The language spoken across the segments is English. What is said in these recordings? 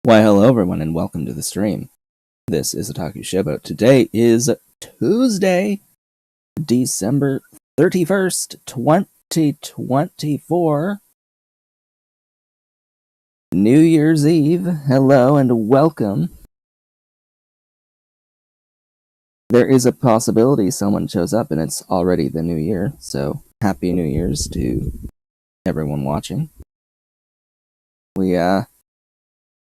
Why, hello everyone, and welcome to the stream. This is Otaku Shibo. Today is Tuesday, December 31st, 2024. New Year's Eve. Hello and welcome. There is a possibility someone shows up and it's already the new year, so Happy New Year's to everyone watching.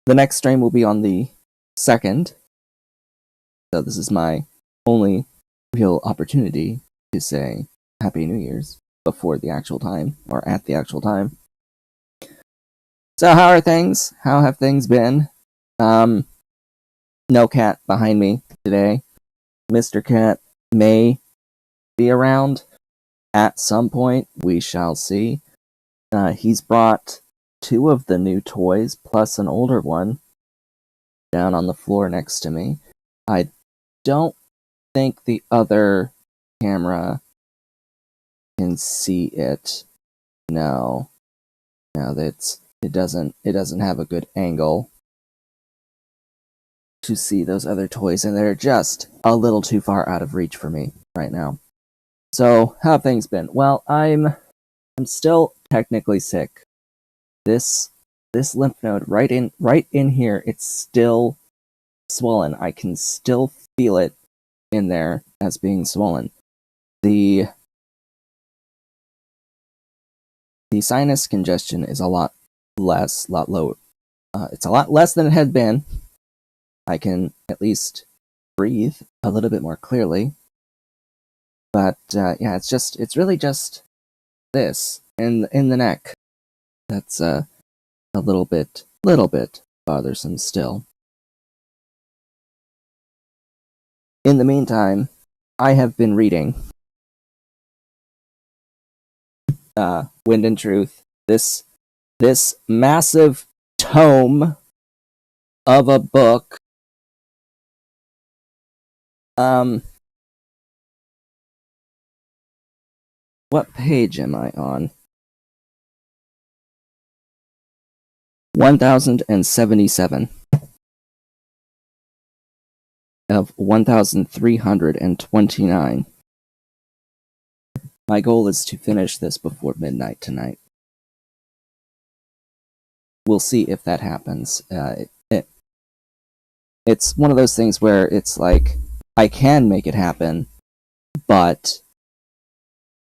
The next stream will be on the 2nd, so this is my only real opportunity to say Happy New Year's before the actual time, or at the actual time. So how are things? How have things been? No cat behind me today. Mr. Cat may be around at some point. We shall see. He's brought 2 of the new toys, plus an older one, down on the floor next to me. I don't think the other camera can see it. No, it doesn't have a good angle to see those other toys, and they're just a little too far out of reach for me right now. So, how have things been? Well, I'm still technically sick. This lymph node right in here, it's still swollen. I can still feel it in there as being swollen. The sinus congestion is a lot lower. It's a lot less than it had been. I can at least breathe a little bit more clearly. But yeah, it's really just this in the neck that's a little bit bothersome still. In the meantime, I have been reading Wind and Truth, this massive tome of a book. What page am I on? 1077 of 1329. My goal is to finish this before midnight tonight. We'll see if that happens. It's one of those things where it's like, I can make it happen, but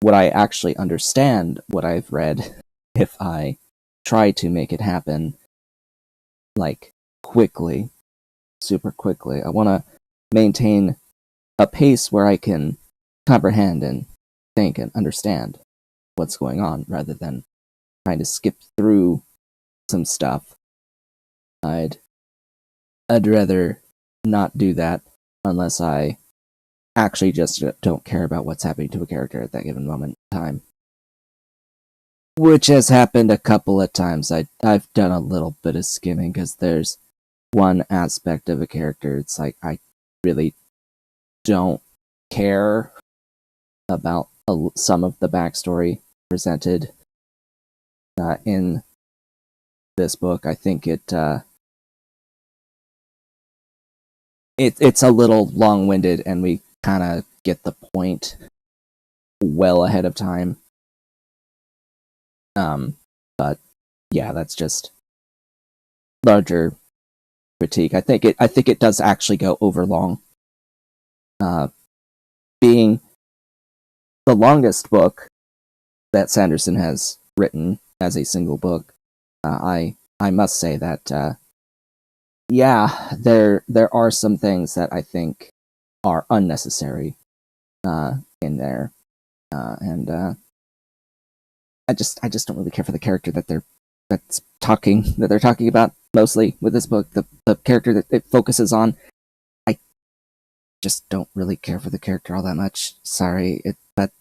would I actually understand what I've read if I try to make it happen, like, quickly, super quickly? I want to maintain a pace where I can comprehend and think and understand what's going on, rather than trying to skip through some stuff. I'd rather not do that unless I actually just don't care about what's happening to a character at that given moment in time. Which has happened a couple of times. I've done a little bit of skimming because there's one aspect of a character, it's like I really don't care about some of the backstory presented in this book. I think it's a little long-winded, and we kind of get the point well ahead of time. But yeah, that's just larger critique. I think it does actually go over long. Being the longest book that Sanderson has written as a single book, I must say that yeah, there are some things that I think are unnecessary in there, and I just don't really care for the character that they're talking about mostly with this book. The character that it focuses on, I just don't really care for the character all that much. Sorry, but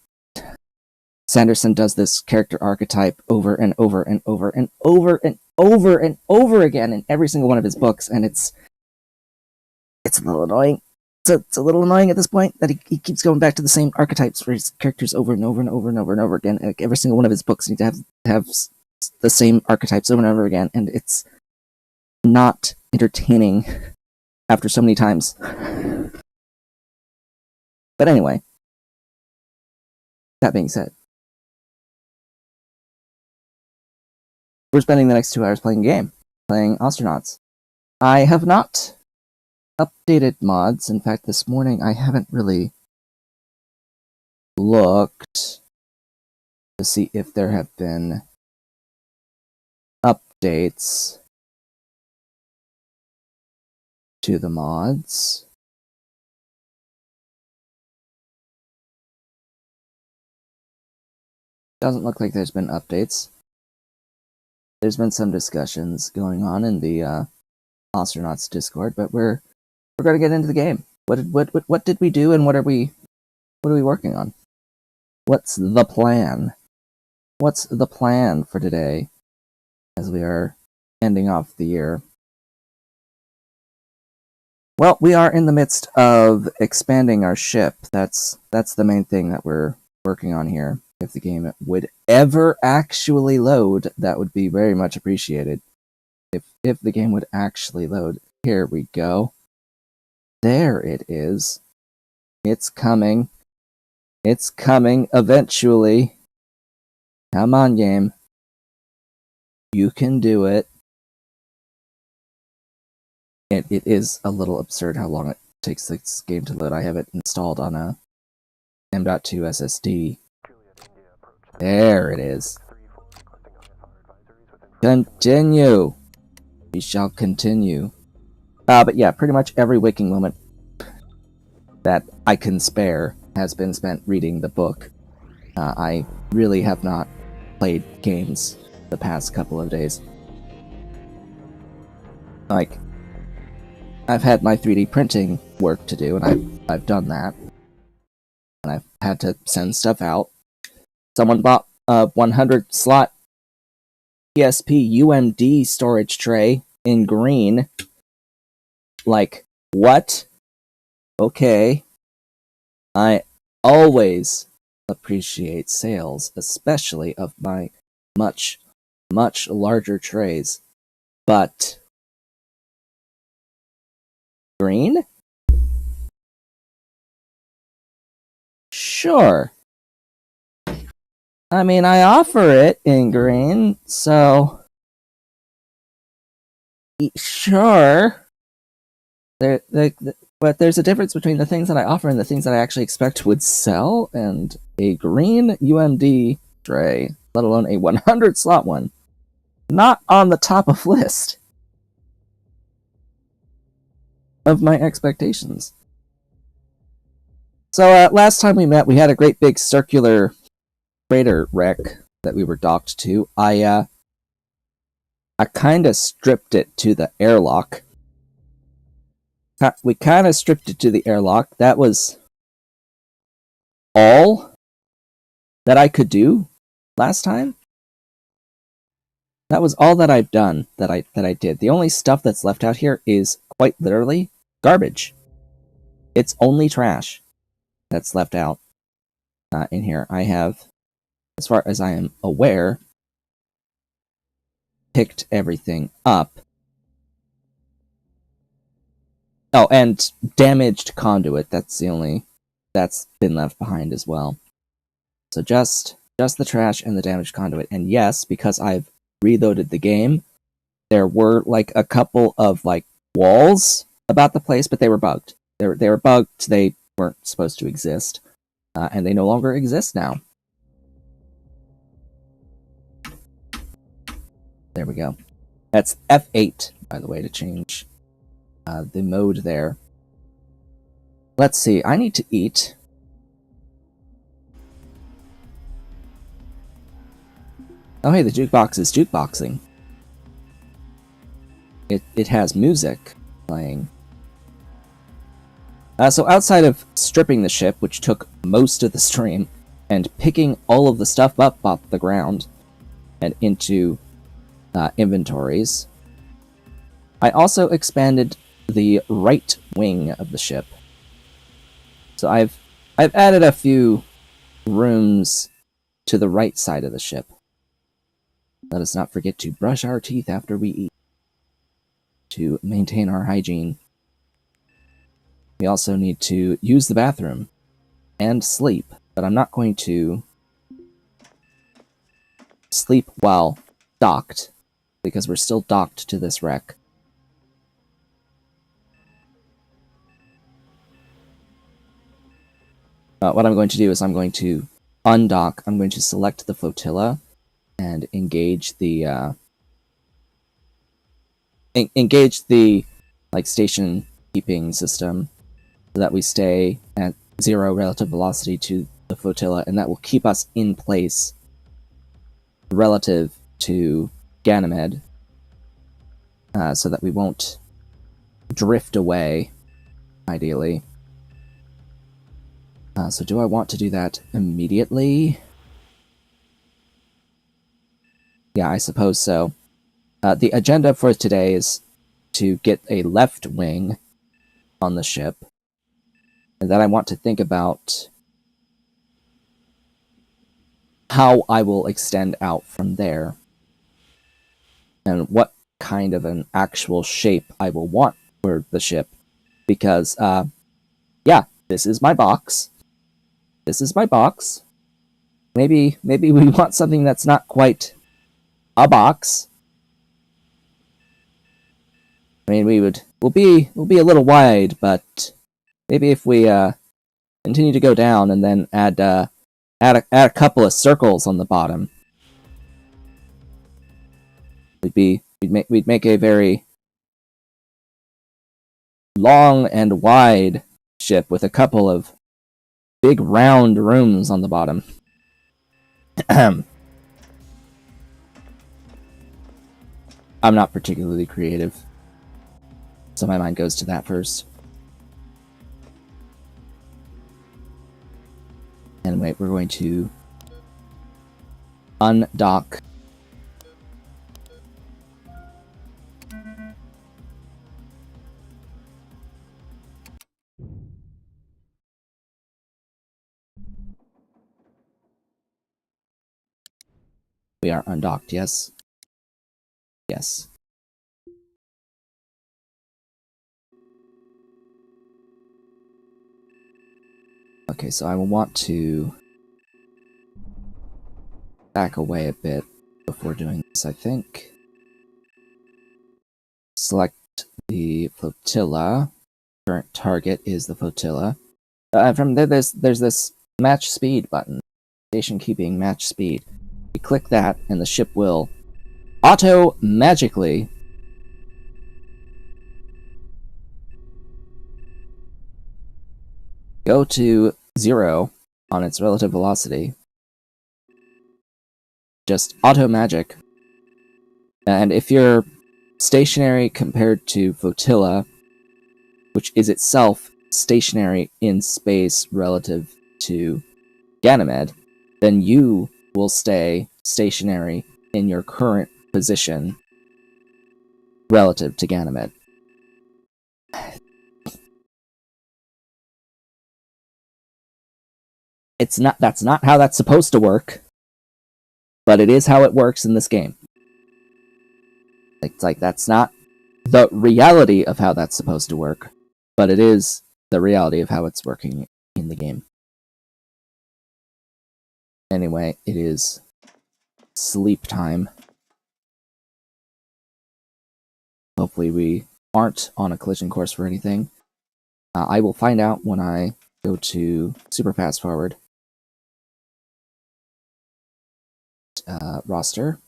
Sanderson does this character archetype over and over and over and over and over and over again in every single one of his books, and it's a little annoying. It's a little annoying at this point that he keeps going back to the same archetypes for his characters over and over and over and over and over again. Like every single one of his books need to have the same archetypes over and over again, and it's not entertaining after so many times. But anyway, that being said, we're spending the next 2 hours playing a game, playing Ostranauts. I have not updated mods. In fact, this morning I haven't really looked to see if there have been updates to the mods. Doesn't look like there's been updates. There's been some discussions going on in the Ostranauts Discord, but we're going to get into the game. What did we do, and what are we working on? What's the plan? What's the plan for today, as we are ending off the year? Well, we are in the midst of expanding our ship. That's the main thing that we're working on here. If the game would ever actually load, that would be very much appreciated. If the game would actually load. Here we go. There it is. It's coming. It's coming eventually. Come on, game. You can do it. It is a little absurd how long it takes this game to load. I have it installed on a M.2 SSD. There it is. Continue. We shall continue. But yeah, pretty much every waking moment that I can spare has been spent reading the book. I really have not played games the past couple of days. Like, I've had my 3D printing work to do, and I've done that. And I've had to send stuff out. Someone bought a 100 slot PSP UMD storage tray in green. Like, what? Okay. I always appreciate sales, especially of my much, much larger trays. But green? Sure. I mean, I offer it in green, so sure. But there's a difference between the things that I offer and the things that I actually expect would sell, and a green UMD tray, let alone a 100 slot one, not on the top of list of my expectations. So last time we met, we had a great big circular freighter wreck that we were docked to. I kind of stripped it to the airlock. We kind of stripped it to the airlock. That was all that I could do last time. That was all that I've done, that I did. The only stuff that's left out here is quite literally garbage. It's only trash that's left out in here. I have, as far as I am aware, picked everything up. Oh, and damaged conduit. That's the only that's been left behind as well. So just the trash and the damaged conduit. And yes, because I've reloaded the game, there were like a couple of like walls about the place, but they were bugged. They were bugged. They weren't supposed to exist, and they no longer exist now. There we go. That's F8, by the way, to change the mode there. Let's see. I need to eat. Oh, hey, the jukebox is jukeboxing. It has music playing. So outside of stripping the ship, which took most of the stream, and picking all of the stuff up off the ground and into inventories, I also expanded the right wing of the ship. So I've added a few rooms to the right side of the ship. Let us not forget to brush our teeth after we eat. to maintain our hygiene. We also need to use the bathroom and sleep, but I'm not going to sleep while docked, because we're still docked to this wreck. What I'm going to do is I'm going to undock. I'm going to select the flotilla and engage the like station keeping system, so that we stay at 0 relative velocity to the flotilla, and that will keep us in place relative to Ganymede, so that we won't drift away, ideally. So do I want to do that immediately? Yeah, I suppose so. The agenda for today is to get a left wing on the ship, and then I want to think about how I will extend out from there, and what kind of an actual shape I will want for the ship, because, yeah, this is my box. This is my box. Maybe we want something that's not quite a box. I mean, we'll be a little wide, but maybe if we continue to go down and then add a couple of circles on the bottom, we'd make a very long and wide ship with a couple of big round rooms on the bottom. I'm not particularly creative, so my mind goes to that first. Anyway, we're going to undock. We are undocked, yes? Yes. Okay, so I will want to back away a bit before doing this, I think. Select the flotilla. Current target is the flotilla. From there, there's this match speed button. Station keeping match speed. You click that, and the ship will magically go to 0 on its relative velocity. Just auto-magic. And if you're stationary compared to flotilla, which is itself stationary in space relative to Ganymede, then you will stay stationary in your current position relative to Ganymede. That's not how that's supposed to work, but it is how it works in this game. It's like, that's not the reality of how that's supposed to work, but it is the reality of how it's working in the game. Anyway, it is sleep time. Hopefully we aren't on a collision course for anything. I will find out when I go to super fast forward. Roster.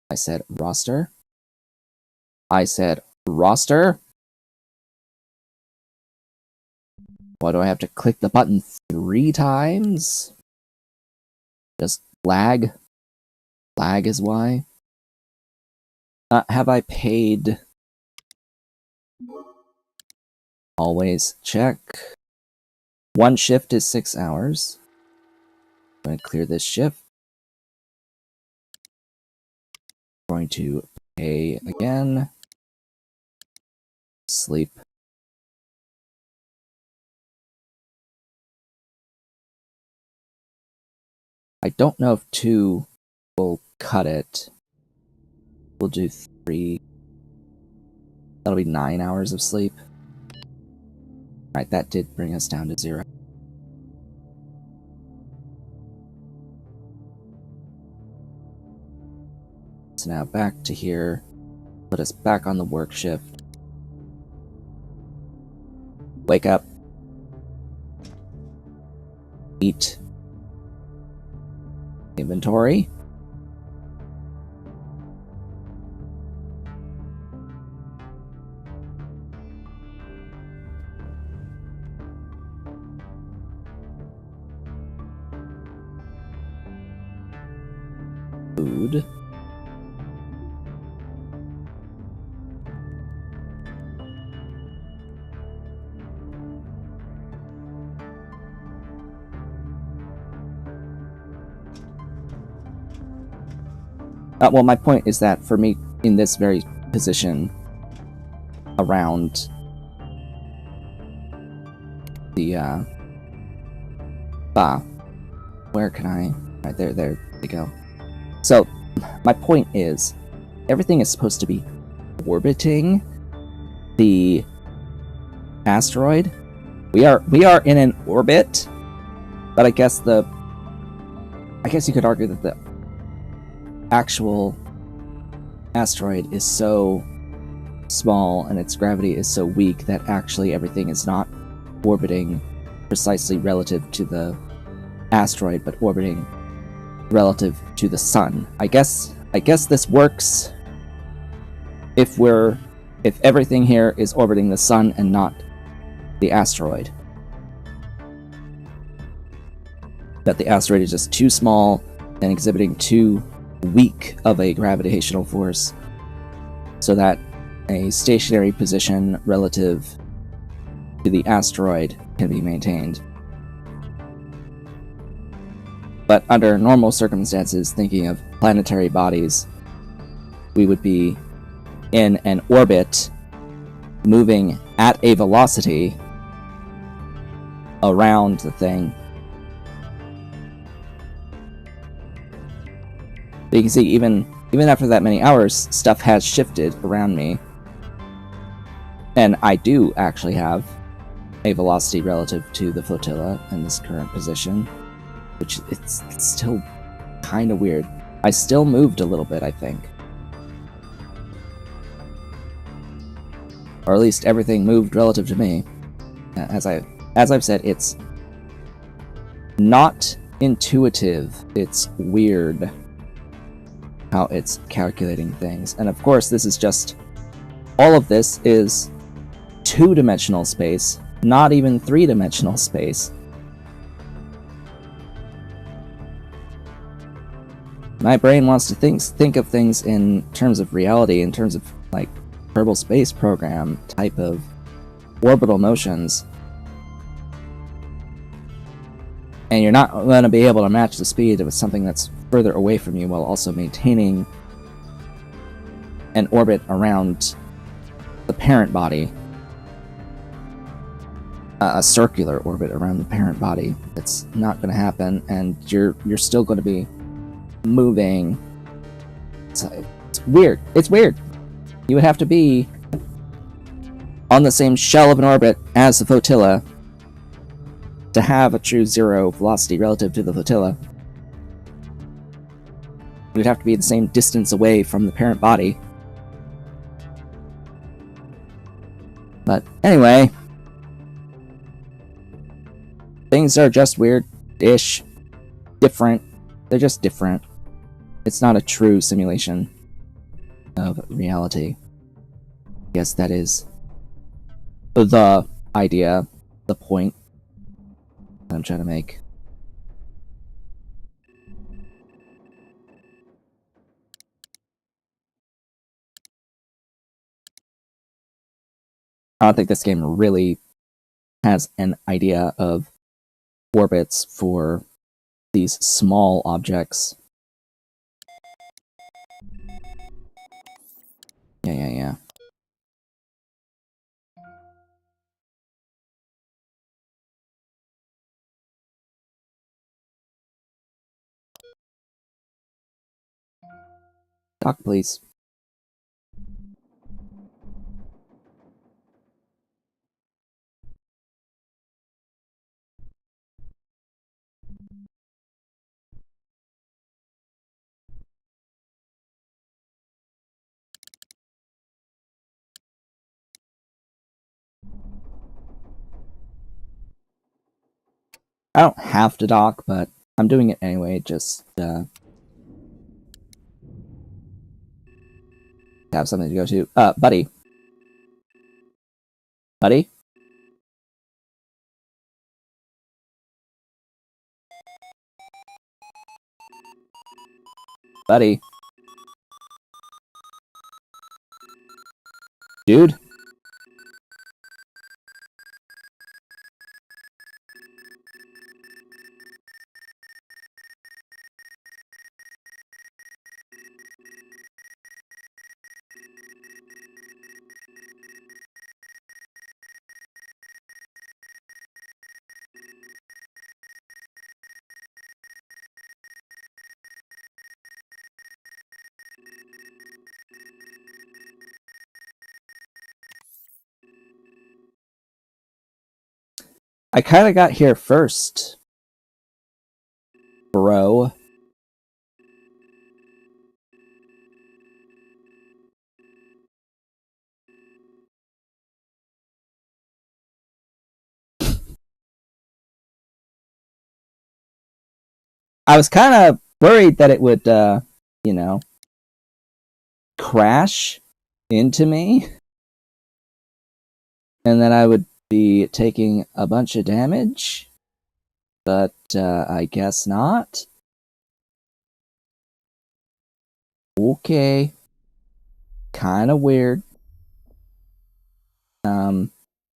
I said roster. I said roster. Why do I have to click the button 3 times? Just lag. Lag is why. Have I paid? Always check. 1 shift is 6 hours. I'm going to clear this shift. Going to pay again. Sleep. I don't know if 2 will cut it. We'll do 3. That'll be 9 hours of sleep. Alright, that did bring us down to 0. So now back to here. Put us back on the work shift. Wake up. Eat. Inventory. Food. Well, my point is that for me, in this very position, around the, where can I? Right there we go. So, my point is, everything is supposed to be orbiting the asteroid. We are in an orbit, but I guess you could argue that the actual asteroid is so small and its gravity is so weak that actually everything is not orbiting precisely relative to the asteroid, but orbiting relative to the sun. I guess this works if everything here is orbiting the sun and not the asteroid. That the asteroid is just too small and exhibiting too weak of a gravitational force so that a stationary position relative to the asteroid can be maintained. But under normal circumstances, thinking of planetary bodies, we would be in an orbit moving at a velocity around the thing. But you can see, even after that many hours, stuff has shifted around me. And I do actually have a velocity relative to the flotilla in this current position, which it's still kind of weird. I still moved a little bit, I think. Or at least everything moved relative to me. As I've said, it's not intuitive. It's weird how it's calculating things. And of course, this is just... all of this is two-dimensional space, not even three-dimensional space. My brain wants to think of things in terms of reality, in terms of, like, Kerbal Space Program type of orbital motions. And you're not going to be able to match the speed of something that's further away from you while also maintaining an orbit around the parent body. A circular orbit around the parent body. It's not going to happen, and you're still going to be moving. It's weird. It's weird. You would have to be on the same shell of an orbit as the flotilla to have a true zero velocity relative to the flotilla. You would have to be the same distance away from the parent body. But anyway, things are just weird-ish. Different. They're just different. It's not a true simulation of reality. Yes, that is the idea, the point that I'm trying to make. I don't think this game really has an idea of orbits for these small objects. Yeah. Dock, please. I don't have to dock, but I'm doing it anyway, just have something to go to. Buddy. Buddy? Buddy. Dude? I kinda got here first, bro. I was kinda worried that it would, you know, crash into me, and then I would be taking a bunch of damage, but I guess not. Okay. Kinda weird. Do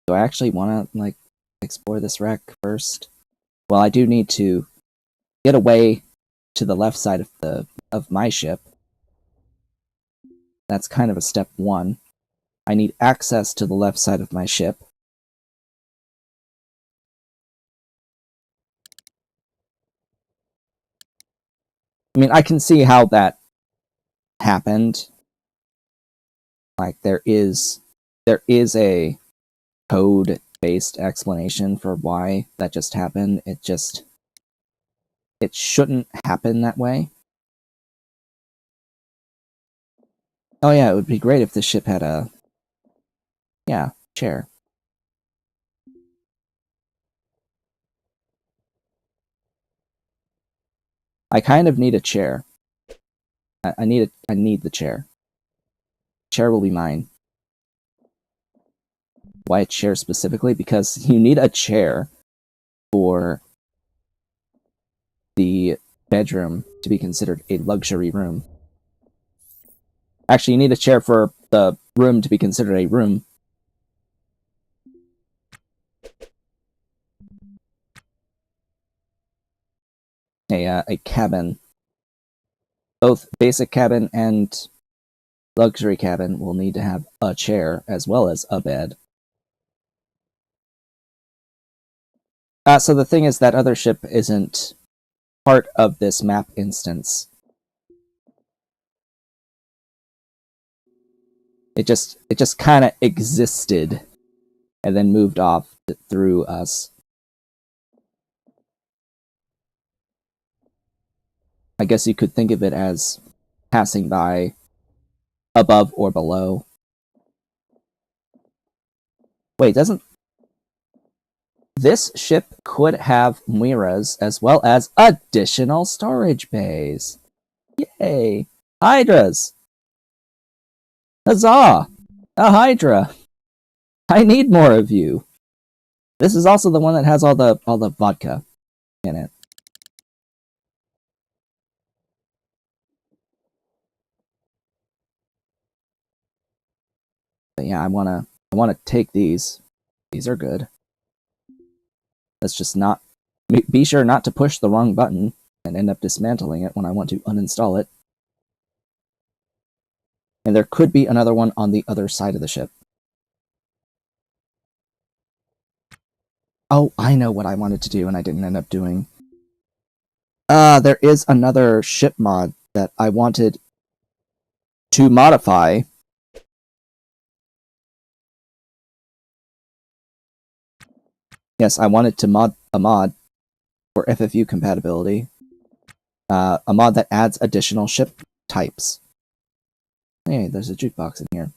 I actually want to, like, explore this wreck first? Well, I do need to get away to the left side of my ship. That's kind of a step one. I need access to the left side of my ship. I mean, I can see how that happened. Like, there is a code-based explanation for why that just happened. It shouldn't happen that way. Oh yeah, it would be great if the ship had a, yeah, chair. I kind of need a chair. I need the chair. Chair will be mine. Why a chair specifically? Because you need a chair for the bedroom to be considered a luxury room. Actually, you need a chair for the room to be considered a room. A cabin. Both basic cabin and luxury cabin will need to have a chair as well as a bed. So the thing is that other ship isn't part of this map instance. It just kind of existed and then moved off through us. I guess you could think of it as passing by above or below. Wait, doesn't... This ship could have Muiras as well as additional storage bays. Yay! Hydras! Huzzah! A Hydra! I need more of you! This is also the one that has all the vodka in it. But yeah, I wanna take these. These are good. Let's just not... Be sure not to push the wrong button and end up dismantling it when I want to uninstall it. And there could be another one on the other side of the ship. Oh, I know what I wanted to do and I didn't end up doing. There is another ship mod that I wanted to modify. Yes, I wanted to mod a mod for FFU compatibility. A mod that adds additional ship types. Hey, there's a jukebox in here.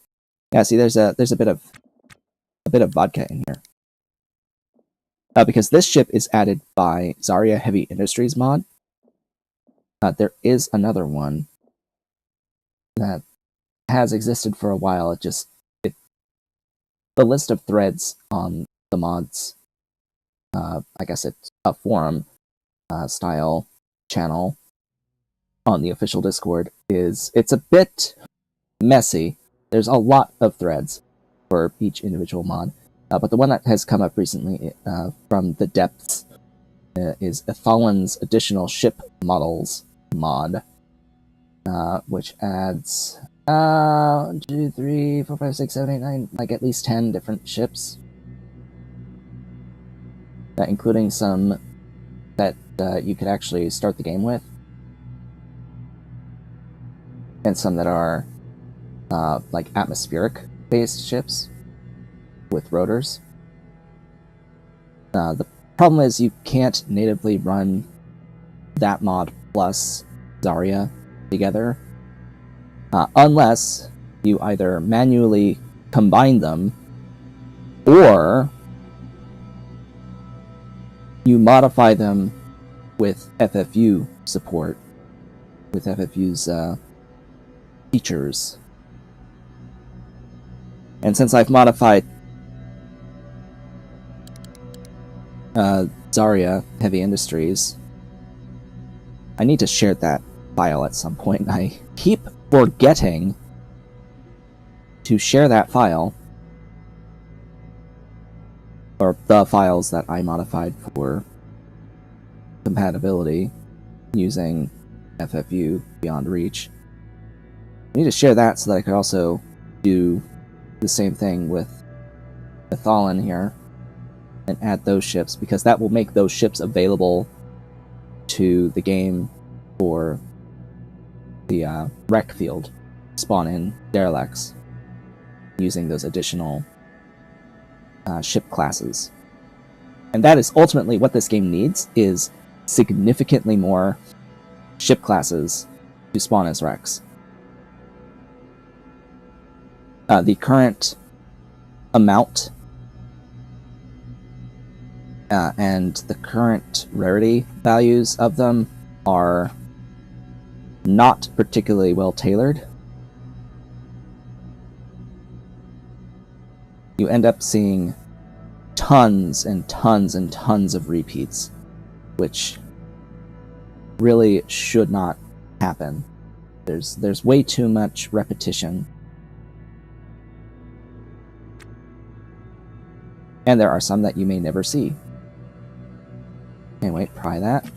Yeah, see, there's a bit of vodka in here. because this ship is added by ZariaHeavyIndustries mod. There is another one that has existed for a while. The list of threads on the mods, I guess it's a forum style channel on the official Discord, it's a bit messy. There's a lot of threads for each individual mod, but the one that has come up recently from the depths is Ethalen's additional ship models mod, which adds 1, 2, 3, 4, 5, 6, 7, 8, 9, like at least 10 different ships, including some that you could actually start the game with, and some that are like atmospheric based ships with rotors. The problem is you can't natively run that mod plus Zarya together unless you either manually combine them or you modify them with FFU support, with FFU's features. And since I've modified ZariaHeavyIndustries, I need to share that file at some point. I keep forgetting to share that file, or the files that I modified for compatibility using FFU Beyond Reach. I need to share that so that I could also do the same thing with Ethalen here and add those ships, because that will make those ships available to the game for the rec field spawn in derelicts using those additional ship classes. And that is ultimately what this game needs, is significantly more ship classes to spawn as recs. The current amount and the current rarity values of them are not particularly well tailored. You end up seeing tons and tons and tons of repeats, which really should not happen. There's way too much repetition. And there are some that you may never see. Anyway, pry that.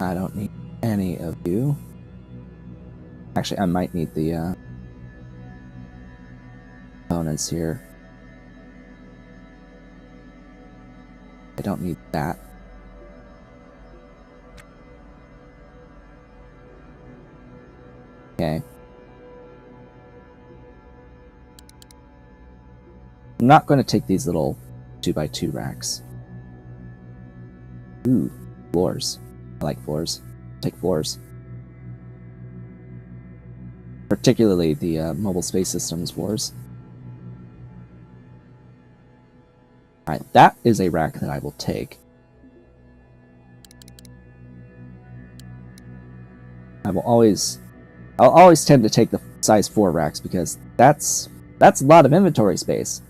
I don't need any of you. Actually, I might need the components here. I don't need that. Okay. I'm not going to take these little 2x2 racks. Ooh, floors. I like floors. Take floors. Particularly the Mobile Space Systems floors. Alright, that is a rack that I will take. I'll always tend to take the size 4 racks because that's a lot of inventory space.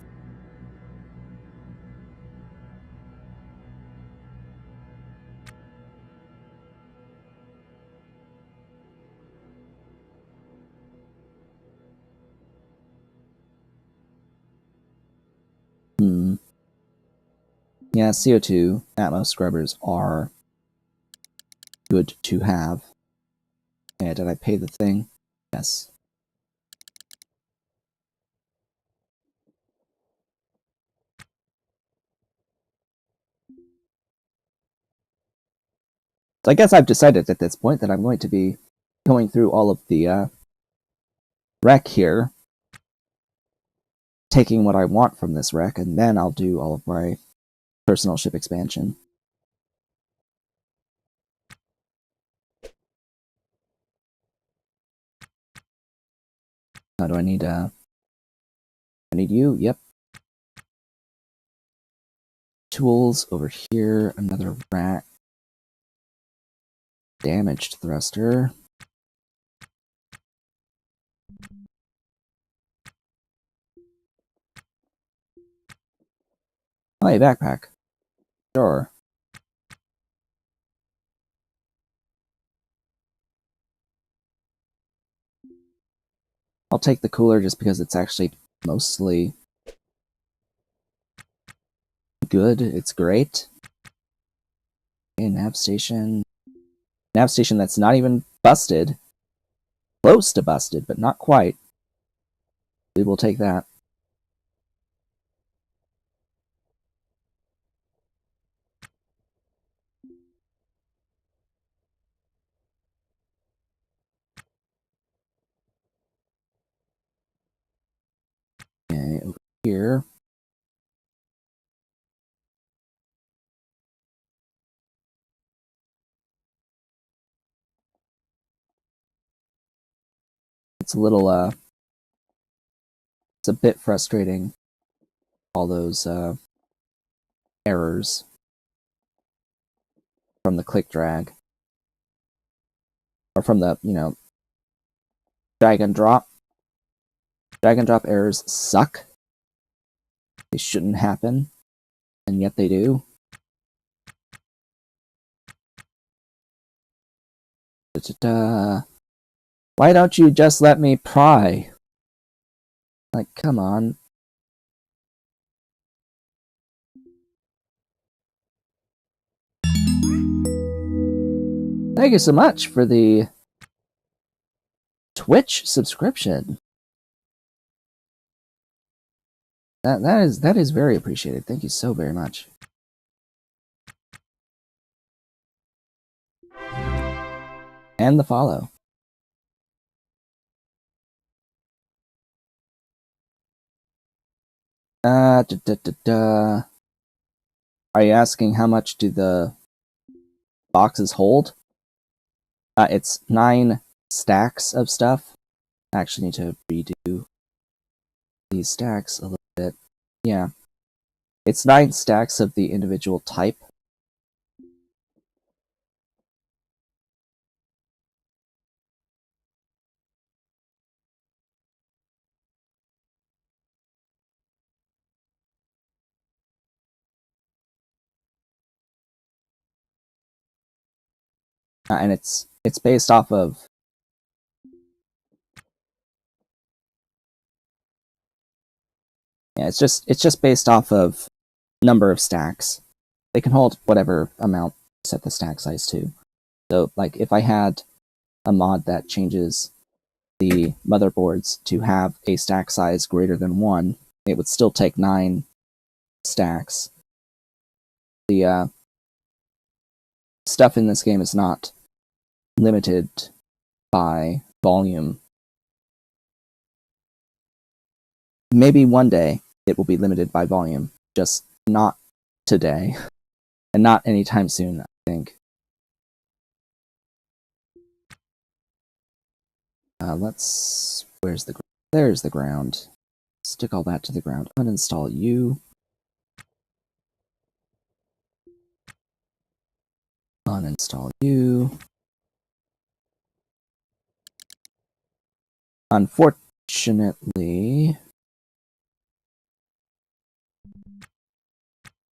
Yeah, CO2 Atmos scrubbers are good to have. And did I pay the thing? Yes. So I guess I've decided at this point that I'm going to be going through all of the rec here, taking what I want from this rec, and then I'll do all of my personal ship expansion. Do I need I need you? Yep. tools over here. Another rack. Damaged thruster. Oh, a backpack. Sure. I'll take the cooler just because it's actually mostly good. It's great. Okay, nav station. Nav station that's not even busted. Close to busted, but not quite. We will take that. Okay, over here. It's a little, it's a bit frustrating. All those, errors from the click drag. Or from the, drag and drop. Drag and drop errors suck. They shouldn't happen, and yet they do. Da-da-da. Why don't you just let me pry? Like, come on. Thank you so much for the Twitch subscription. That is very appreciated. Thank you so very much. And the follow. Are you asking how much do the boxes hold? It's 9 stacks of stuff. I actually need to redo these stacks a little bit. Yeah. It's 9 stacks of the individual type. And it's based off of it's just based off of number of stacks. They can hold whatever amount you set the stack size to. So like if I had a mod that changes the motherboards to have a stack size greater than 1, it would still take 9 stacks. The stuff in this game is not limited by volume. Maybe one day it will be limited by volume, just not today, and not anytime soon, I think. There's the ground. Stick all that to the ground. Uninstall you. Uninstall you. Unfortunately,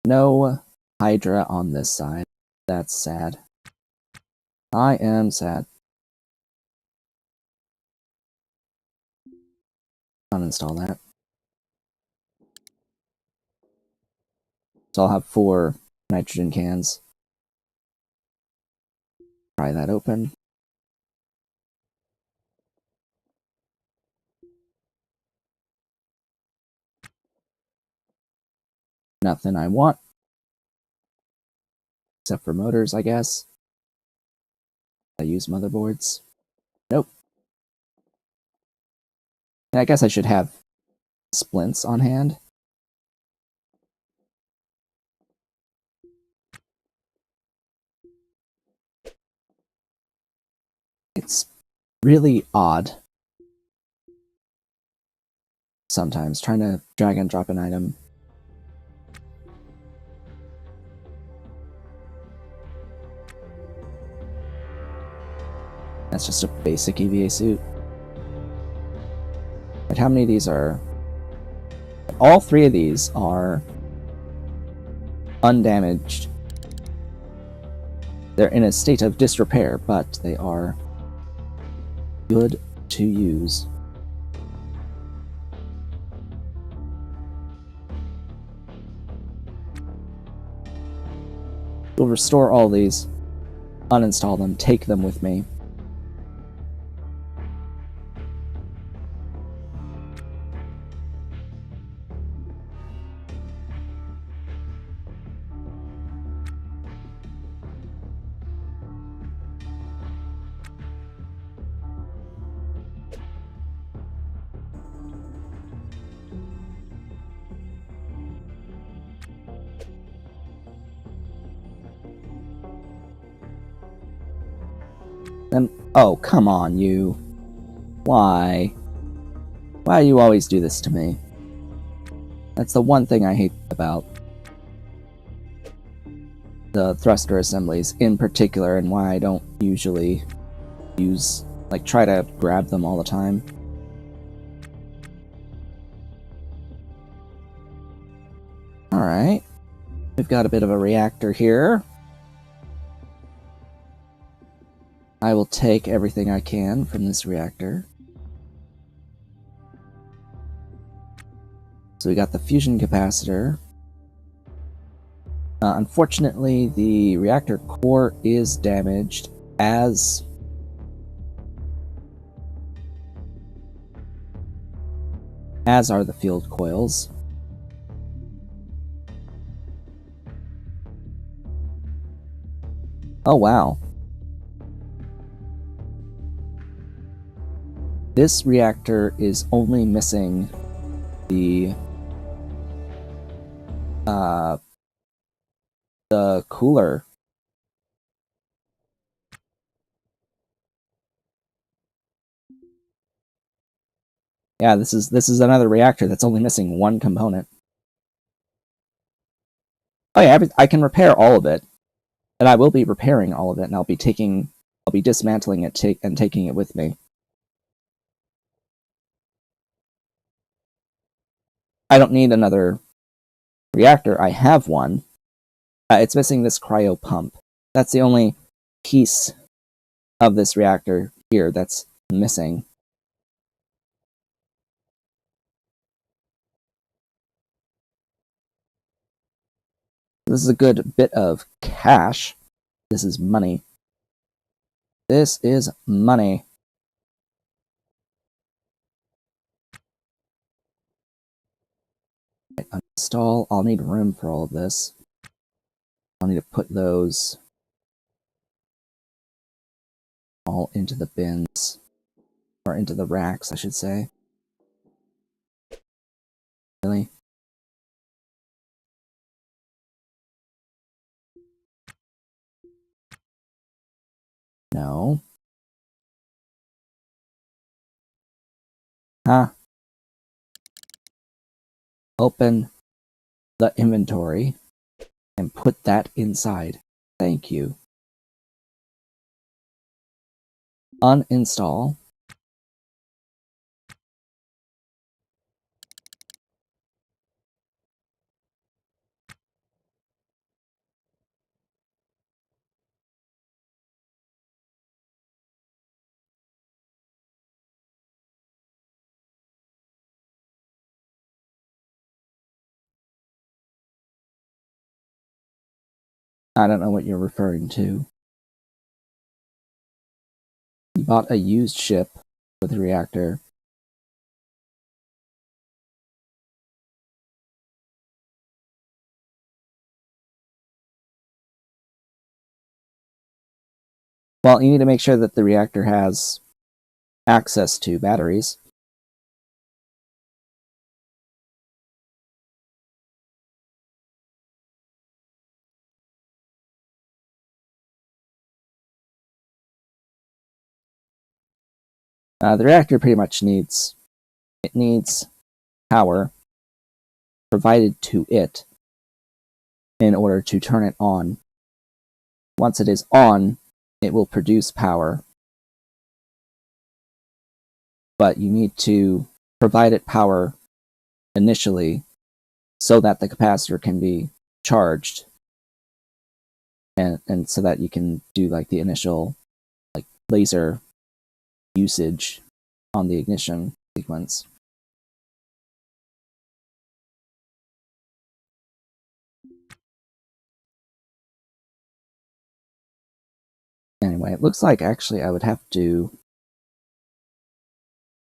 no Hydra on this side. That's sad. I am sad. Uninstall that. So I'll have 4 nitrogen cans. Pry that open. Nothing I want. Except for motors, I guess. I use motherboards. Nope. I guess I should have splints on hand. It's really odd sometimes trying to drag and drop an item. That's just a basic EVA suit. But how many of these are... All 3 of these are undamaged. They're in a state of disrepair, but they are good to use. We'll restore all these, uninstall them, take them with me. And oh, come on, you. Why? Why do you always do this to me? That's the one thing I hate about the thruster assemblies in particular, and why I don't usually use, like, try to grab them all the time. Alright. We've got a bit of a reactor here. I will take everything I can from this reactor. So we got the fusion capacitor. Unfortunately, the reactor core is damaged, as are the field coils. Oh wow. This reactor is only missing the cooler. Yeah, this is another reactor that's only missing one component. Oh yeah, I can repair all of it, and I will be repairing all of it, and I'll be dismantling it and taking it with me. I don't need another reactor. I have one. It's missing this cryo pump. That's the only piece of this reactor here that's missing. This is a good bit of cash. This is money. This is money. Uninstall. I'll need room for all of this. I'll need to put those all into the bins. Or into the racks, I should say. Really? No. Huh? Open the inventory and put that inside. Thank you. Uninstall. I don't know what you're referring to. You bought a used ship with a reactor. Well, you need to make sure that the reactor has access to batteries. The reactor pretty much needs power provided to it in order to turn it on. Once it is on, it will produce power. but you need to provide it power initially so that the capacitor can be charged, and so that you can do like the initial like laser usage on the ignition sequence. Anyway, it looks like actually I would have to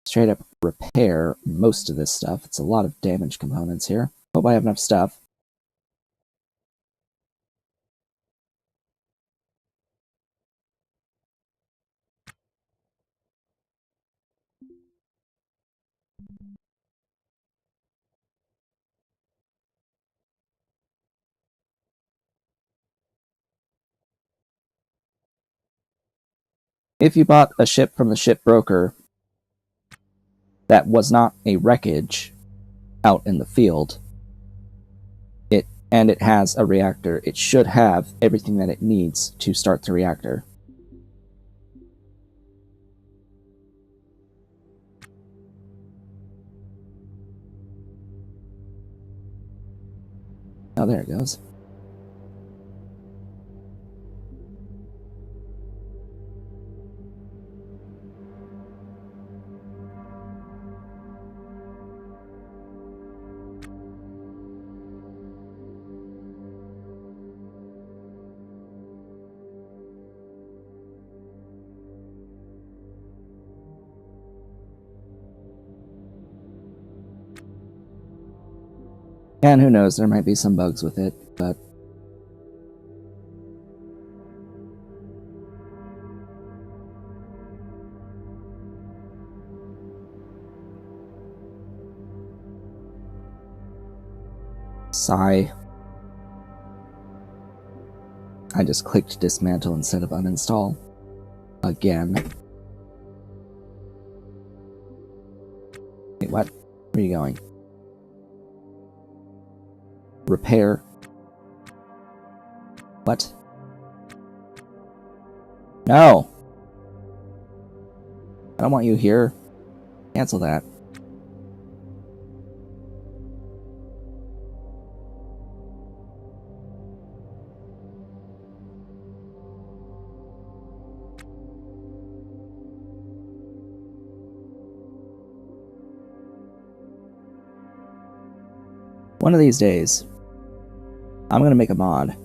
straight up repair most of this stuff. It's a lot of damaged components here. Hope I have enough stuff. If you bought a ship from the shipbroker that was not a wreckage out in the field, and it has a reactor, it should have everything that it needs to start the reactor. Oh, there it goes. And who knows, there might be some bugs with it, but sigh. I just clicked dismantle instead of uninstall. Again. Wait, what? Where are you going? Repair. What? No! I don't want you here. Cancel that. One of these days, I'm going to make a mod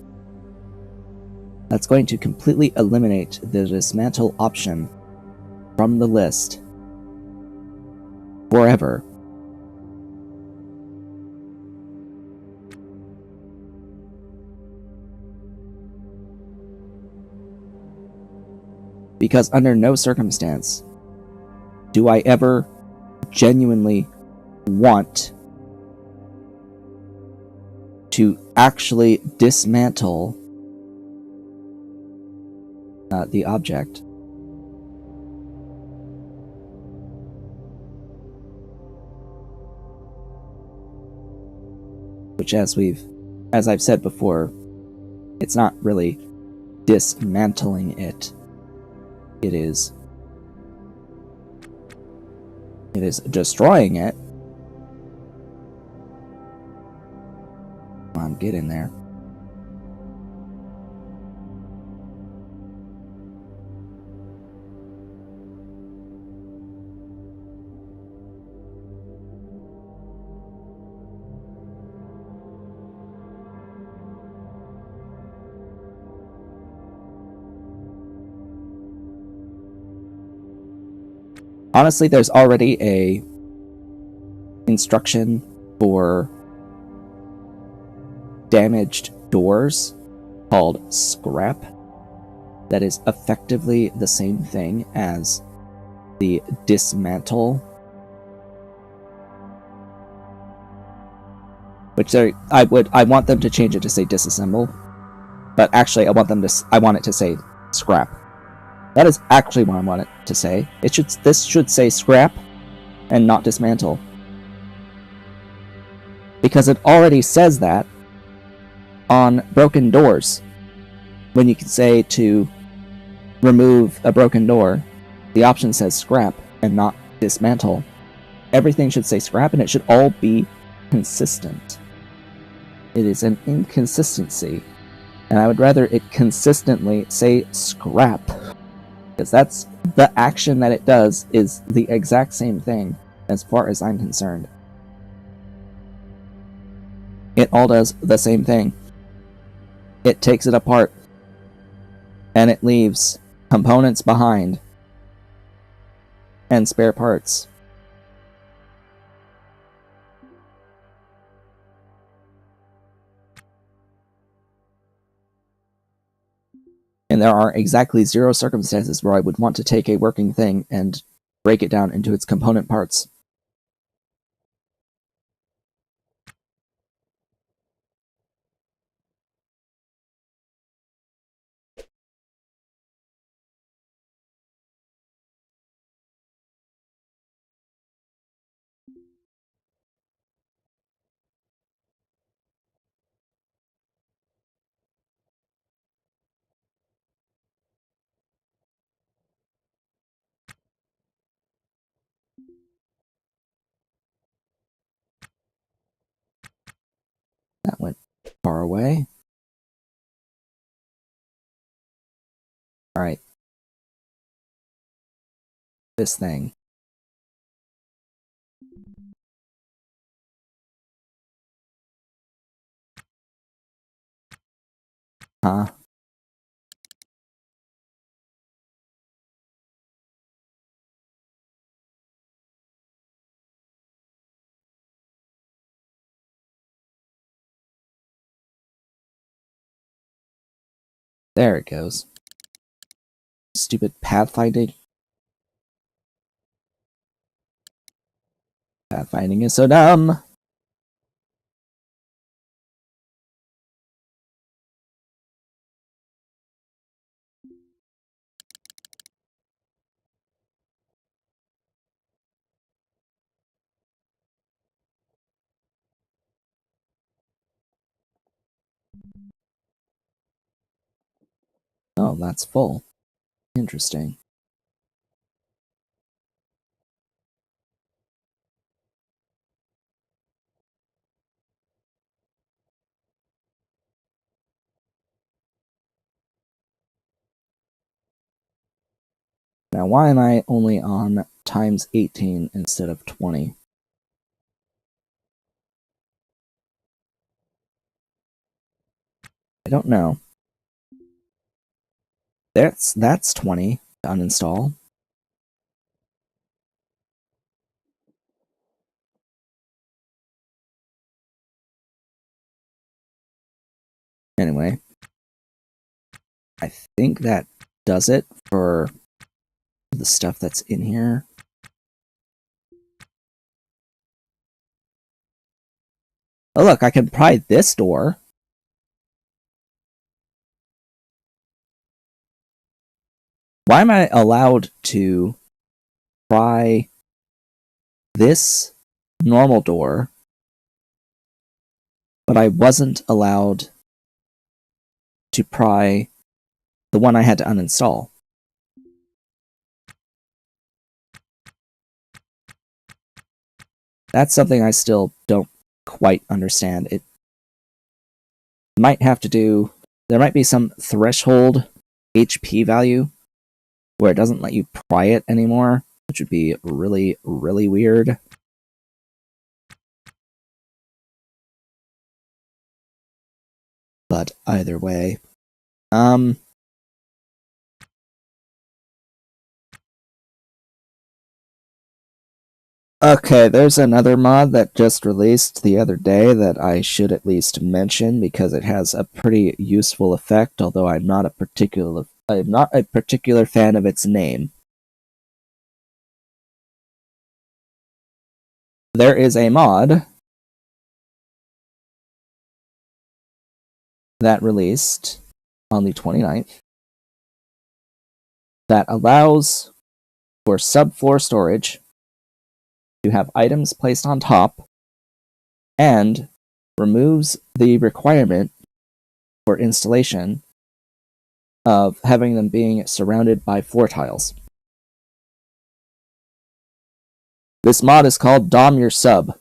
that's going to completely eliminate the dismantle option from the list forever. Because under no circumstance do I ever genuinely want to actually dismantle the object. Which, as I've said before, it's not really dismantling it. It is destroying it. Come on, get in there. Honestly, there's already a instruction for damaged doors called scrap that is effectively the same thing as the dismantle, which I want them to change it to say disassemble, but actually I want it to say scrap. That is actually what I want it to say. This should say scrap and not dismantle, because it already says that on broken doors. When you can say to remove a broken door, the option says scrap and not dismantle. Everything should say scrap, and it should all be consistent. It is an inconsistency, and I would rather it consistently say scrap, because that's the action that it does is the exact same thing as far as I'm concerned. It all does the same thing. It takes it apart, and it leaves components behind and spare parts. And there are exactly 0 circumstances where I would want to take a working thing and break it down into its component parts. That went far away. Alright. This thing. Huh? There it goes. Stupid pathfinding. Pathfinding is so dumb. Oh, that's full. Interesting. Now, why am I only on times 18 instead of 20? I don't know. That's 20 to uninstall. Anyway, I think that does it for the stuff that's in here. Oh look, I can pry this door. Why am I allowed to pry this normal door, but I wasn't allowed to pry the one I had to uninstall? That's something I still don't quite understand. It might have to do... There might be some threshold HP value where it doesn't let you pry it anymore, which would be really, really weird. But either way, okay, there's another mod that just released the other day that I should at least mention because it has a pretty useful effect, although I'm not a particular fan of its name. There is a mod that released on the 29th that allows for subfloor storage to have items placed on top and removes the requirement for installation of having them being surrounded by floor tiles. This mod is called Dom Your Sub.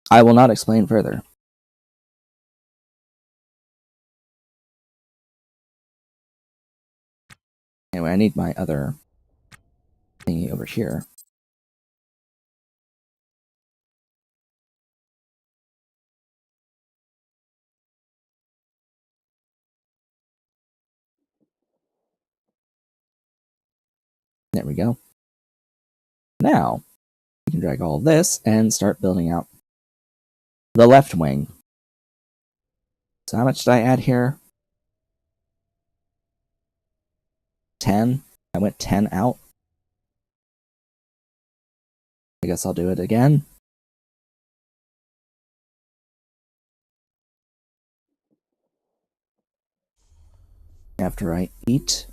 I will not explain further. Anyway, I need my other thingy over here. There we go. Now, we can drag all this and start building out the left wing. So how much did I add here? 10. I went 10 out. I guess I'll do it again. After I eat.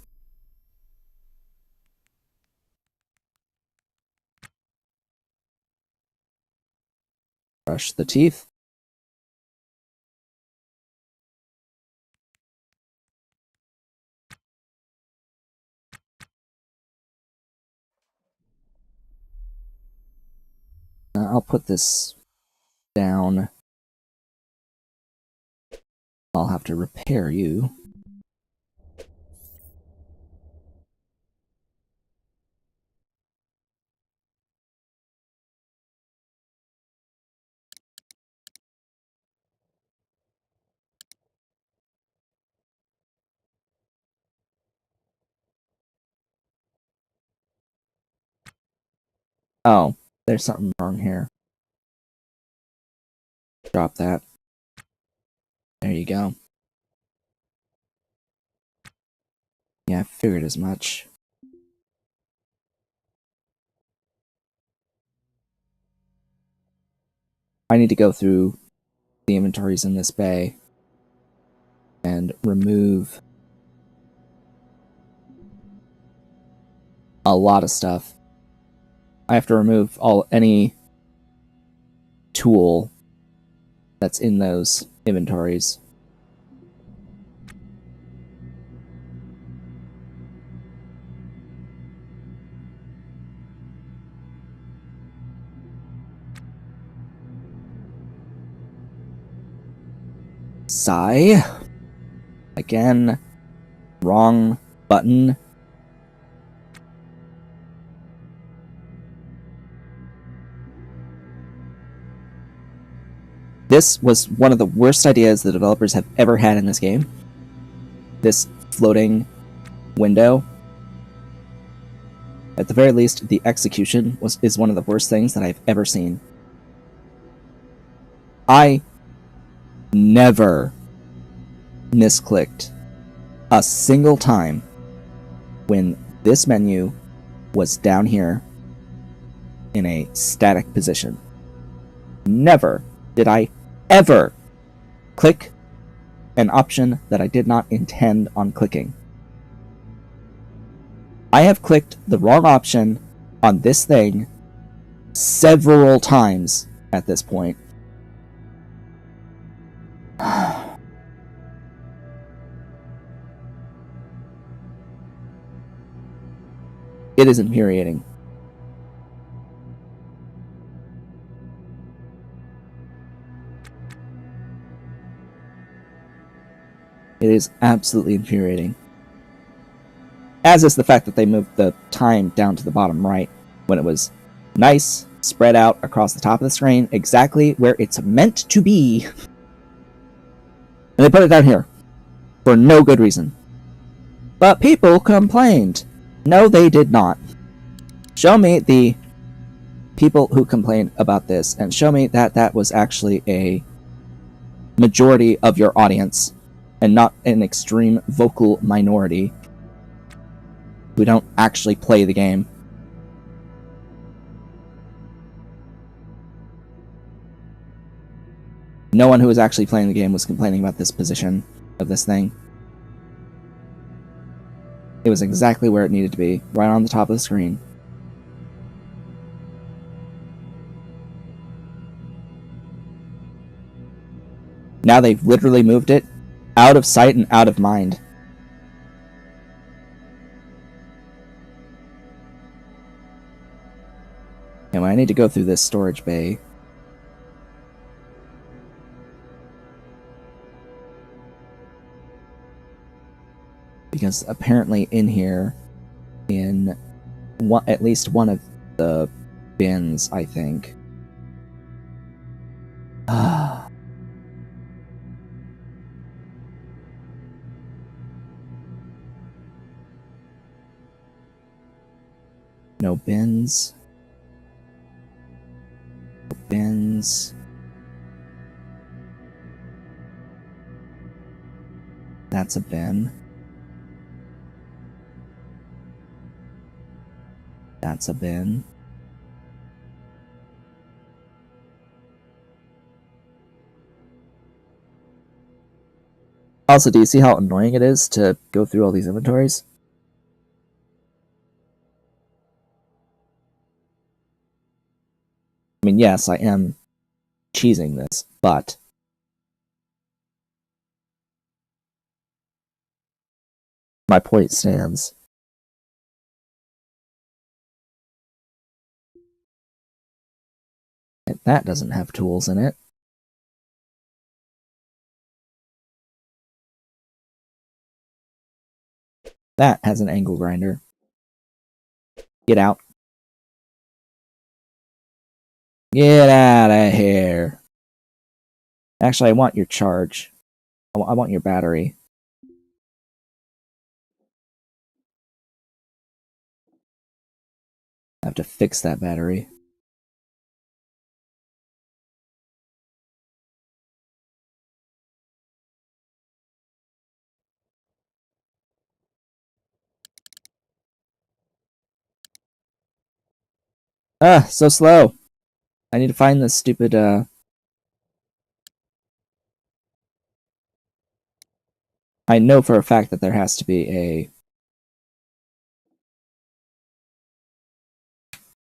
Brush the teeth. I'll put this down. I'll have to repair you. Oh, there's something wrong here. Drop that. There you go. Yeah, I figured as much. I need to go through the inventories in this bay and remove a lot of stuff. I have to remove any tool that's in those inventories. Sigh. Again. Wrong button. This was one of the worst ideas the developers have ever had in this game. This floating window. At the very least, the execution is one of the worst things that I've ever seen. I never misclicked a single time when this menu was down here in a static position. Never did I ever click an option that I did not intend on clicking. I have clicked the wrong option on this thing several times at this point. It is infuriating. It is absolutely infuriating. As is the fact that they moved the time down to the bottom right when it was nice, spread out across the top of the screen, exactly where it's meant to be. And they put it down here for no good reason. But people complained. No, they did not. Show me the people who complained about this, and show me that that was actually a majority of your audience, and not an extreme vocal minority who don't actually play the game. No one who was actually playing the game was complaining about this position of this thing. It was exactly where it needed to be, right on the top of the screen. now they've literally moved it out of sight and out of mind. Anyway, I need to go through this storage bay. Because apparently in here, in at least one of the bins, I think. No bins. No bins. That's a bin. That's a bin. Also, do you see how annoying it is to go through all these inventories? I mean, yes, I am cheesing this, but my point stands. And that doesn't have tools in it. That has an angle grinder. Get out. Get out of here. Actually, I want your charge. I want your battery. I have to fix that battery. Ah, so slow. I need to find this stupid, I know for a fact that there has to be a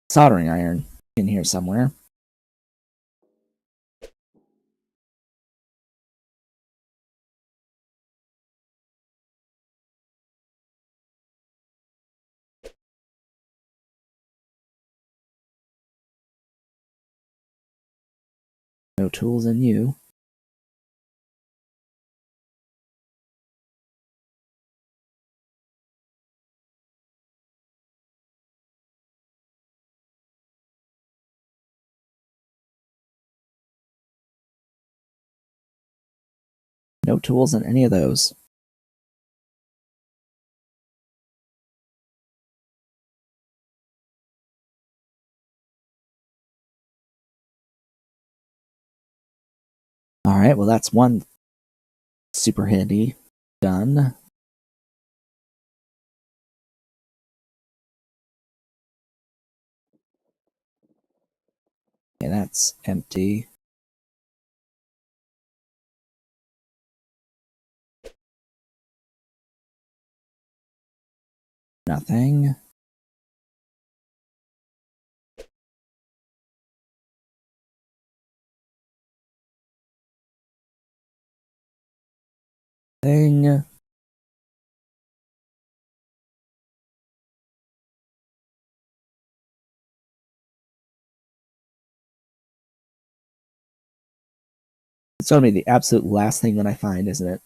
soldering iron in here somewhere. No tools in you. No tools in any of those. Alright, well that's one super handy. Done. Okay, that's empty. Nothing. Thing. It's gonna be the absolute last thing that I find, isn't it?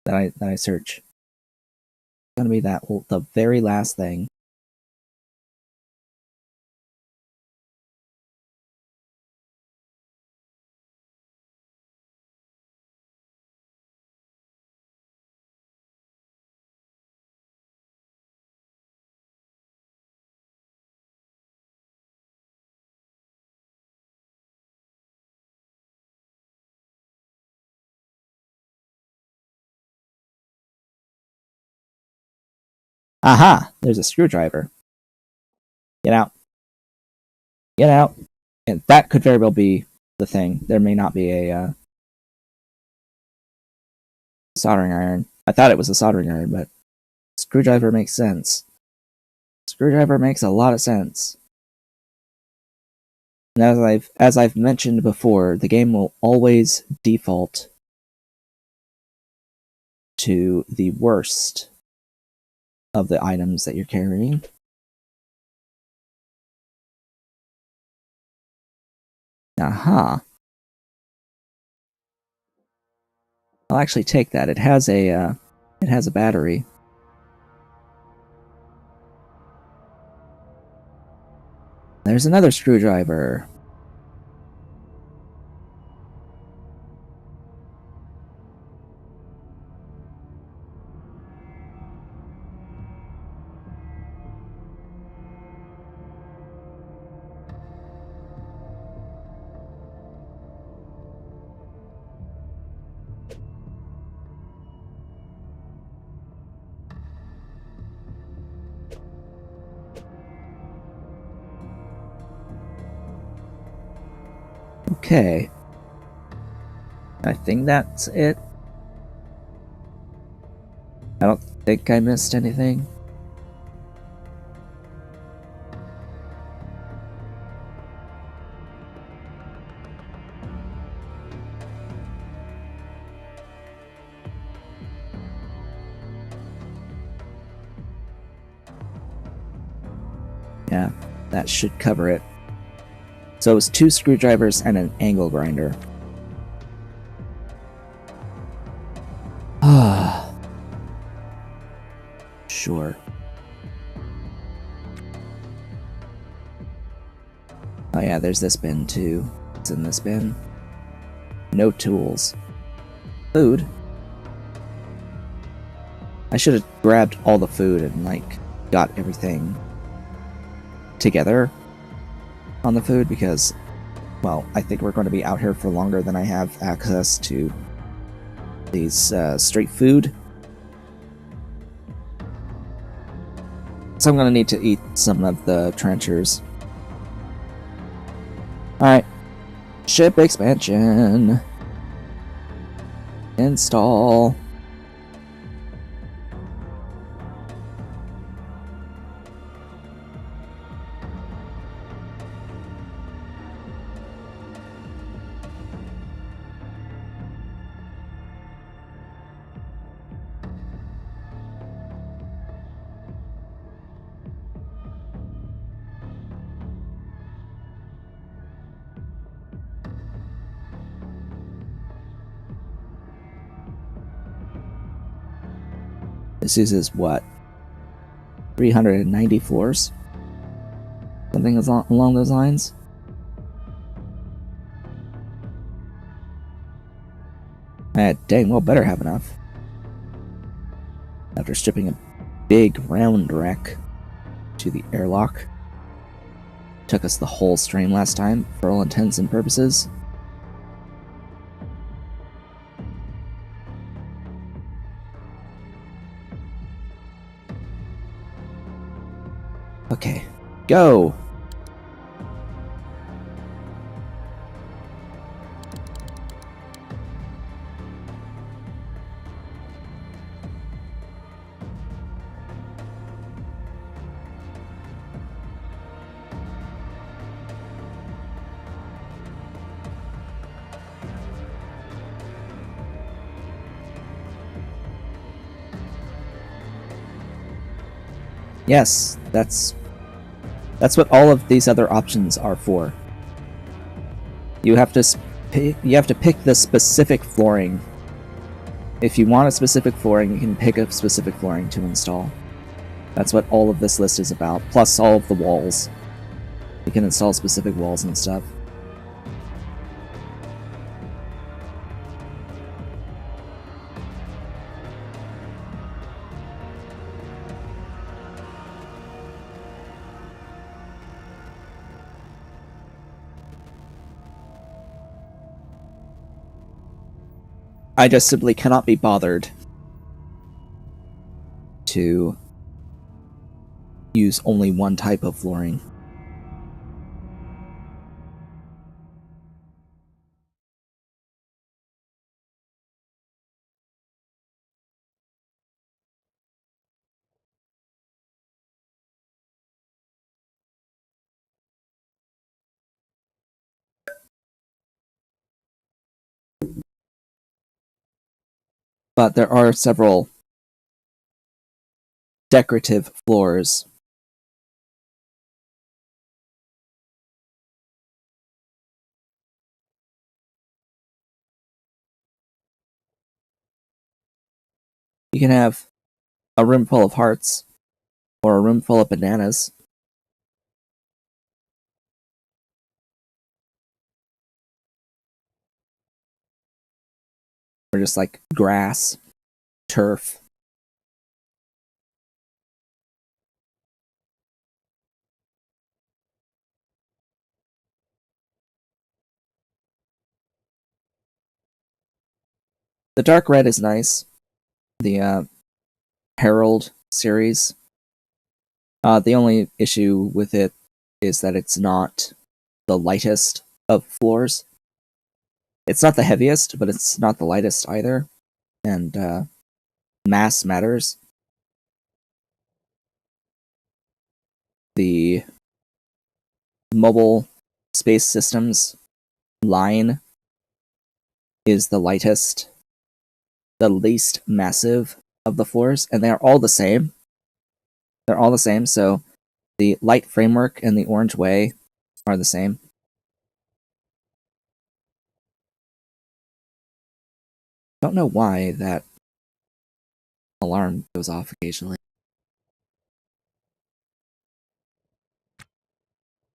That I search. It's gonna be the very last thing. Aha! There's a screwdriver. Get out. Get out. And that could very well be the thing. There may not be a soldering iron. I thought it was a soldering iron, but screwdriver makes sense. Screwdriver makes a lot of sense. And as I've mentioned before, the game will always default to the worst of the items that you're carrying. Aha. I'll actually take that. It has a battery. There's another screwdriver. Okay. I think that's it. I don't think I missed anything. Yeah, that should cover it. So it was 2 screwdrivers and an angle grinder. Ah. Sure. Oh yeah, there's this bin too. What's in this bin? No tools. Food? I should have grabbed all the food and, like, got everything together on the food because, well, I think we're going to be out here for longer than I have access to these street food. So I'm going to need to eat some of the trenchers. Alright. Ship expansion. Install. This uses what? 390 floors? Something along those lines? Dang, well, better have enough. After stripping a big round wreck to the airlock. Took us the whole stream last time, for all intents and purposes. Okay, go! Yes, that's what all of these other options are for. You have to pick the specific flooring. If you want a specific flooring, you can pick a specific flooring to install. That's what all of this list is about, plus all of the walls. You can install specific walls and stuff. I just simply cannot be bothered to use only one type of flooring. but there are several decorative floors. You can have a room full of hearts, or a room full of bananas. Or just like grass, turf. The dark red is nice. The Herald series. The only issue with it is that it's not the lightest of floors. It's not the heaviest, but it's not the lightest either. And mass matters. The mobile space systems line is the lightest, the least massive of the floors, and they are all the same. They're all the same, so the light framework and the orange way are the same. Don't know why that alarm goes off occasionally.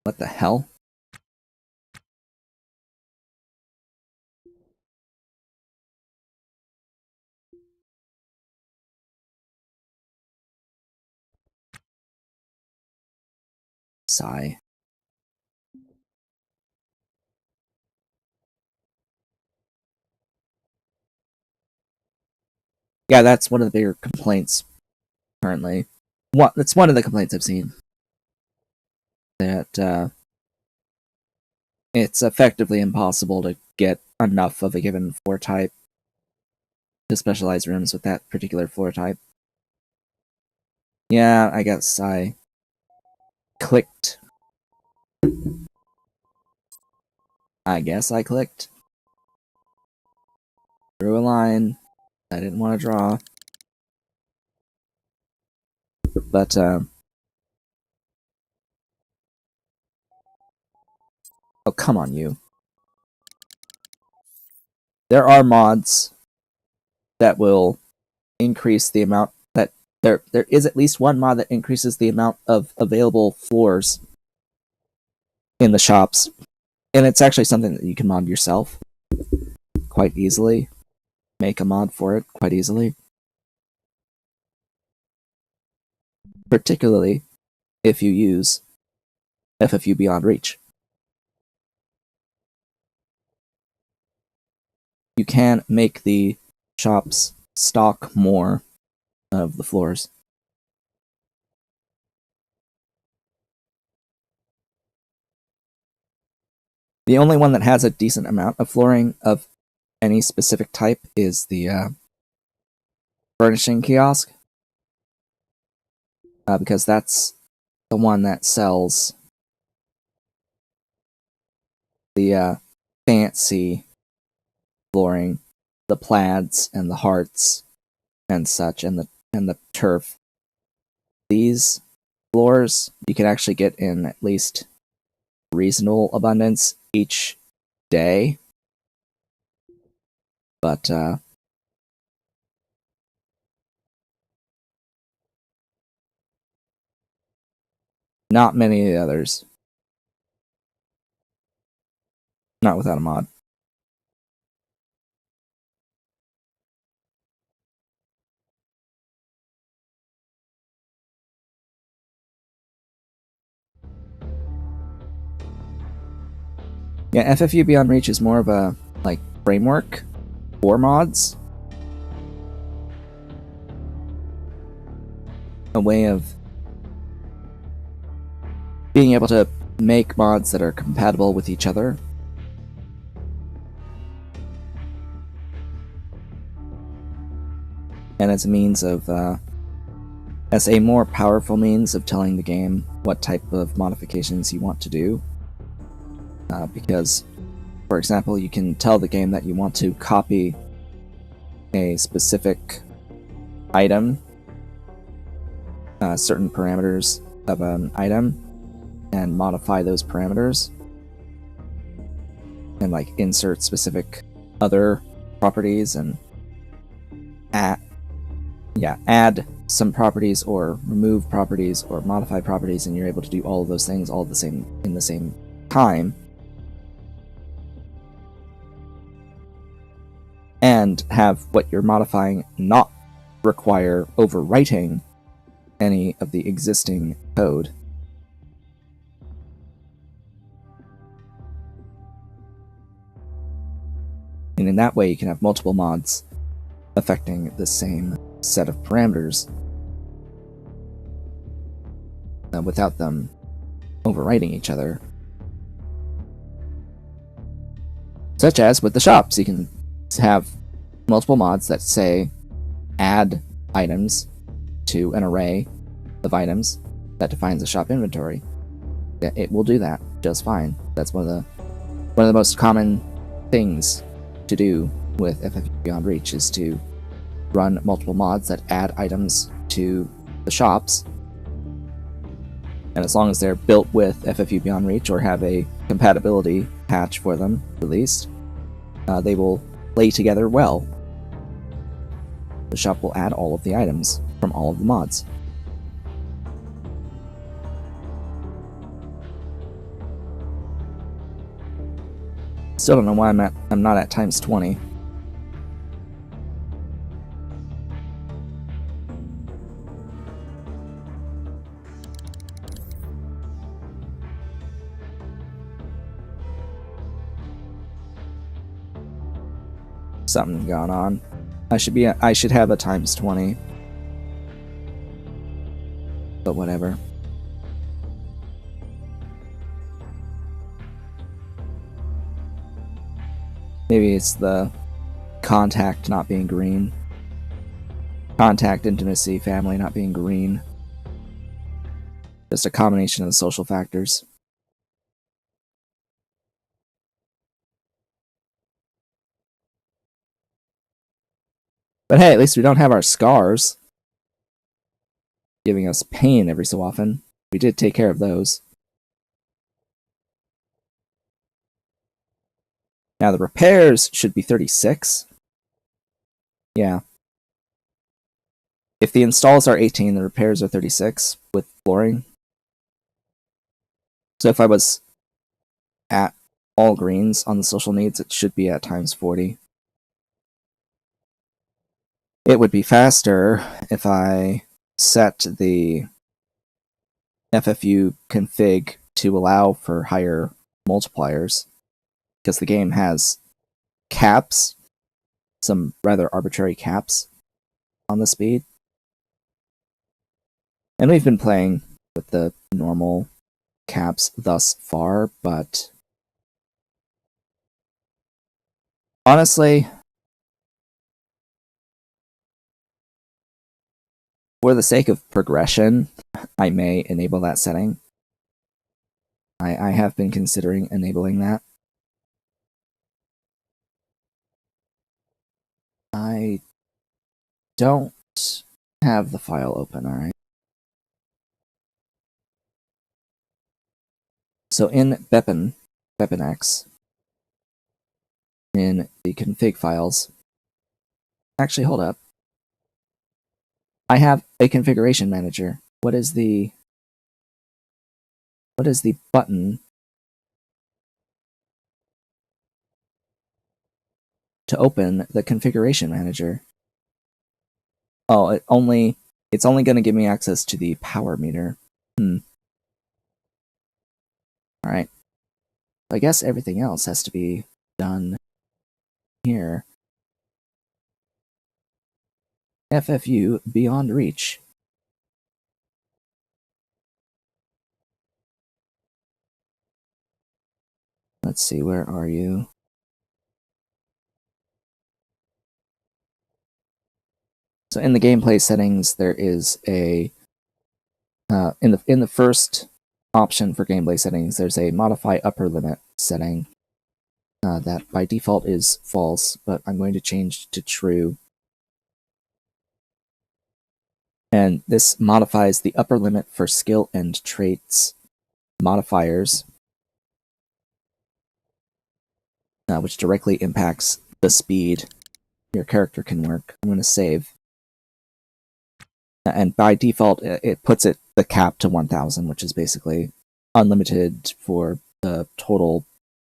What the hell? Sigh. Yeah, that's one of the bigger complaints currently. That's one of the complaints I've seen. That it's effectively impossible to get enough of a given floor type to specialize rooms with that particular floor type. Yeah, I guess I clicked. I guess I clicked. Drew a line I didn't want to draw. But, oh, come on, you. There are mods that will increase the amount that there is at least one mod that increases the amount of available floors in the shops. And it's actually something that you can mod yourself quite easily. Make a mod for it quite easily. Particularly if you use FFU Beyond Reach. You can make the shops stock more of the floors. The only one that has a decent amount of flooring of any specific type is the furnishing kiosk. Because that's the one that sells the fancy flooring, the plaids and the hearts and such, and the turf. These floors you can actually get in at least reasonable abundance each day, but not many of the others. Not without a mod. Yeah, FFU Beyond Reach is more of a framework for mods. A way of being able to make mods that are compatible with each other. And as a means of, as a more powerful means of telling the game what type of modifications you want to do. Because, for example, you can tell the game that you want to copy a specific item, certain parameters of an item, and modify those parameters, and like insert specific other properties and add some properties or remove properties or modify properties, and you're able to do all of those things all in the same time, and have what you're modifying not require overwriting any of the existing code. And in that way, you can have multiple mods affecting the same set of parameters without them overwriting each other. Such as with the shops, you can have multiple mods that say add items to an array of items that defines a shop inventory. It will do that just fine. That's one of the most common things to do with FFU Beyond Reach, is to run multiple mods that add items to the shops, and as long as they're built with FFU Beyond Reach or have a compatibility patch for them released, they will play together well. The shop will add all of the items from all of the mods. Still don't know why I'm not at times 20. Something going on. I should have a times 20. But whatever. Maybe it's the contact not being green. Contact, intimacy, family not being green. Just a combination of the social factors. But hey, at least we don't have our scars giving us pain every so often. We did take care of those. Now the repairs should be 36. Yeah. If the installs are 18, the repairs are 36 with flooring. So if I was at all greens on the social needs, it should be at times 40. It would be faster if I set the FFU config to allow for higher multipliers, because the game has caps, some rather arbitrary caps on the speed. And we've been playing with the normal caps thus far, but honestly, for the sake of progression, I may enable that setting. I have been considering enabling that. I don't have the file open, alright. So in BepInEx, in the config files, actually hold up. I have a configuration manager. What is the button to open the configuration manager? Oh, it's only going to give me access to the PowerMeter. Alright. I guess everything else has to be done here. FFU Beyond Reach. Let's see, where are you? So in the gameplay settings, there is a in the first option for gameplay settings, there's a modify upper limit setting that by default is false, but I'm going to change to true And this modifies the upper limit for skill and traits modifiers, which directly impacts the speed your character can work. I'm going to save. And by default, it puts the cap to 1000, which is basically unlimited for the total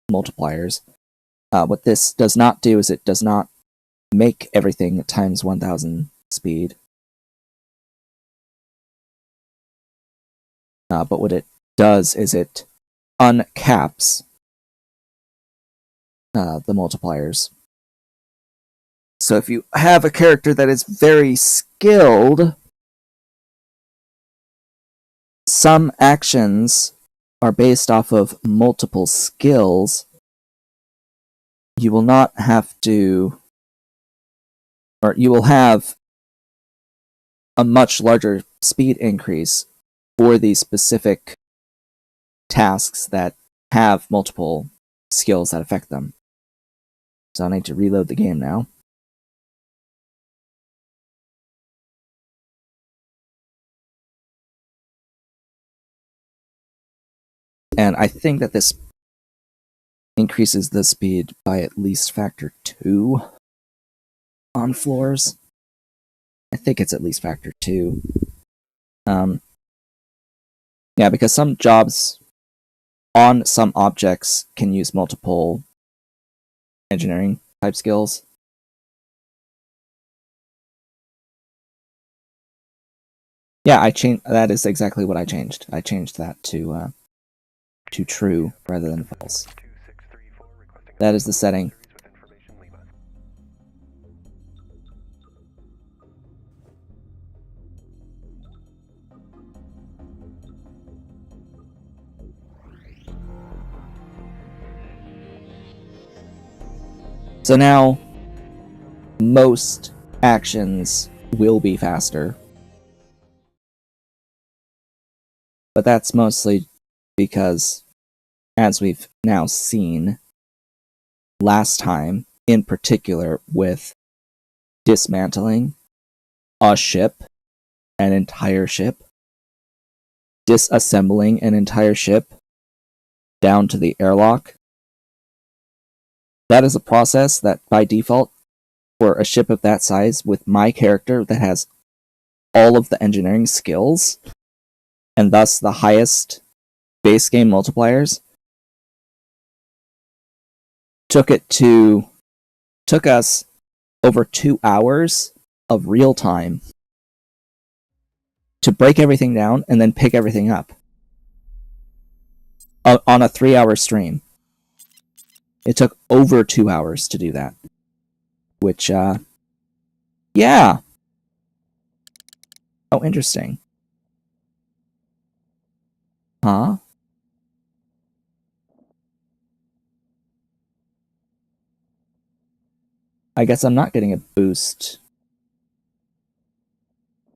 multipliers. What this does not do is it does not make everything times 1000 speed. But what it does is it uncaps the multipliers. So if you have a character that is very skilled, some actions are based off of multiple skills. You will not have to, or you will have a much larger speed increase for these specific tasks that have multiple skills that affect them. So I need to reload the game now. And I think that this increases the speed by at least factor 2 on floors. I think it's at least factor 2. Yeah, because some jobs on some objects can use multiple engineering type skills. Yeah, I changed. That is exactly what I changed. I changed that to true rather than false. That is the setting. So now, most actions will be faster. But that's mostly because, as we've now seen last time, in particular with dismantling a ship, an entire ship, disassembling an entire ship down to the airlock, that is a process that, by default, for a ship of that size, with my character that has all of the engineering skills, and thus the highest base game multipliers, took us over 2 hours of real time to break everything down and then pick everything up on a 3-hour stream. It took over 2 hours to do that, which yeah. Oh, interesting. Huh? I guess I'm not getting a boost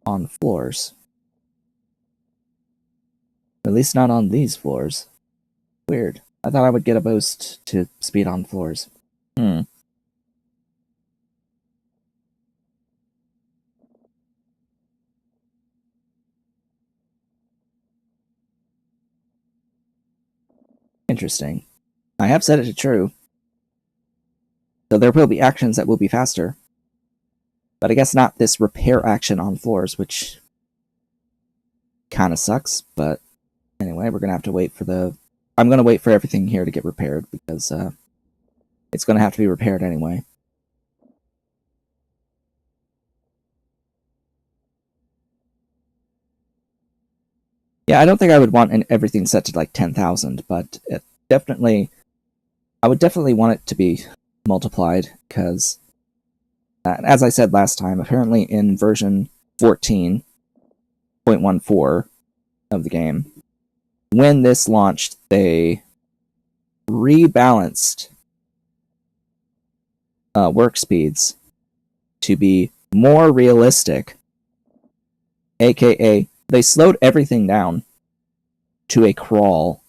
on floors. At least not on these floors. Weird. I thought I would get a boost to speed on floors. Interesting. I have set it to true. So there will be actions that will be faster. But I guess not this repair action on floors, which kind of sucks. But anyway, we're going to have to wait for I'm going to wait for everything here to get repaired, because it's going to have to be repaired anyway. Yeah, I don't think I would want everything set to like 10,000, but I would definitely want it to be multiplied, because, as I said last time, apparently in version 14.14 of the game, when this launched, they rebalanced work speeds to be more realistic, aka they slowed everything down to a crawl.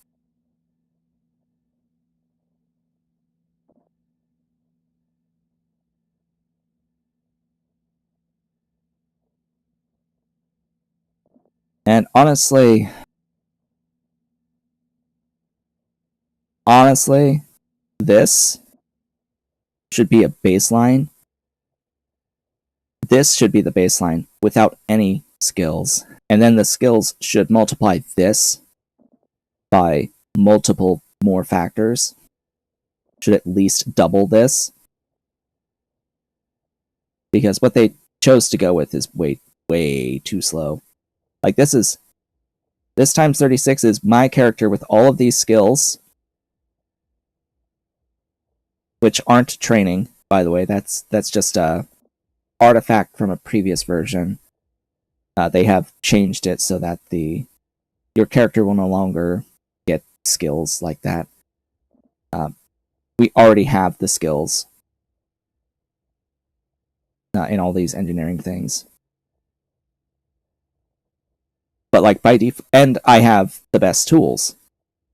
And honestly, this should be a baseline. This should be the baseline without any skills. And then the skills should multiply this by multiple more factors. Should at least double this. Because what they chose to go with is way too slow. Like this times 36 is my character with all of these skills, which aren't training, by the way. That's just a artifact from a previous version. They have changed it so that your character will no longer get skills like that. We already have the skills in all these engineering things. But like by default, and I have the best tools.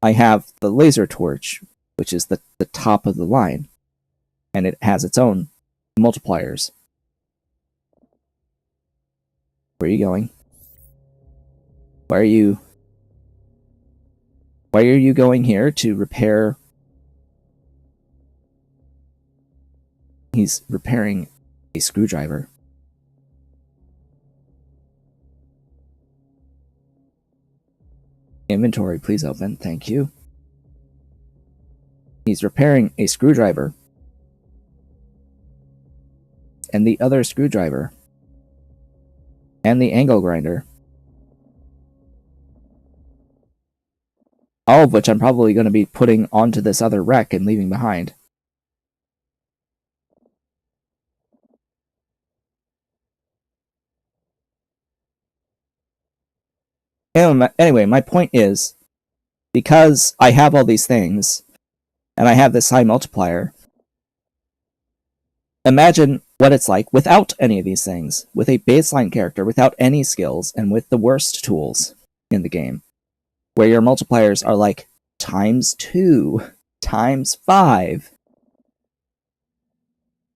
I have the laser torch, which is the top of the line, and it has its own multipliers. Where are you going? Why are you going here to repair? He's repairing a screwdriver. Inventory, please open. Thank you. He's repairing a screwdriver. And the other screwdriver. And the angle grinder. All of which I'm probably going to be putting onto this other wreck and leaving behind. Anyway, my point is, because I have all these things, and I have this high multiplier, imagine what it's like without any of these things, with a baseline character, without any skills, and with the worst tools in the game, where your multipliers are like ×2, ×5.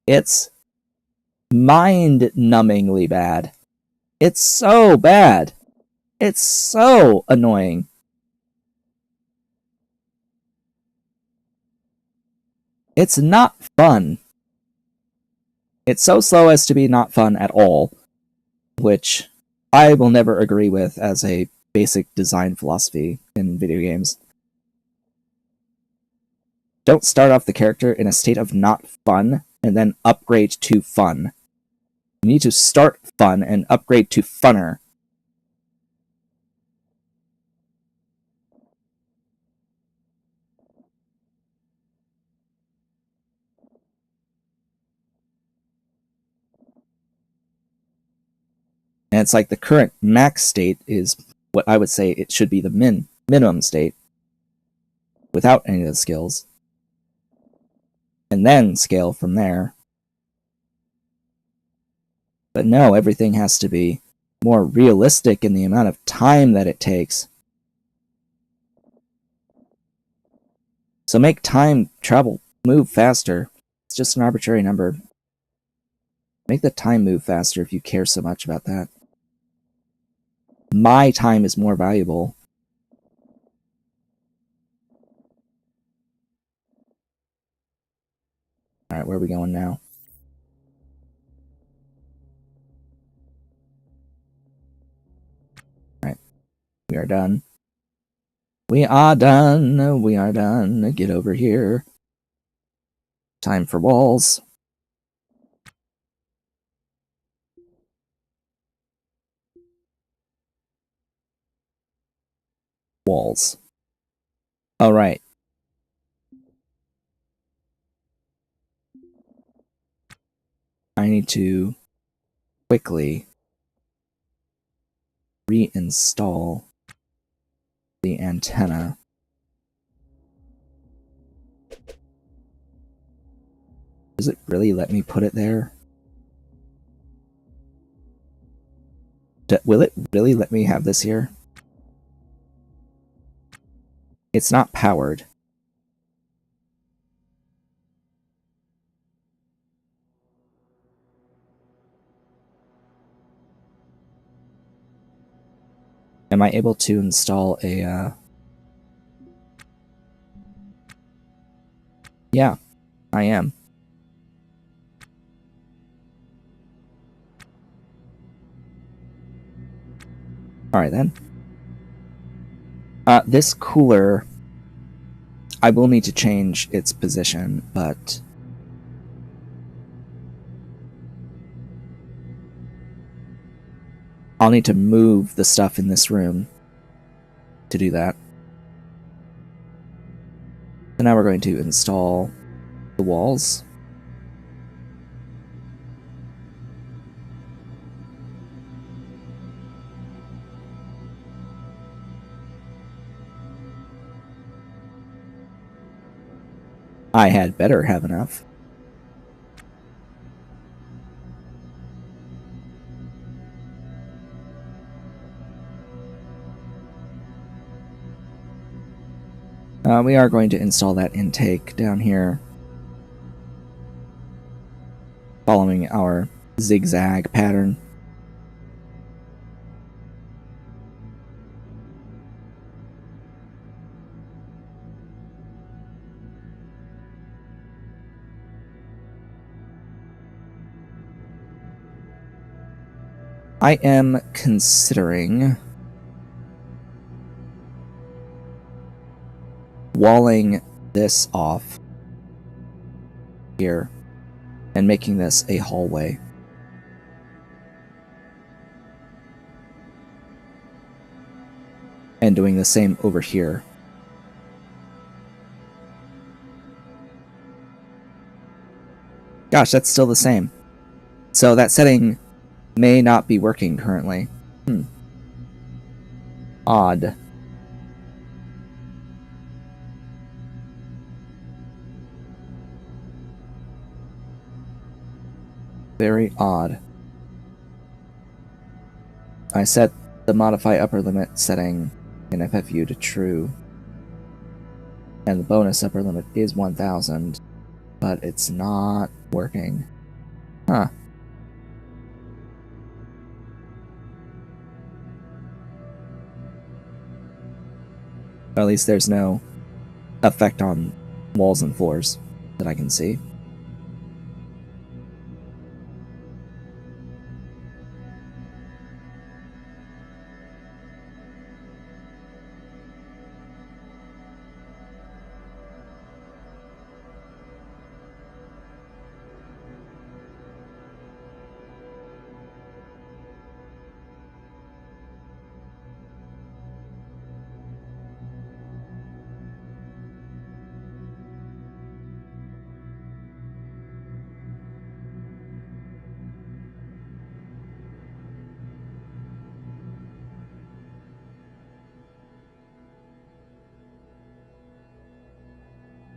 It's mind-numbingly bad. It's so bad. It's so annoying. It's not fun. It's so slow as to be not fun at all, which I will never agree with as a basic design philosophy in video games. Don't start off the character in a state of not fun and then upgrade to fun. You need to start fun and upgrade to funner. And it's like the current max state is what I would say it should be the minimum state without any of the skills. And then scale from there. But no, everything has to be more realistic in the amount of time that it takes. So make time travel move faster. It's just an arbitrary number. Make the time move faster if you care so much about that. My time is more valuable. Alright, where are we going now? Alright, we are done. We are done. We are done. Get over here. Time for walls. Walls. Alright. I need to quickly reinstall the antenna. Does it really let me put it there? Will it really let me have this here? It's not powered. Am I able to install a... Yeah, I am. Alright then. This cooler, I will need to change its position, but... I'll need to move the stuff in this room to do that. So now we're going to install the walls. I had better have enough. We are going to install that intake down here, following our zigzag pattern. I am considering walling this off here and making this a hallway. And doing the same over here. Gosh, that's still the same. So that setting may not be working currently. Odd. Very odd. I set the modify upper limit setting in FFU to true. And the bonus upper limit is 1000, but it's not working. Huh. Or at least there's no effect on walls and floors that I can see.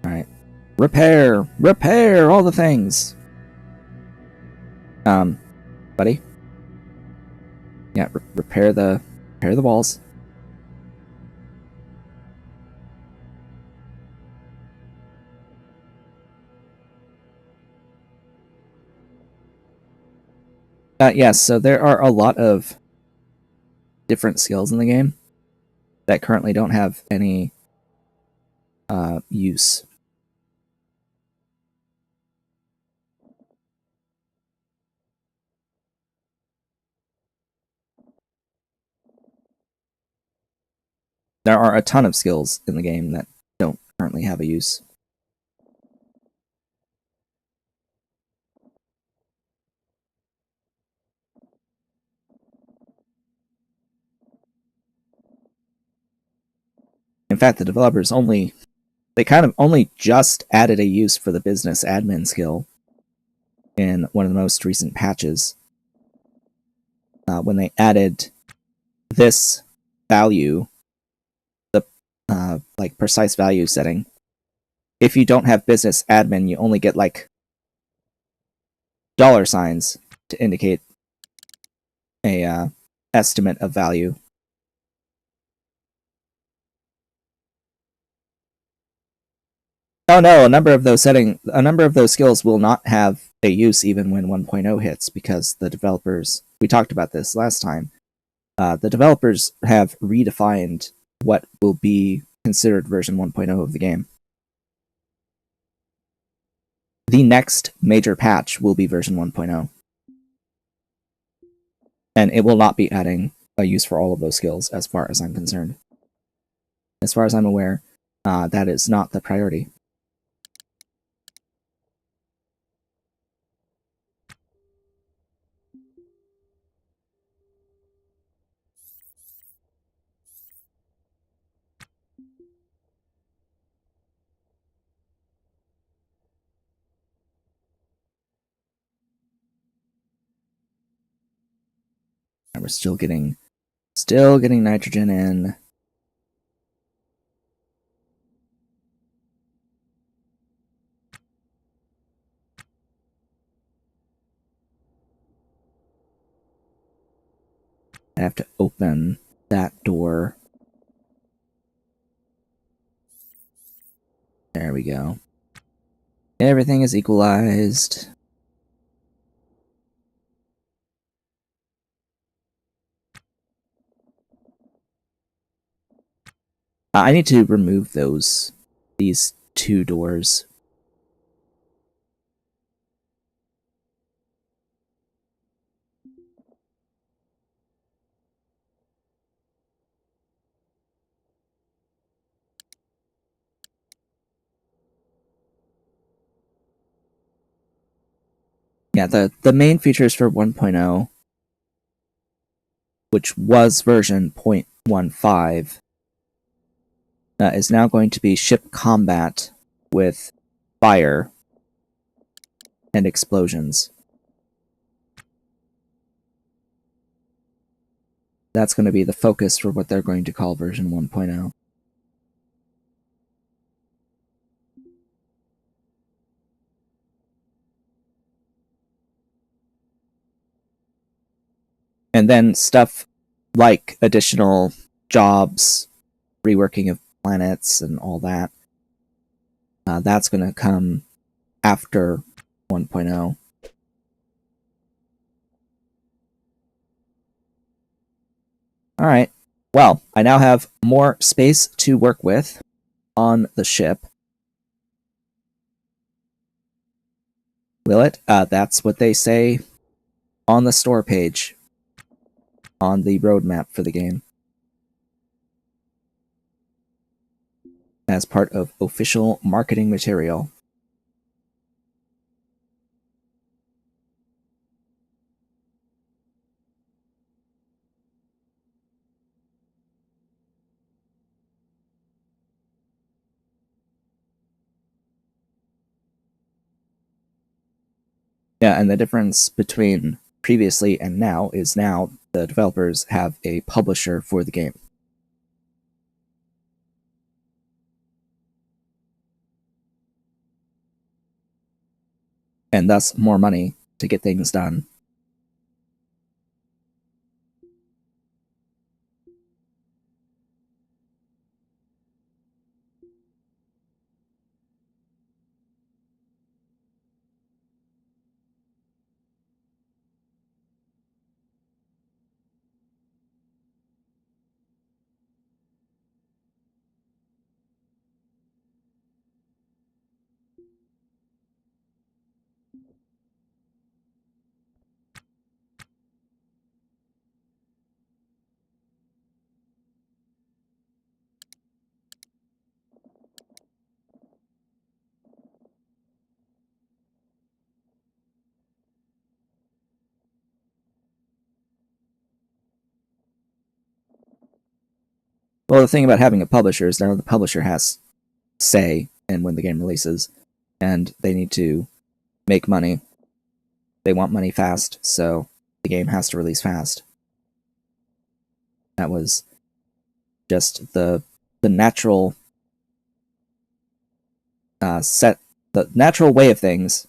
Alright. Repair! Repair! All the things! Buddy? Yeah, repair the walls. Yes, so there are a lot of different skills in the game that currently don't have any use. There are a ton of skills in the game that don't currently have a use. In fact, the developers they kind of only just added a use for the business admin skill in one of the most recent patches. When they added this value, the like precise value setting, if you don't have business admin, you only get like $signs to indicate a estimate of value. Oh no, a number of those skills will not have a use even when 1.0 hits, because the developers, we talked about this last time, The developers have redefined what will be considered version 1.0 of the game. The next major patch will be version 1.0. And it will not be adding a use for all of those skills, as far as I'm concerned. As far as I'm aware, that is not the priority. And we're still getting nitrogen in. I have to open that door. There we go. Everything is equalized. I need to remove these two doors. Yeah, the main features for 1.0, which was version 0.15, is now going to be ship combat with fire and explosions. That's going to be the focus for what they're going to call version 1.0. And then stuff like additional jobs, reworking of planets, and all that, that's going to come after 1.0. Alright, well, I now have more space to work with on the ship. Will it? That's what they say on the store page, on the roadmap for the game, as part of official marketing material. Yeah, and the difference between previously and now is now the developers have a publisher for the game. And thus more money to get things done. Well, the thing about having a publisher is now the publisher has say in when the game releases, and they need to make money. They want money fast, so the game has to release fast. That was just the natural the natural way of things.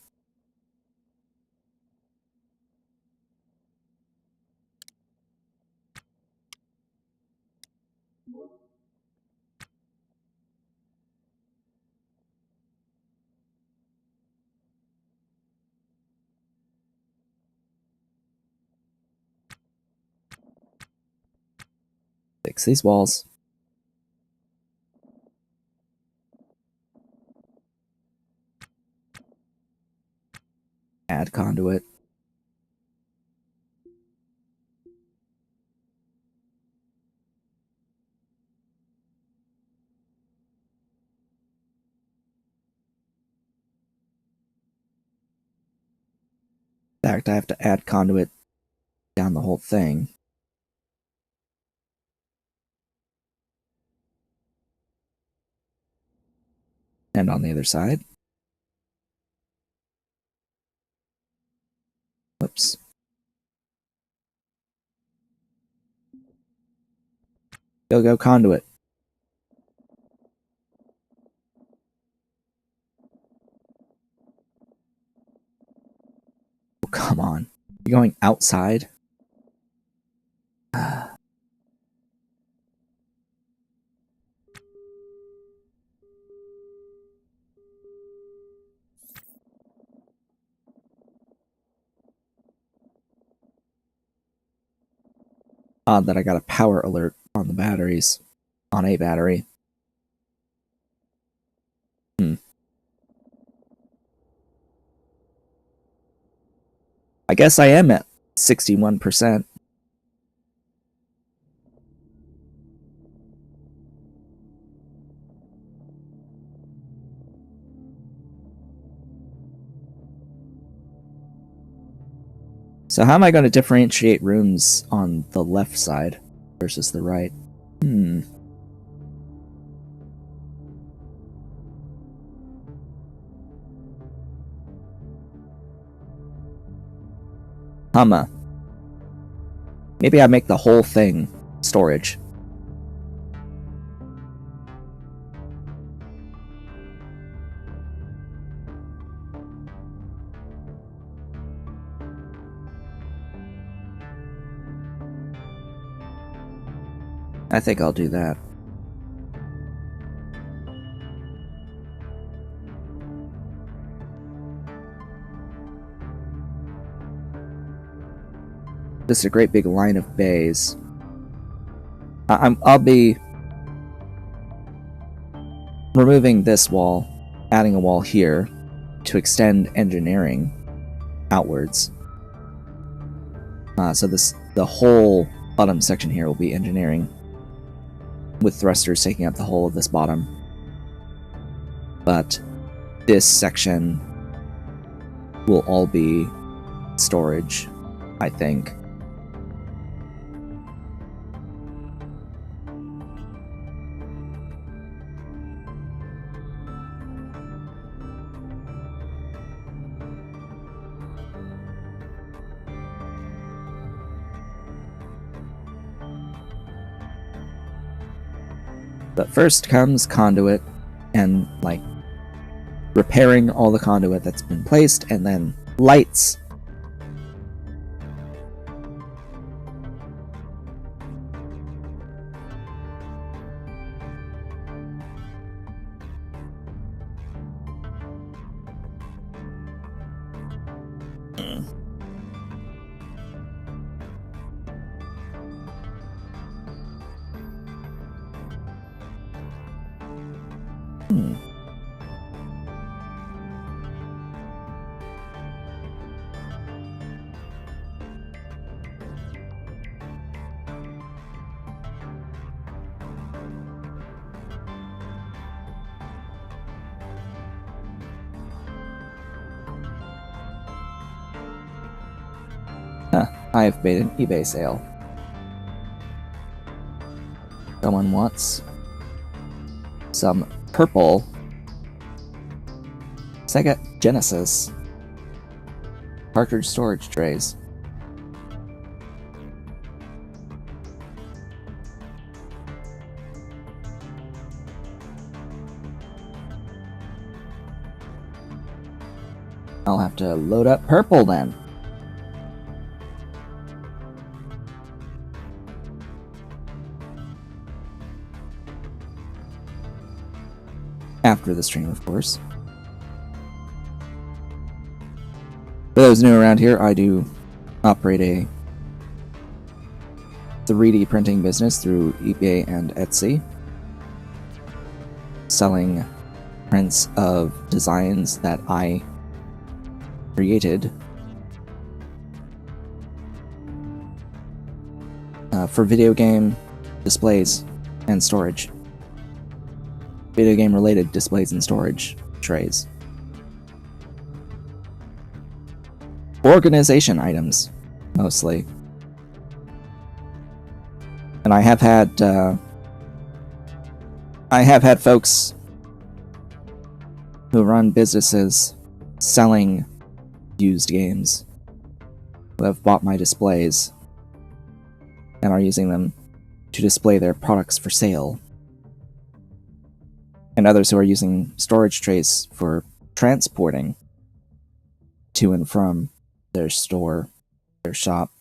fix these walls. Add conduit. In fact, I have to add conduit down the whole thing. And on the other side. Whoops. Go conduit. Oh, come on. You're going outside? Odd that I got a power alert on the batteries. On a battery. I guess I am at 61%. So how am I going to differentiate rooms on the left side versus the right? Humma. Maybe I make the whole thing storage. I think I'll do that. Just a great big line of bays. I'll be removing this wall, adding a wall here to extend engineering outwards. So the whole bottom section here will be engineering, with thrusters taking up the whole of this bottom. But this section will all be storage, I think. But first comes conduit and, like, repairing all the conduit that's been placed, and then lights. I have made an eBay sale. Someone wants some purple Sega Genesis cartridge storage trays. I'll have to load up purple then. After the stream, of course. For those new around here, I do operate a 3D printing business through eBay and Etsy, selling prints of designs that I created for video game displays and storage. Video game related displays and storage trays. Organization items, mostly. And I have had folks who run businesses selling used games who have bought my displays and are using them to display their products for sale. And others who are using storage trays for transporting to and from their store, their shop.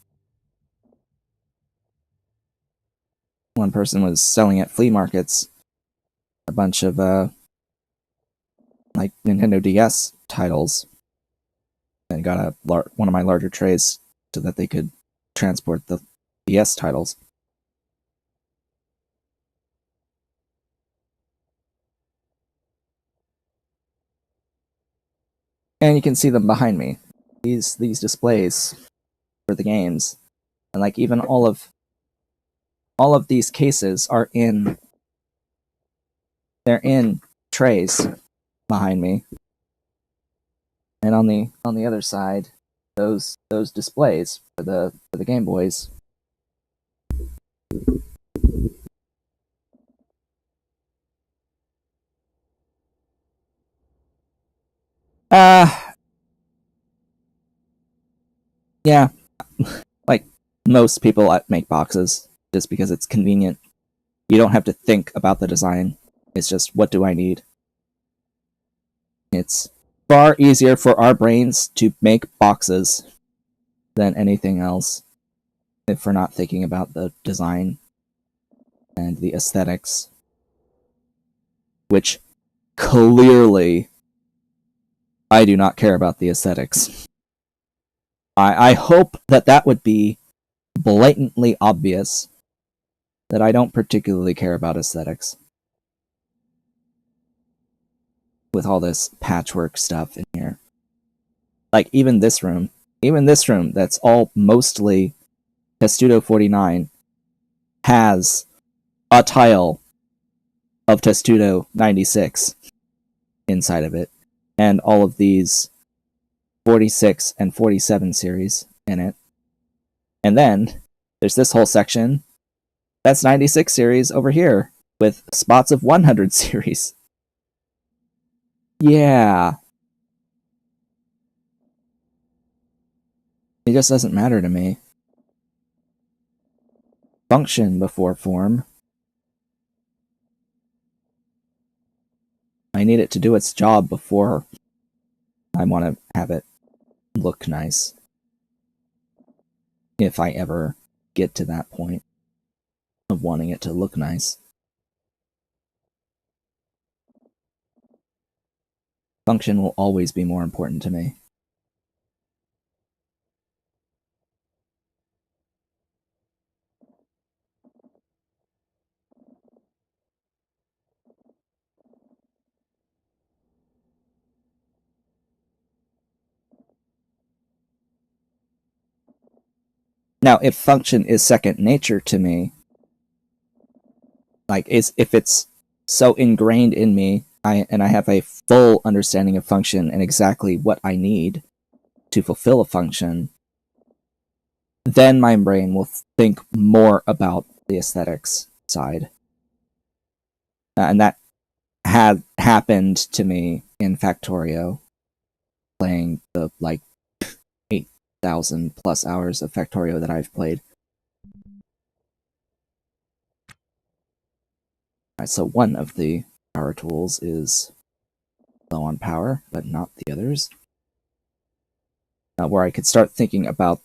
One person was selling at flea markets a bunch of like Nintendo DS titles, and got one of my larger trays so that they could transport the DS titles. And you can see them behind me. These displays for the games, and like even all of these cases are in. They're in trays behind me. And on the other side, those displays for the Game Boys. Yeah, like most people make boxes just because it's convenient. You don't have to think about the design. It's just, what do I need? It's far easier for our brains to make boxes than anything else if we're not thinking about the design and the aesthetics, which clearly I do not care about the aesthetics. I hope that would be blatantly obvious that I don't particularly care about aesthetics with all this patchwork stuff in here. Like even this room that's all mostly Testudo 49 has a tile of Testudo 96 inside of it, and all of these 46 and 47 series in it. And then there's this whole section that's 96 series over here with spots of 100 series. Yeah. It just doesn't matter to me. Function before form. I need it to do its job before I want to have it look nice. If I ever get to that point of wanting it to look nice. Function will always be more important to me. Now, if function is second nature to me, like if it's so ingrained in me, and I have a full understanding of function and exactly what I need to fulfill a function, then my brain will think more about the aesthetics side. And that had happened to me in Factorio, playing the like 8,000 plus hours of Factorio that I've played. Right, so one of the power tools is low on power, but not the others. Where I could start thinking about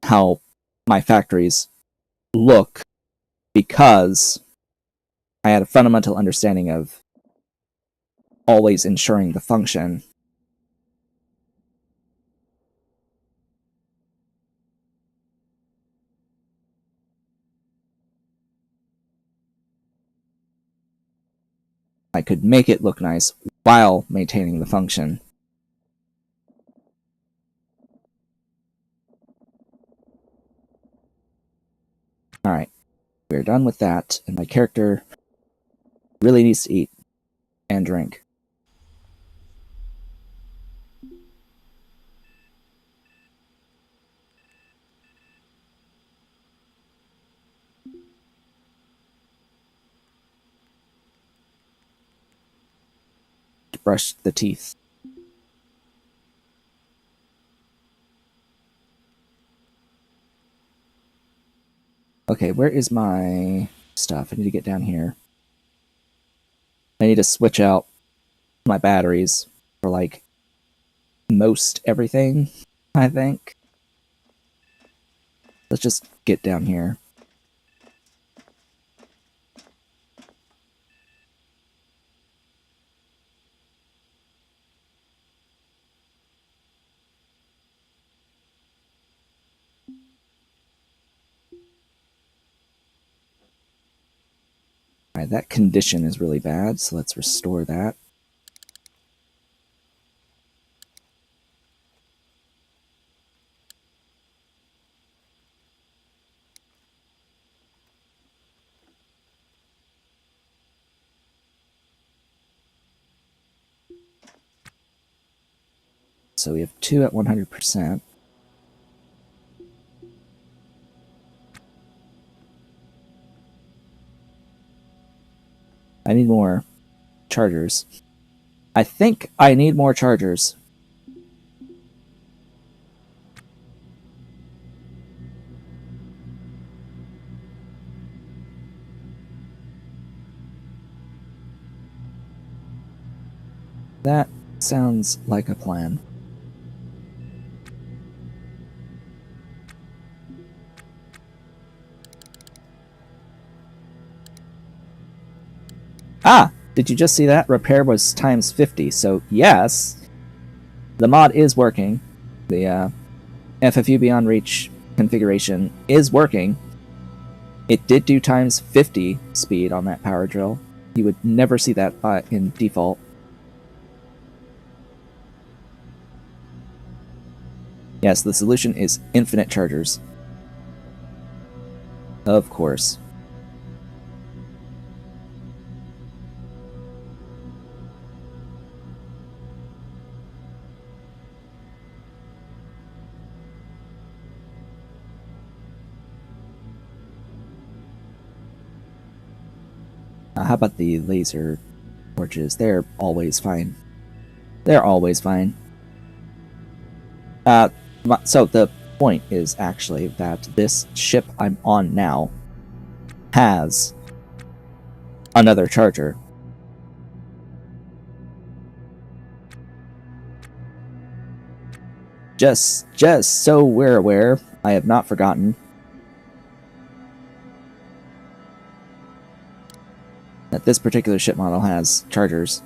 how my factories look because I had a fundamental understanding of always ensuring the function. I could make it look nice while maintaining the function. Alright, we're done with that, and my character really needs to eat and drink. Brush the teeth. Okay, where is my stuff? I need to get down here. I need to switch out my batteries for, like, most everything, I think. Let's just get down here. Alright, that condition is really bad, so let's restore that. So we have 2 at 100%. I need more chargers. I think I need more chargers. That sounds like a plan. Ah! Did you just see that? Repair was times 50, so yes, the mod is working. The FFU Beyond Reach configuration is working. It did do times 50 speed on that power drill. You would never see that in default. Yes, the solution is infinite chargers. Of course. How about the laser torches? They're always fine. They're always fine. So the point is actually that this ship I'm on now has another charger. Just so we're aware, I have not forgotten that this particular ship model has chargers.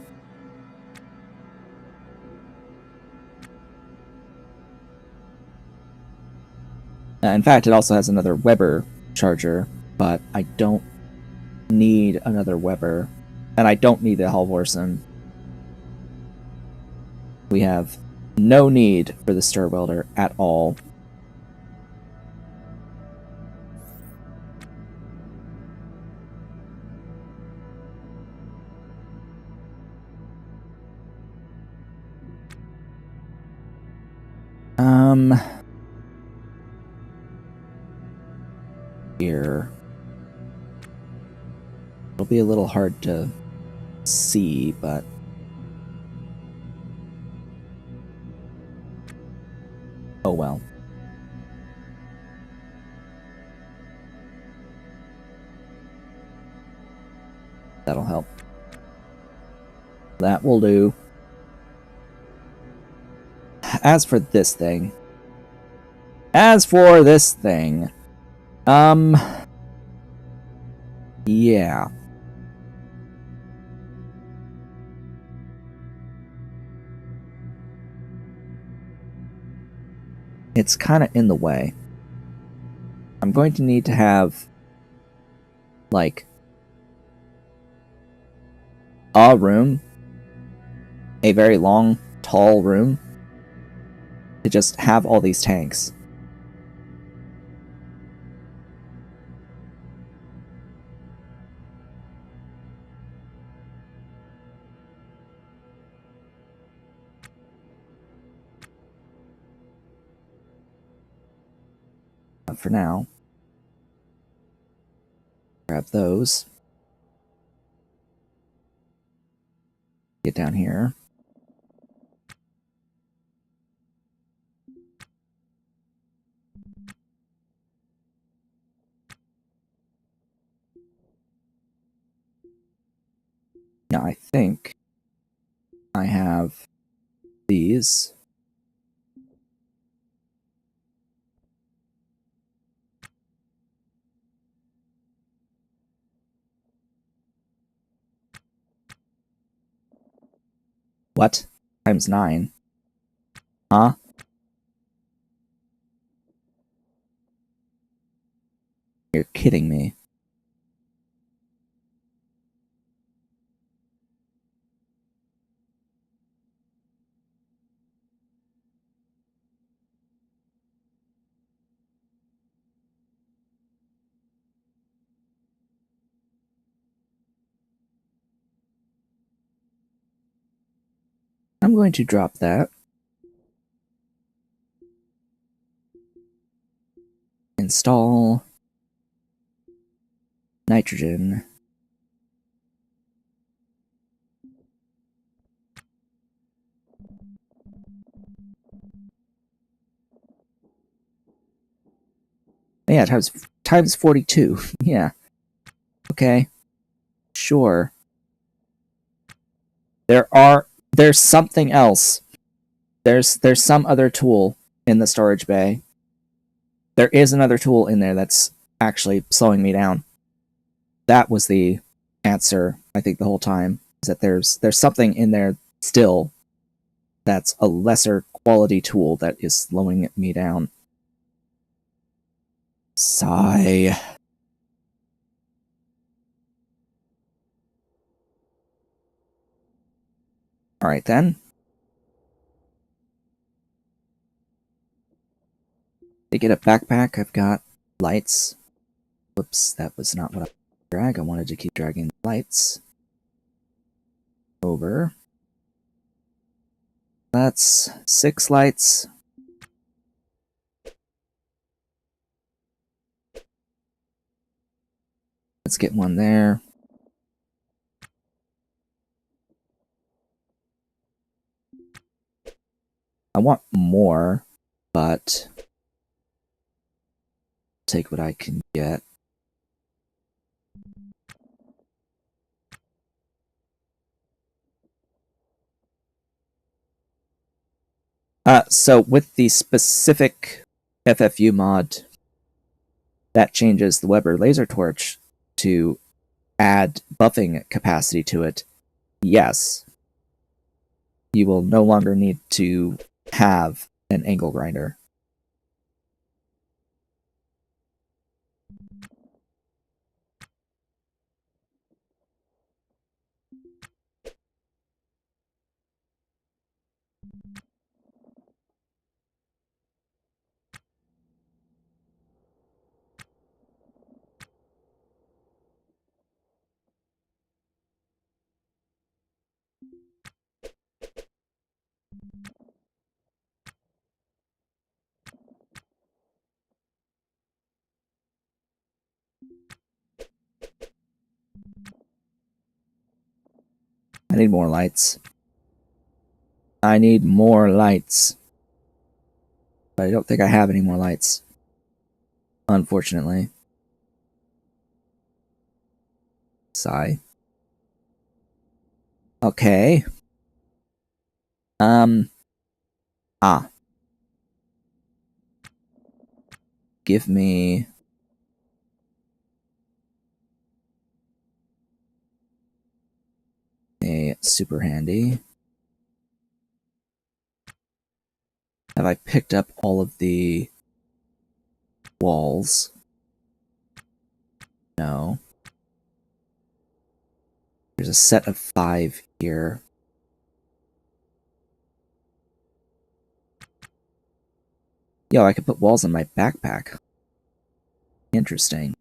In fact, it also has another Weber charger, but I don't need another Weber, and I don't need the Halvorsen. We have no need for the stir welder at all. Here. It'll be a little hard to see, but oh well. That'll help. That will do. As for this thing. Yeah. It's kind of in the way. I'm going to need to have, like, a room, a very long, tall room, to just have all these tanks. But for now, grab those. Get down here. Now I think I have these. What? Times 9. Huh? You're kidding me. I'm going to drop that. Install nitrogen. Yeah, times 42. Yeah. Okay. Sure. There's something else. There's some other tool in the storage bay. There is another tool in there that's actually slowing me down. That was the answer, I think, the whole time, is that there's something in there still that's a lesser quality tool that is slowing me down. Sigh. Alright then. To get a backpack, I've got lights. Whoops, that was not what I drag. I wanted to keep dragging the lights over. That's 6 lights. Let's get one there. I want more, but take what I can get. So with the specific FFU mod, that changes the Weber laser torch to add buffing capacity to it. Yes, you will no longer need to have an angle grinder. I need more lights. I need more lights. But I don't think I have any more lights, unfortunately. Sigh. Okay. Give me a super handy. Have I picked up all of the walls? No. There's a set of 5 here. Yo, I could put walls in my backpack. Interesting.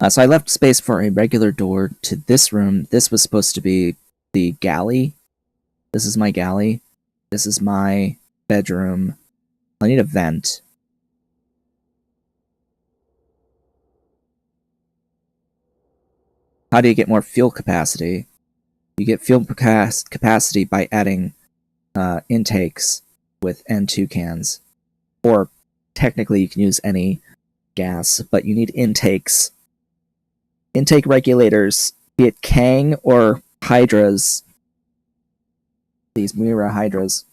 So I left space for a regular door to this room. This was supposed to be the galley. This is my galley. This is my bedroom. I need a vent. How do you get more fuel capacity? You get fuel capacity by adding intakes with N2 cans. Or technically you can use any gas, but you need intakes. Intake regulators, be it Kang or Hydras. These Mira Hydras.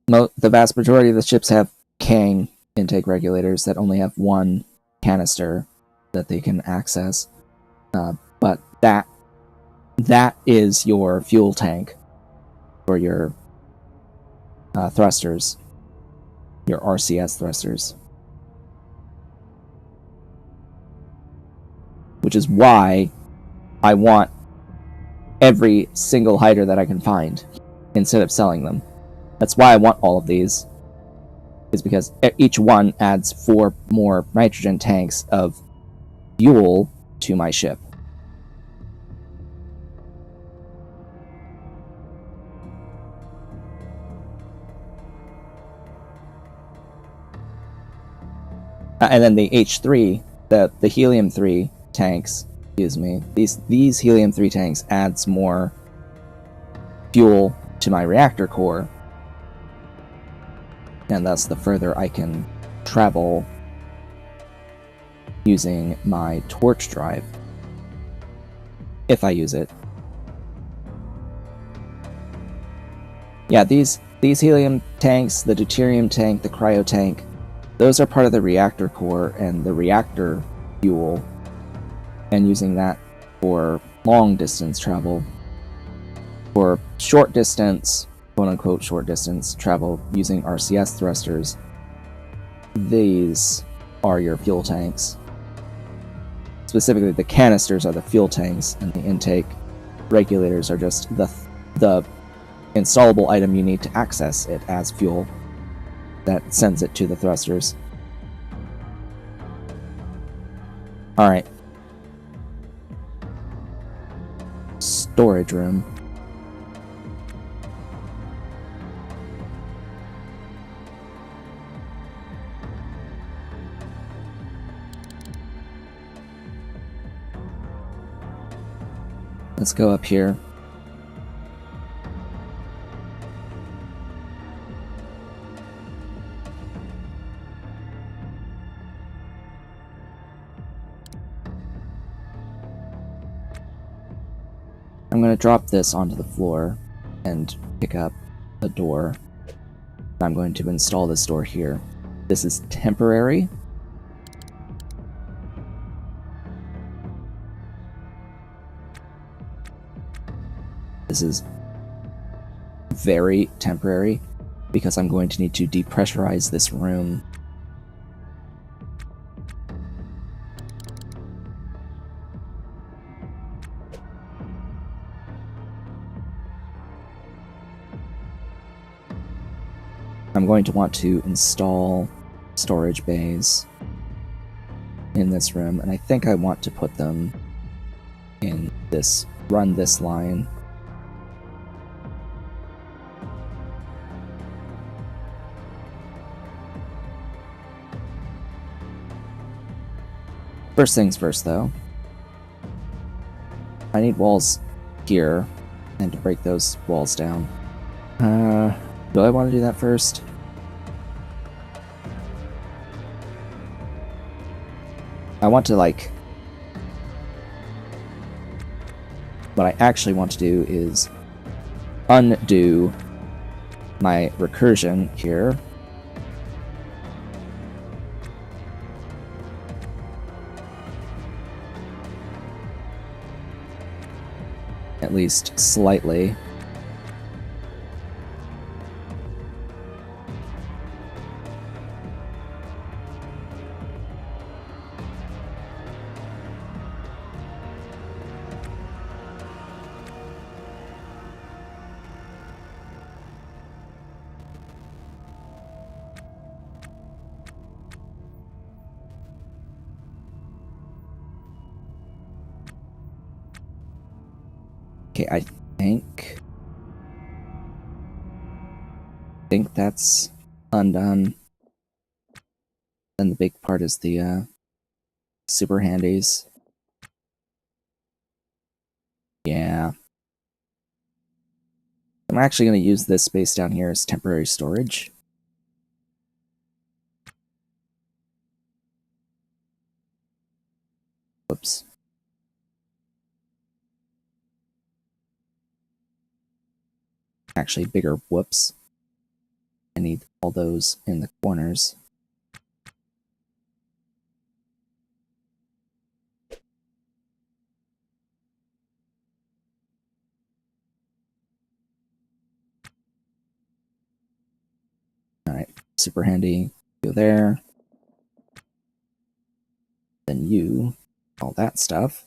The vast majority of the ships have Kang intake regulators that only have one canister that they can access. But that is your fuel tank for your thrusters, your RCS thrusters. Which is why I want every single Hydra that I can find instead of selling them. That's why I want all of these, is because each one adds 4 more nitrogen tanks of fuel to my ship. And then the H3, the helium-3 tanks, excuse me, these helium-3 tanks adds more fuel to my reactor core, and thus the further I can travel using my torch drive, if I use it. Yeah, these helium tanks, the deuterium tank, the cryo tank, those are part of the reactor core and the reactor fuel, and using that for long distance travel. For short distance, quote-unquote short distance travel using RCS thrusters, these are your fuel tanks. Specifically, the canisters are the fuel tanks, and the intake regulators are just the installable item you need to access it as fuel that sends it to the thrusters. Alright. Storage room. Let's go up here. I'm going to drop this onto the floor and pick up a door. I'm going to install this door here. This is temporary. This is very temporary because I'm going to need to depressurize this room. I'm going to want to install storage bays in this room, and I think I want to put them in this, run this line. First things first, though. I need walls here, and to break those walls down. Do I want to do that first? I want to, like... What I actually want to do is undo my recursion here. At least slightly. Okay, I think that's undone. Then the big part is the super handies. Yeah. I'm actually going to use this space down here as temporary storage. Whoops. Actually, bigger whoops. I need all those in the corners. Alright, super handy. Go there. Then you, all that stuff.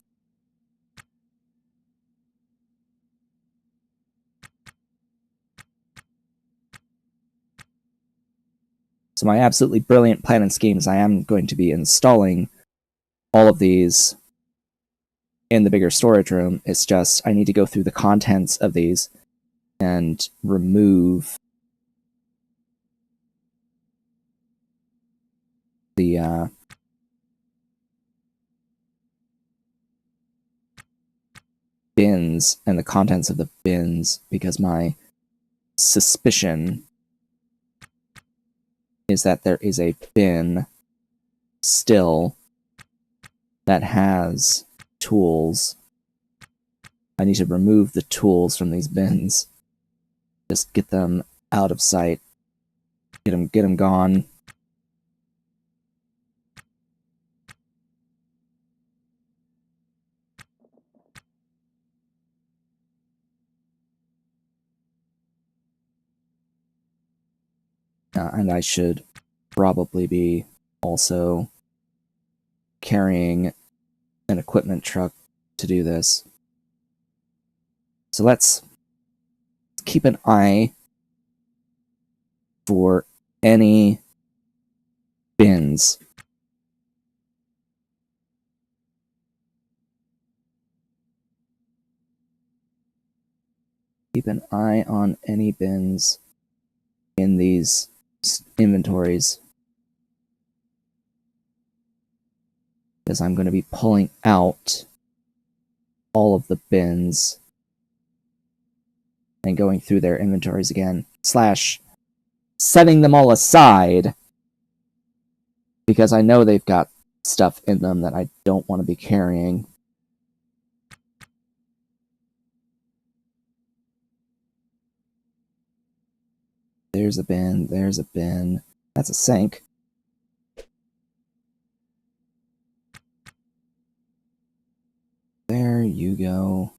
So my absolutely brilliant plan and scheme is I am going to be installing all of these in the bigger storage room. It's just I need to go through the contents of these and remove the bins and the contents of the bins, because my suspicion is that there is a bin still that has tools. I need to remove the tools from these bins. Just get them out of sight. Get them gone. And I should probably be also carrying an equipment truck to do this. So let's keep an eye for any bins. Keep an eye on any bins in these inventories, because I'm going to be pulling out all of the bins and going through their inventories again, slash setting them all aside, because I know they've got stuff in them that I don't want to be carrying. There's a bin, there's a bin. That's a sink. There you go.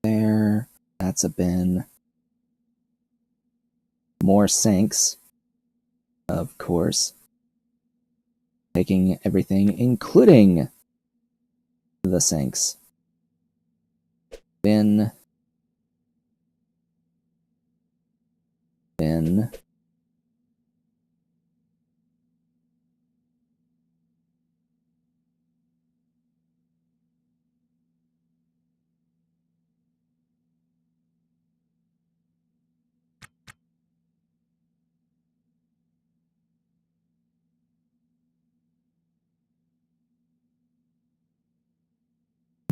There, that's a bin. More sinks, of course. Taking everything, including the sinks. Bin. Bin.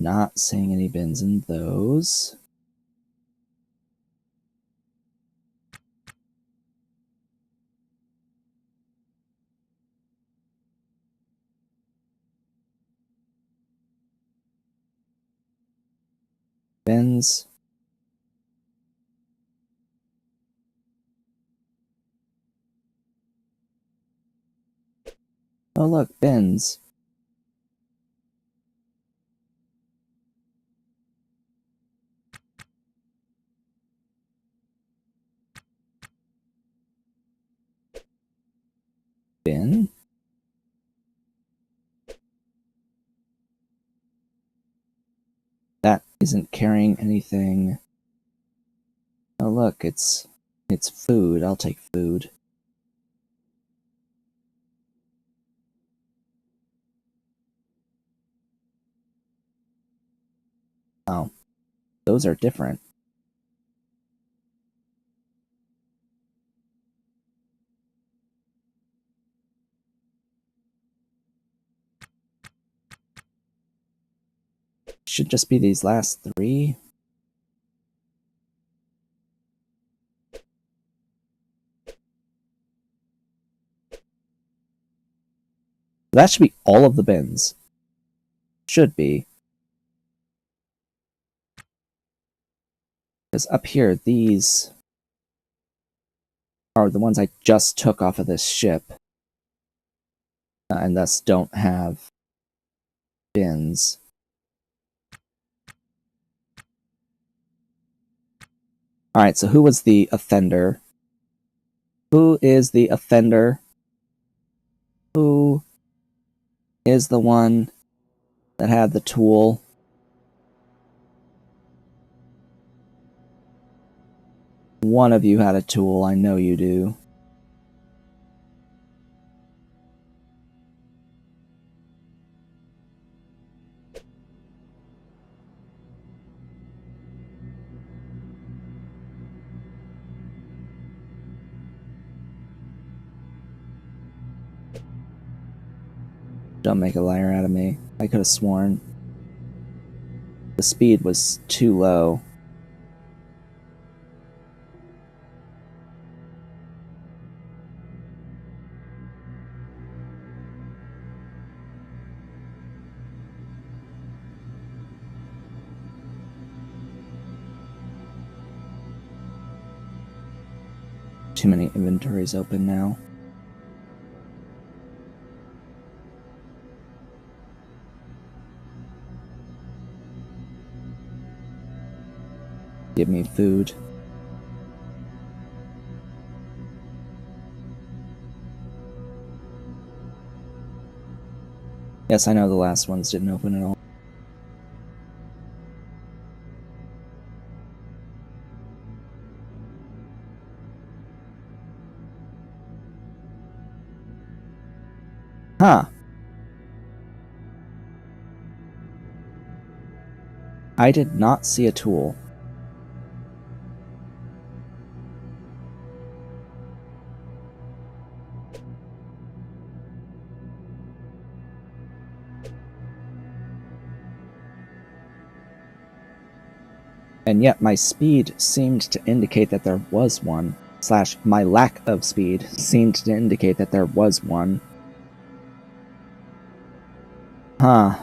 Not seeing any bins in those. Bins. Oh look, bins. Bin. That isn't carrying anything. Oh look, it's food. I'll take food. Oh. those are different. Should just be these last 3. That should be all of the bins. Should be. Because up here, these are the ones I just took off of this ship. And thus don't have bins. Alright, so who was the offender? Who is the offender? Who is the one that had the tool? One of you had a tool, I know you do. Don't make a liar out of me. I could have sworn the speed was too low. Too many inventories open now. Give me food. Yes, I know the last ones didn't open at all. Huh. I did not see a tool. And yet my speed seemed to indicate that there was one. Slash, my lack of speed seemed to indicate that there was one. Huh.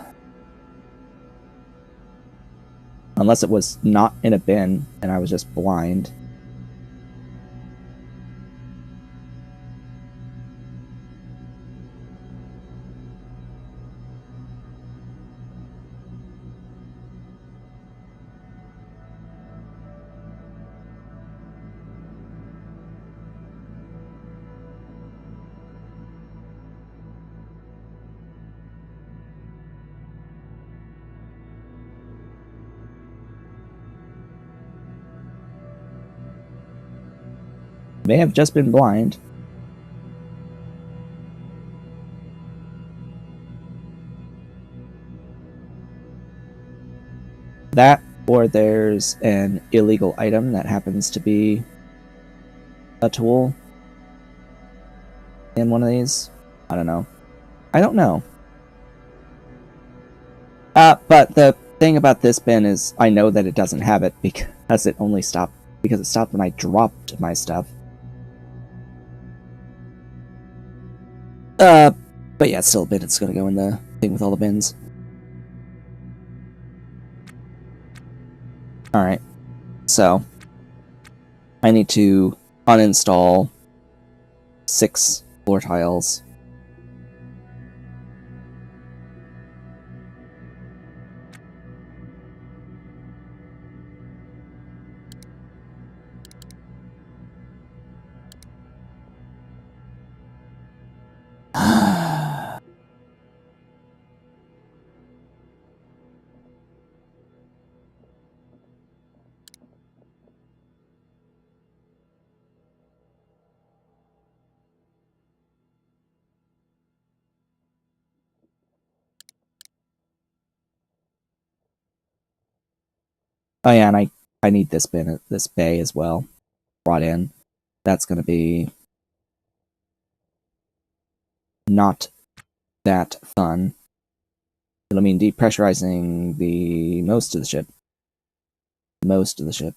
Unless it was not in a bin, and I was just blind. May have just been blind. That, or there's an illegal item that happens to be a tool in one of these. I don't know. I don't know. But the thing about this bin is I know that it doesn't have it because it stopped when I dropped my stuff. But yeah, it's still a bin. It's gonna go in the thing with all the bins. Alright. So, I need to uninstall 6 floor tiles. Oh yeah, and I need this bay as well brought in. That's going to be not that fun. It'll mean depressurizing the most of the ship. Most of the ship.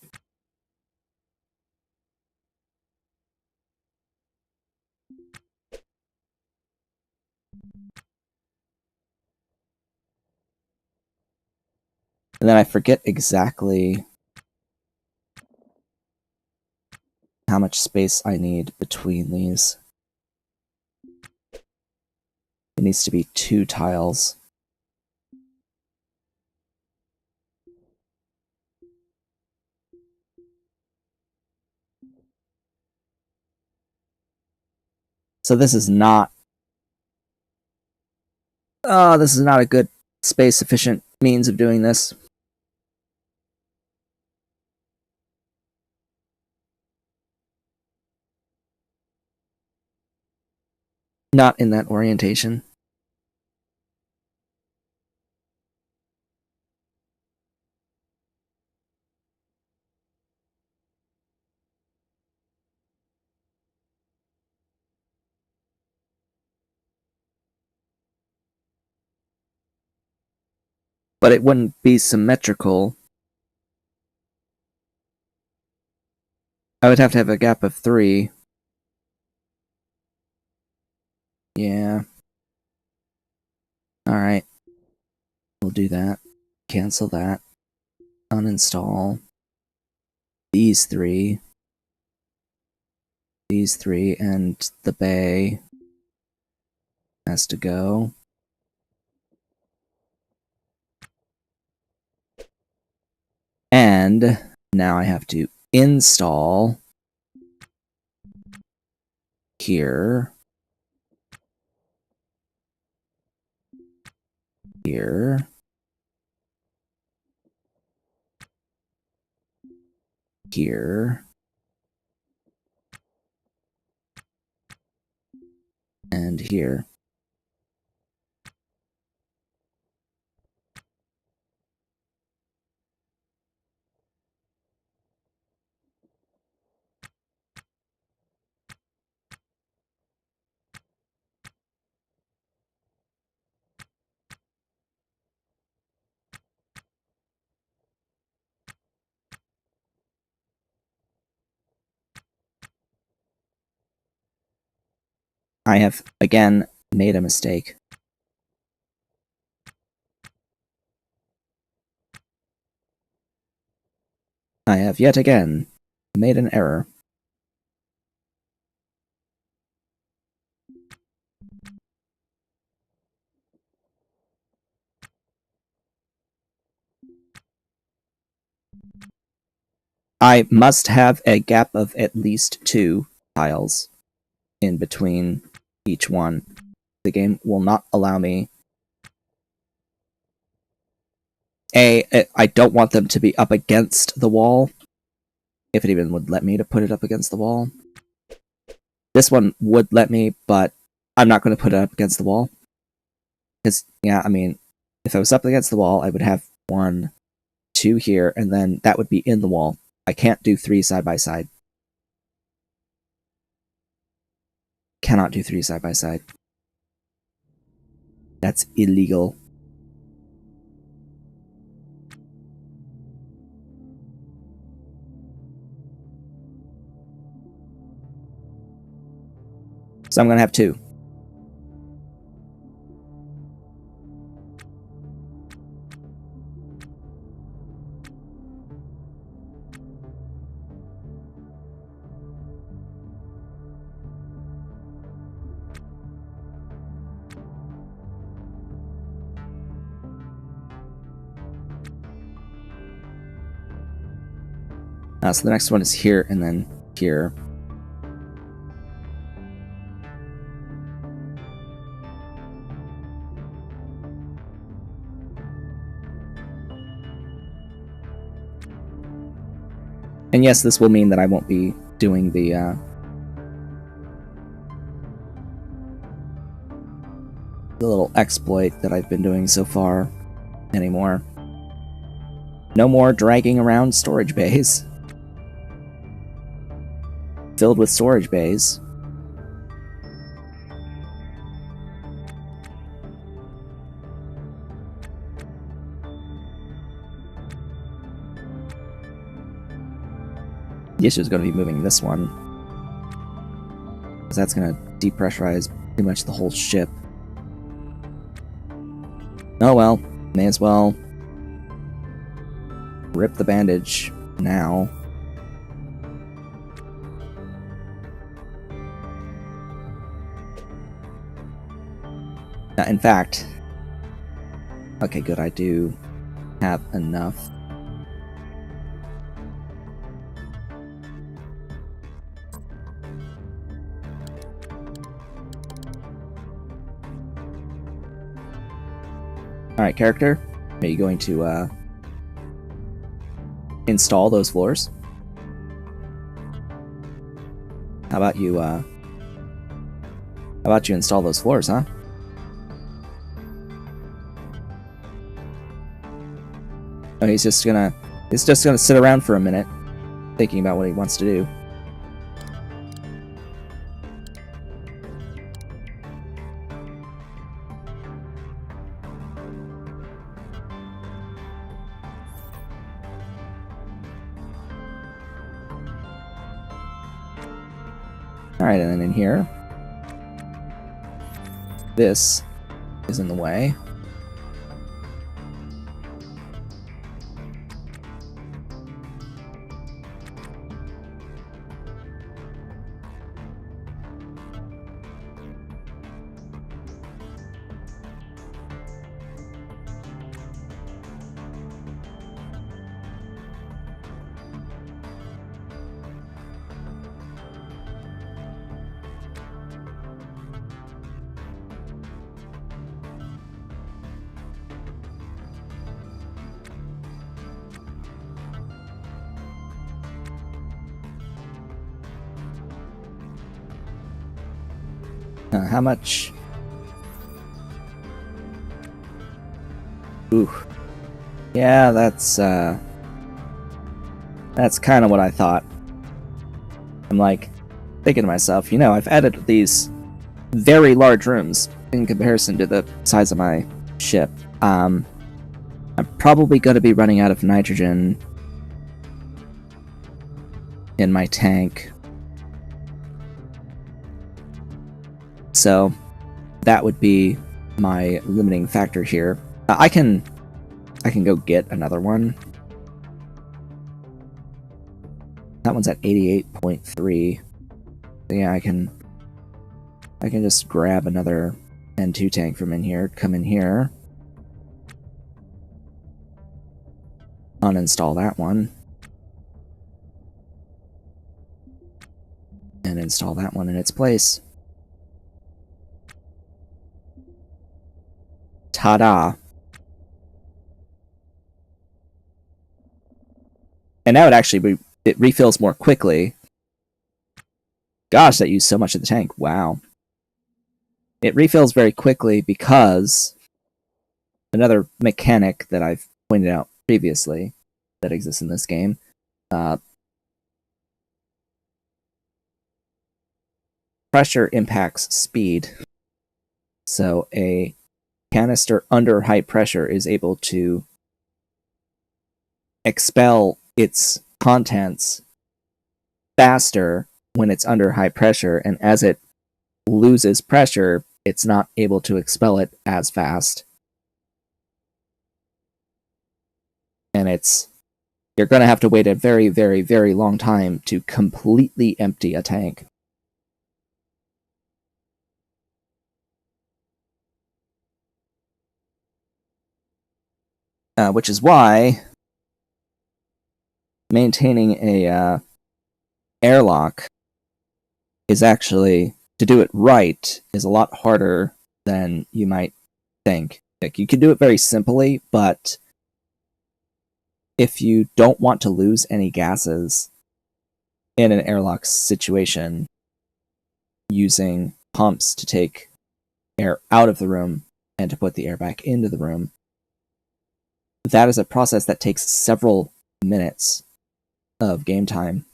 And then I forget exactly how much space I need between these. It needs to be 2 tiles. So this is not... this is not a good space-efficient means of doing this. Not in that orientation. But it wouldn't be symmetrical. I would have to have a gap of 3. Yeah. Alright. We'll do that. Cancel that. Uninstall. These 3. These 3, and the bay has to go. And now I have to install here, here, here, and here. I have, again, made a mistake. I have yet again made an error. I must have a gap of at least 2 tiles in between each one. The game will not allow me. I don't want them to be up against the wall, if it even would let me to put it up against the wall. This one would let me, but I'm not going to put it up against the wall. Because, yeah, I mean, if I was up against the wall, I would have 1, 2 here, and then that would be in the wall. I can't do 3 side by side. Cannot do 3 side by side. That's illegal. So I'm going to have 2. So the next one is here and then here. And yes, this will mean that I won't be doing the little exploit that I've been doing so far anymore. No more dragging around storage bays. Filled with storage bays. The issue is going to be moving this one, because that's going to depressurize pretty much the whole ship. Oh well, may as well rip the bandage now. In fact, okay, good, I do have enough. Alright, character, are you going to install those floors? How about you install those floors, huh? Oh, he's just gonna sit around for a minute, thinking about what he wants to do. Alright, and then in here, this is in the way. How much? Ooh. Yeah, that's kind of what I thought. I'm like, thinking to myself, you know, I've added these very large rooms in comparison to the size of my ship. I'm probably going to be running out of nitrogen in my tank. So that would be my limiting factor here. I can go get another one. That one's at 88.3. Yeah, I can just grab another N2 tank from in here, come in here, uninstall that one, and install that one in its place. Ta-da! And now it refills more quickly. Gosh, that used so much of the tank. Wow. It refills very quickly because another mechanic that I've pointed out previously that exists in this game, pressure impacts speed. So a canister under high pressure is able to expel its contents faster when it's under high pressure, and as it loses pressure, it's not able to expel it as fast. And you're going to have to wait a very, very, very long time to completely empty a tank. Which is why maintaining a airlock is actually, to do it right, is a lot harder than you might think. Like, you can do it very simply, but if you don't want to lose any gases in an airlock situation, using pumps to take air out of the room and to put the air back into the room that is a process that takes several minutes of game time,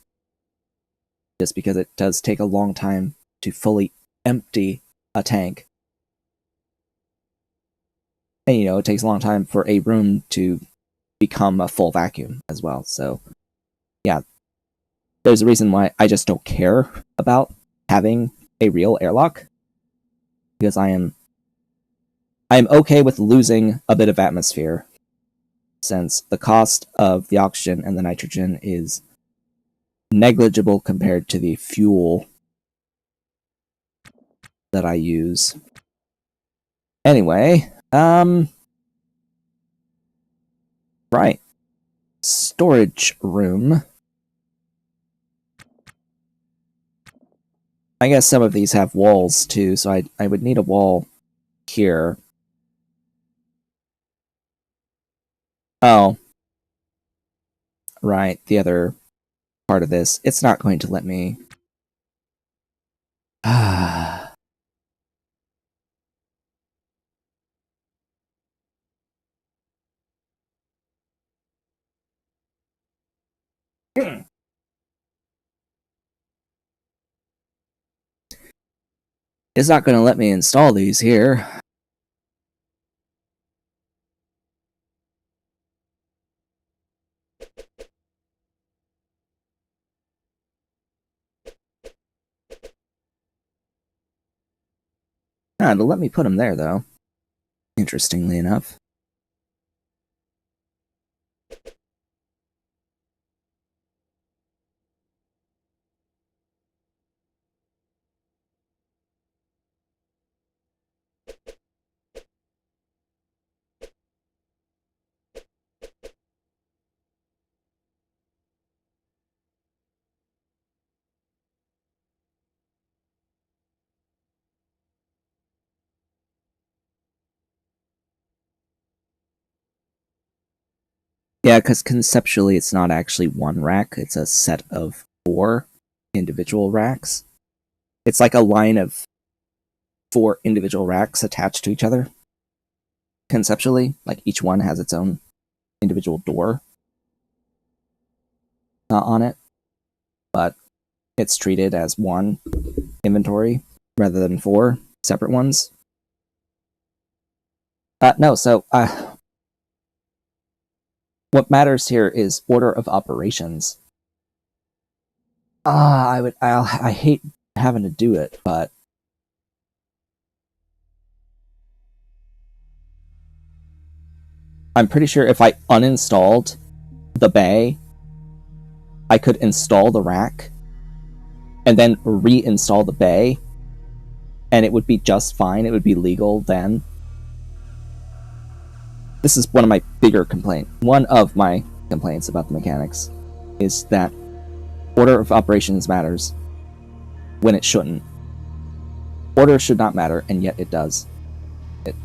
just because it does take a long time to fully empty a tank. And, you know, it takes a long time for a room to become a full vacuum as well. So, yeah, there's a reason why I just don't care about having a real airlock, because I am okay with losing a bit of atmosphere, since the cost of the oxygen and the nitrogen is negligible compared to the fuel that I use. Anyway, right. Storage room. I guess some of these have walls too, so I would need a wall here. Oh. Right, the other part of this. It's not going to let me... It's not going to let me install these here. It'll let me put them there, though. Interestingly enough. Yeah, because conceptually it's not actually one rack, it's a set of 4 individual racks. It's like a line of 4 individual racks attached to each other. Conceptually, like each one has its own individual door on it, but it's treated as one inventory rather than 4 separate ones. No, so what matters here is order of operations. I hate having to do it, but I'm pretty sure if I uninstalled the bay, I could install the rack and then reinstall the bay, and it would be just fine. It would be legal then. This is one of my bigger complaints. One of my complaints about the mechanics is that order of operations matters when it shouldn't. Order should not matter, and yet it does. It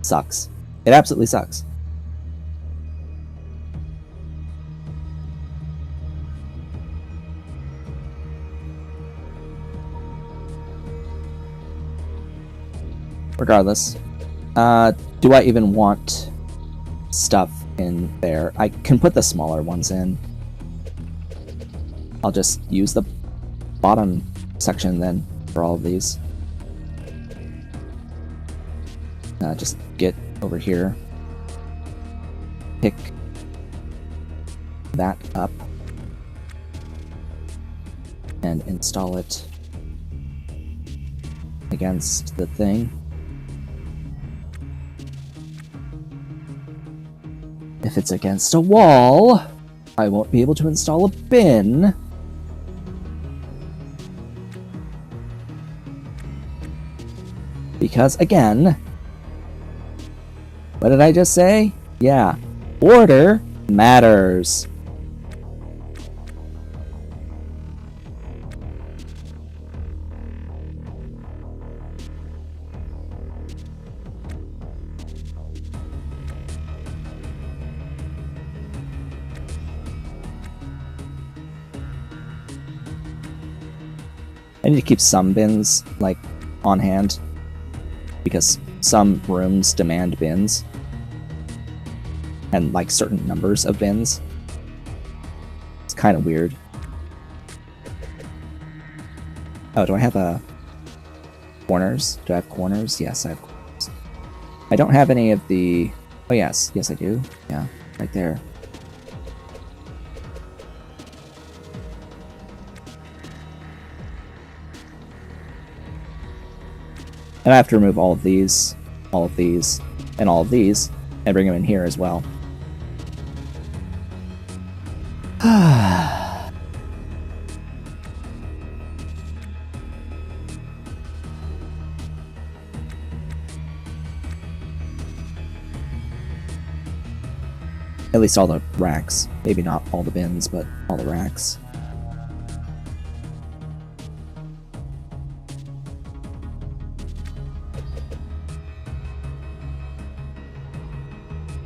sucks. It absolutely sucks. Regardless, do I even want stuff in there? I can put the smaller ones in. I'll just use the bottom section then for all of these. Just get over here, pick that up, and install it against the thing. If it's against a wall, I won't be able to install a bin. Because, again, what did I just say? Yeah, order matters. I need to keep some bins, like, on hand, because some rooms demand bins. and like certain numbers of bins. It's kind of weird. Oh, do I have corners? Do I have corners? Yes, I have corners. I don't have any of the... Oh, yes. Yes, I do. Yeah, right there. And I have to remove all of these, and all of these, and bring them in here as well. At least all the racks. Maybe not all the bins, but all the racks.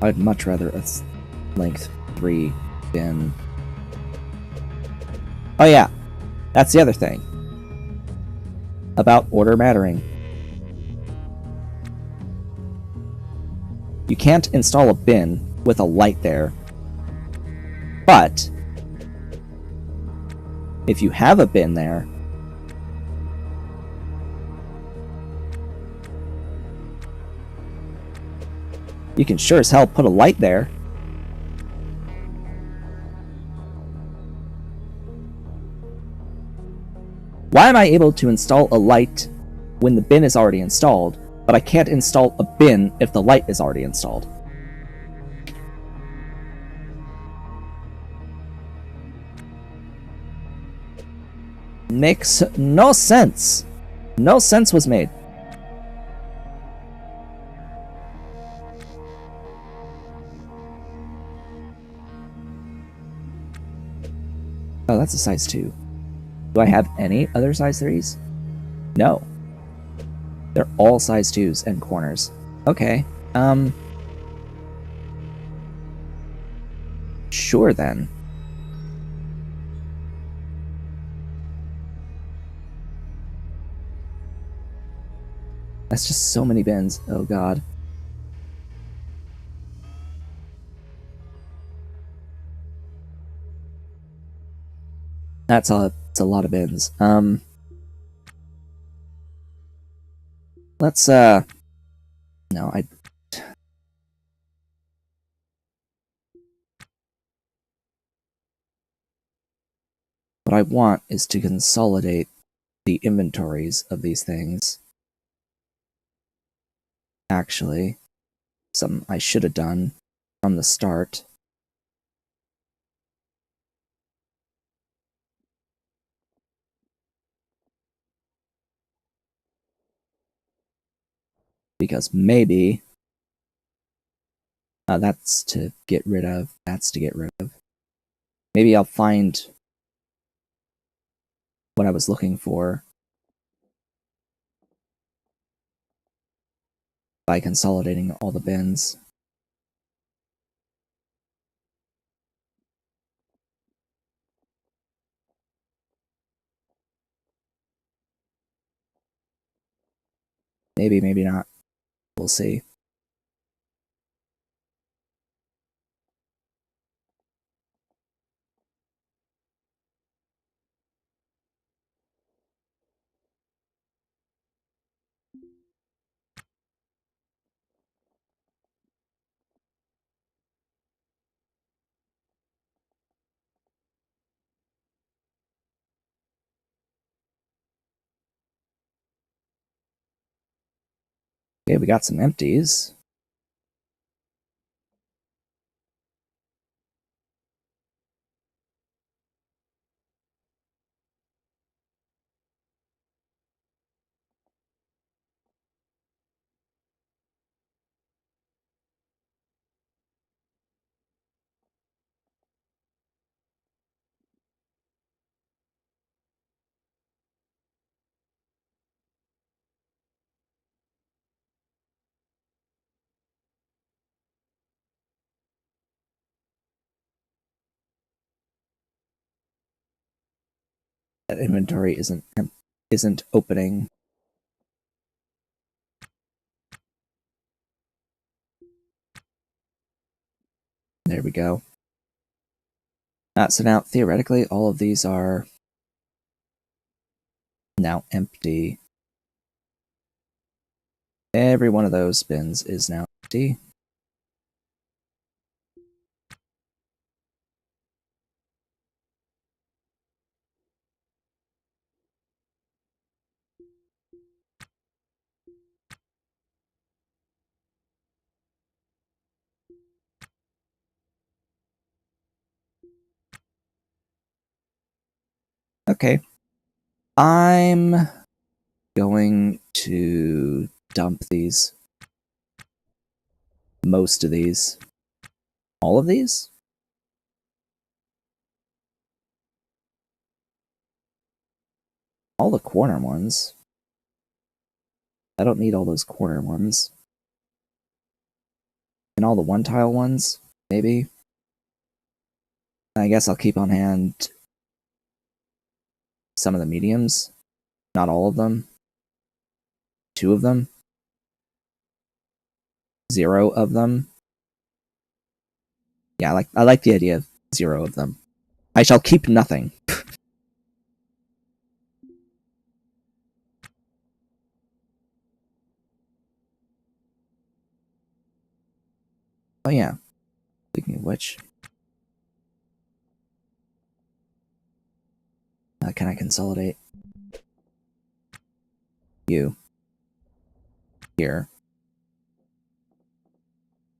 I'd much rather a length 3 bin. Oh yeah, that's the other thing. About order mattering. You can't install a bin with a light there. But if you have a bin there, you can sure as hell put a light there. Why am I able to install a light when the bin is already installed, but I can't install a bin if the light is already installed? Makes no sense. No sense was made. Oh, that's a size 2. Do I have any other size 3s? No. They're all size 2s and corners. Okay. Sure then. That's just so many bins. Oh god. That's a lot of bins. Let's no, what I want is to consolidate the inventories of these things. Actually, something I should have done from the start. Because maybe that's to get rid of. That's to get rid of. Maybe I'll find what I was looking for by consolidating all the bins. Maybe, maybe not. We'll see. Okay, we got some empties. That inventory isn't opening. There we go. So now, theoretically, all of these are now empty. Every one of those bins is now empty. Okay. I'm going to dump these. Most of these. All of these? All the corner ones. I don't need all those corner ones. And all the one-tile ones, maybe. I guess I'll keep on hand some of the mediums. Not all of them. 2 of them. 0 of them. Yeah, I like the idea of 0 of them. I shall keep nothing. Oh yeah. Speaking of which, can I consolidate you here?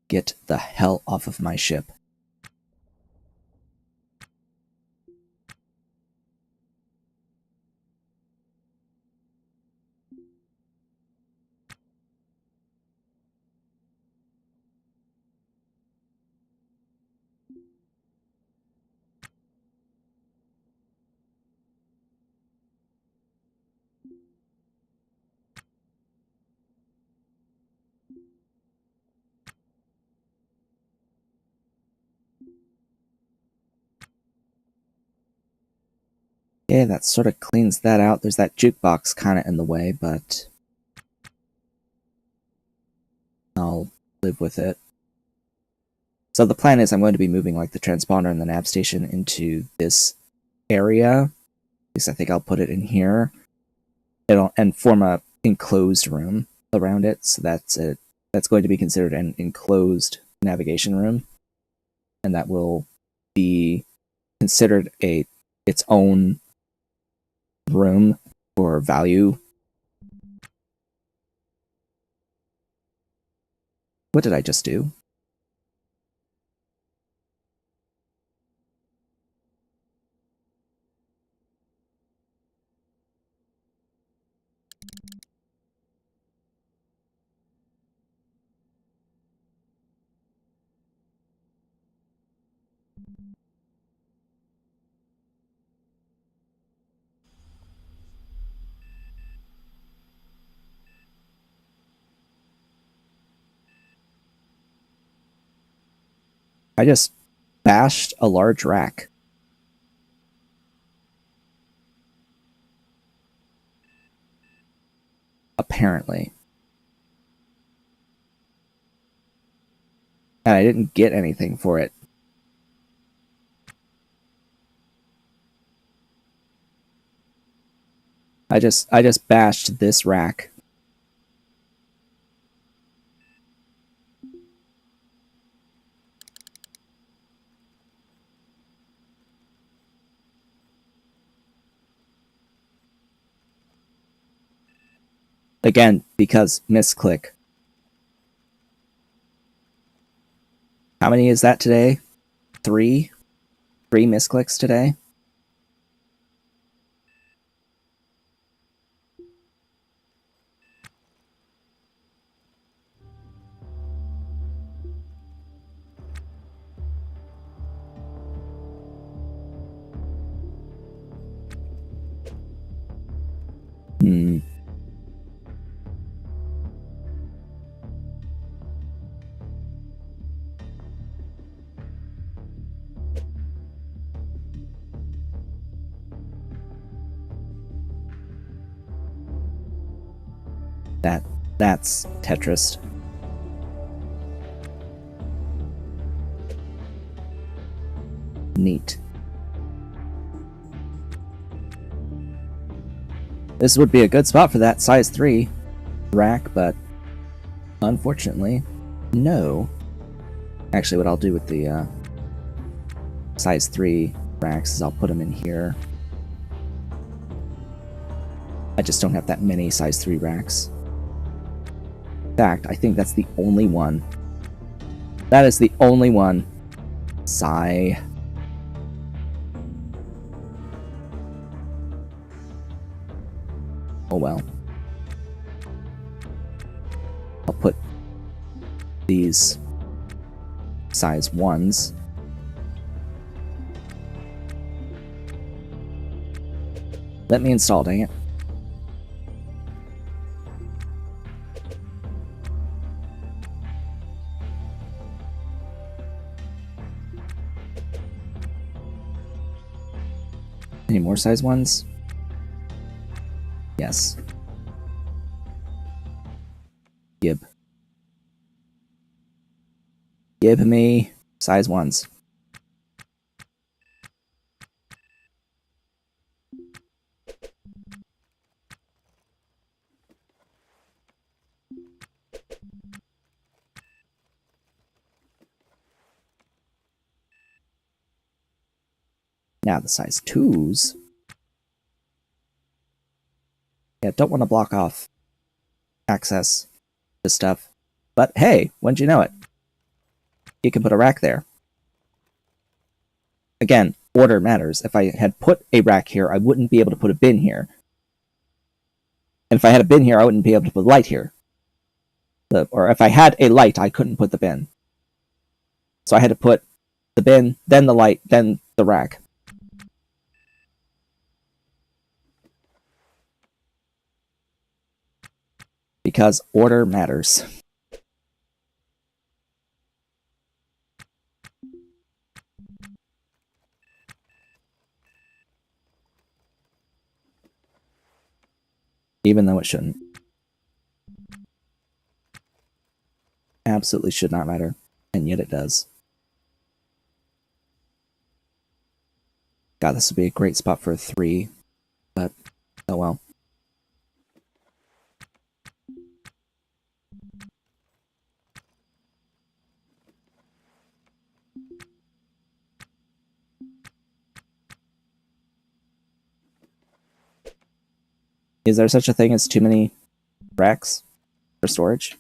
Get the hell off of my ship. Yeah, that sort of cleans that out. There's that jukebox kind of in the way, but I'll live with it. So the plan is I'm going to be moving like the transponder and the nav station into this area. At least I think I'll put it in here. And form a enclosed room around it. So that's going to be considered an enclosed navigation room. And that will be considered its own room for value. What did I just do? I just bashed a large rack. Apparently. And I didn't get anything for it. I just bashed this rack. Again, because misclick. How many is that today? 3? 3 misclicks today? Hmm. That's Tetris. Neat. This would be a good spot for that size 3 rack, but unfortunately, no. Actually, what I'll do with the size 3 racks is I'll put them in here. I just don't have that many size 3 racks. In fact, I think that's the only one. That is the only one. Sigh. Oh well. I'll put these size 1s. Let me install, dang it. Any more size 1s? Yes. Give me size 1s. Now the size 2s. Yeah, don't want to block off access to stuff. But hey, wouldn't you know it? You can put a rack there. Again, order matters. If I had put a rack here, I wouldn't be able to put a bin here. And if I had a bin here, I wouldn't be able to put a light here. Or if I had a light, I couldn't put the bin. So I had to put the bin, then the light, then the rack. Because order matters. Even though it shouldn't. Absolutely should not matter. And yet it does. God, this would be a great spot for a 3. But, oh well. Is there such a thing as too many racks for storage?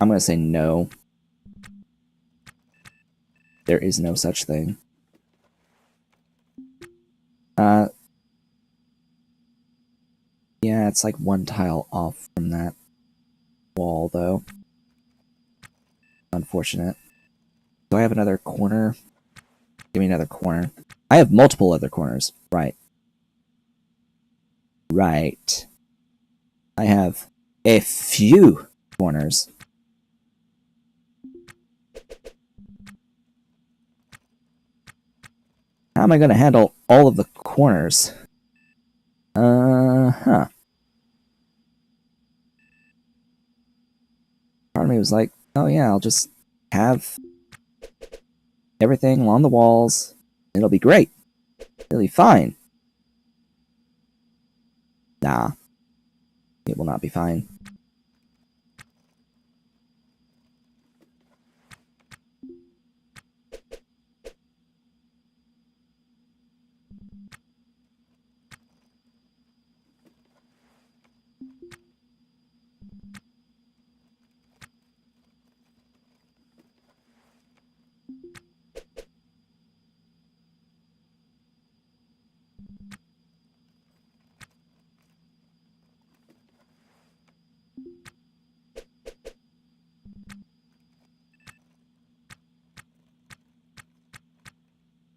I'm going to say no. There is no such thing. Yeah, it's like one tile off from that wall, though. Unfortunate. Do I have another corner? Give me another corner. I have multiple other corners. Right. Right. I have a few corners. How am I going to handle all of the corners? Huh. Part of me was like, oh yeah, I'll just have everything along the walls. It'll be great. It'll be fine. Nah. It will not be fine.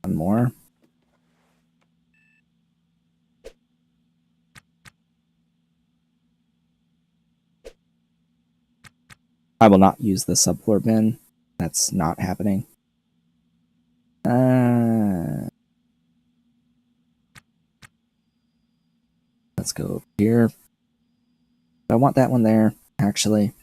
One more. I will not use the subfloor bin. That's not happening. Let's go over here. I want that one there, actually.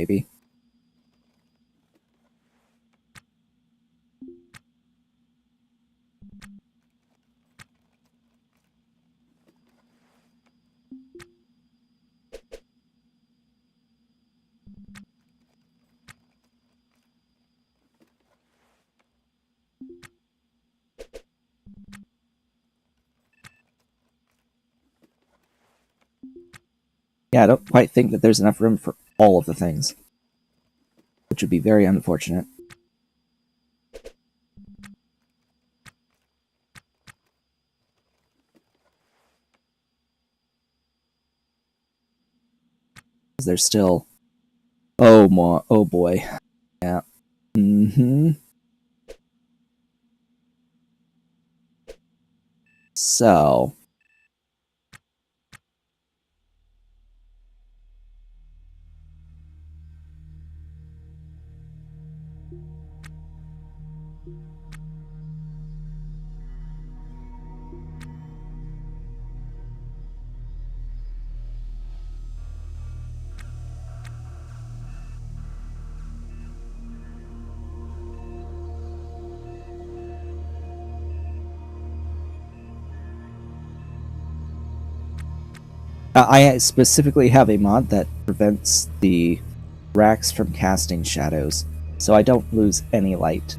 maybe. Yeah, I don't quite think that there's enough room for all of the things, which would be very unfortunate. There's still... Oh boy. Yeah. So... I specifically have a mod that prevents the racks from casting shadows, so I don't lose any light.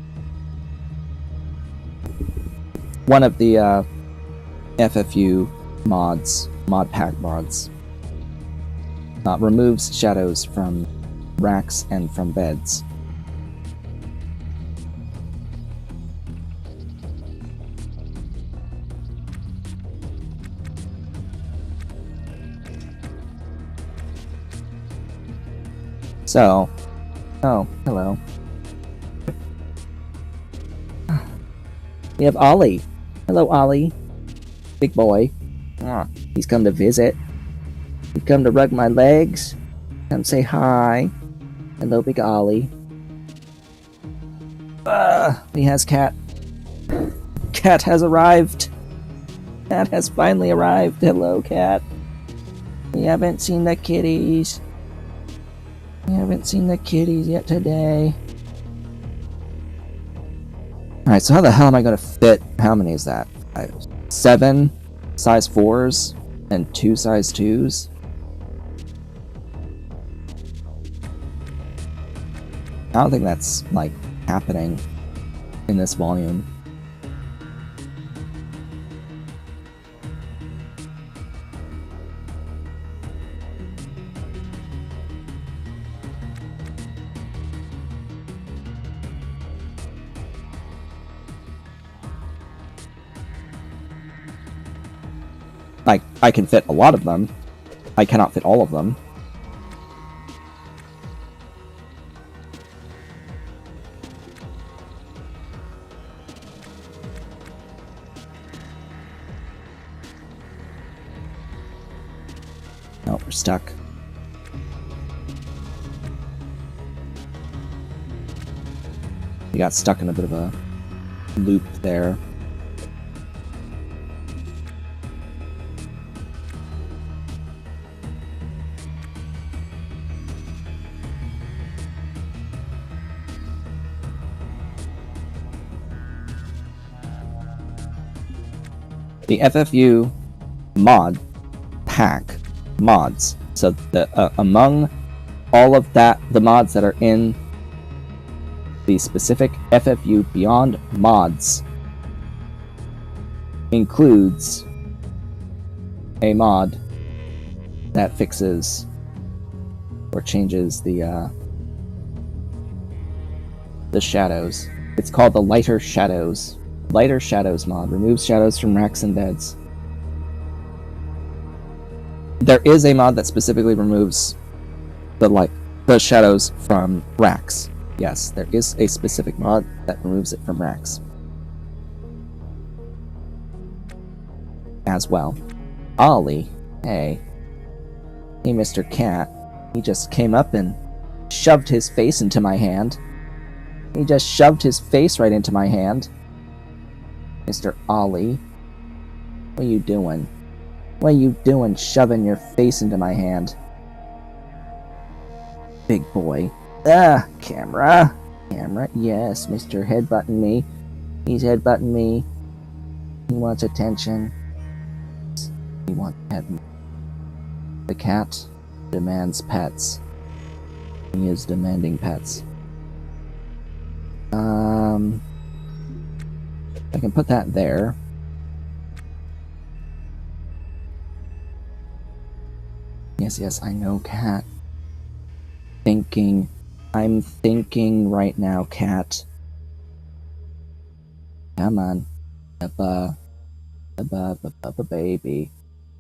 One of the FFU mods, mod pack mods, removes shadows from racks and from beds. So, oh, hello. We have Ollie. Hello, Ollie. Big boy. He's come to visit. He's come to rug my legs. Come say hi. Hello, Big Ollie. He has Cat. Cat has arrived. Cat has finally arrived. Hello, Cat. We haven't seen the kitties. We haven't seen the kitties yet today. Alright, so how the hell am I going to fit... How many is that? 7 size 4s and 2 size 2s? I don't think that's, like, happening in this volume. I can fit a lot of them. I cannot fit all of them. Oh, we're stuck. We got stuck in a bit of a loop there. The FFU mod pack mods. So the among all of the mods that are in the specific FFU Beyond mods includes a mod that fixes or changes the shadows. It's called the Lighter Shadows. Lighter Shadows mod removes shadows from racks and beds. There is a mod that specifically removes the shadows from racks. Yes, there is a specific mod that removes it from racks. As well. Ollie, hey. Hey, Mr. Cat. He just came up and shoved his face into my hand. He just shoved his face right into my hand. Mr. Ollie, what are you doing? What are you doing shoving your face into my hand? big boy. Ah, camera. Camera. Yes, Mr. Headbutting me. He's headbutting me. He wants attention. He wants pet. The cat demands pets. He is demanding pets. I can put that there. Yes, I know, cat. Thinking. I'm thinking right now, cat. Come on. Baby.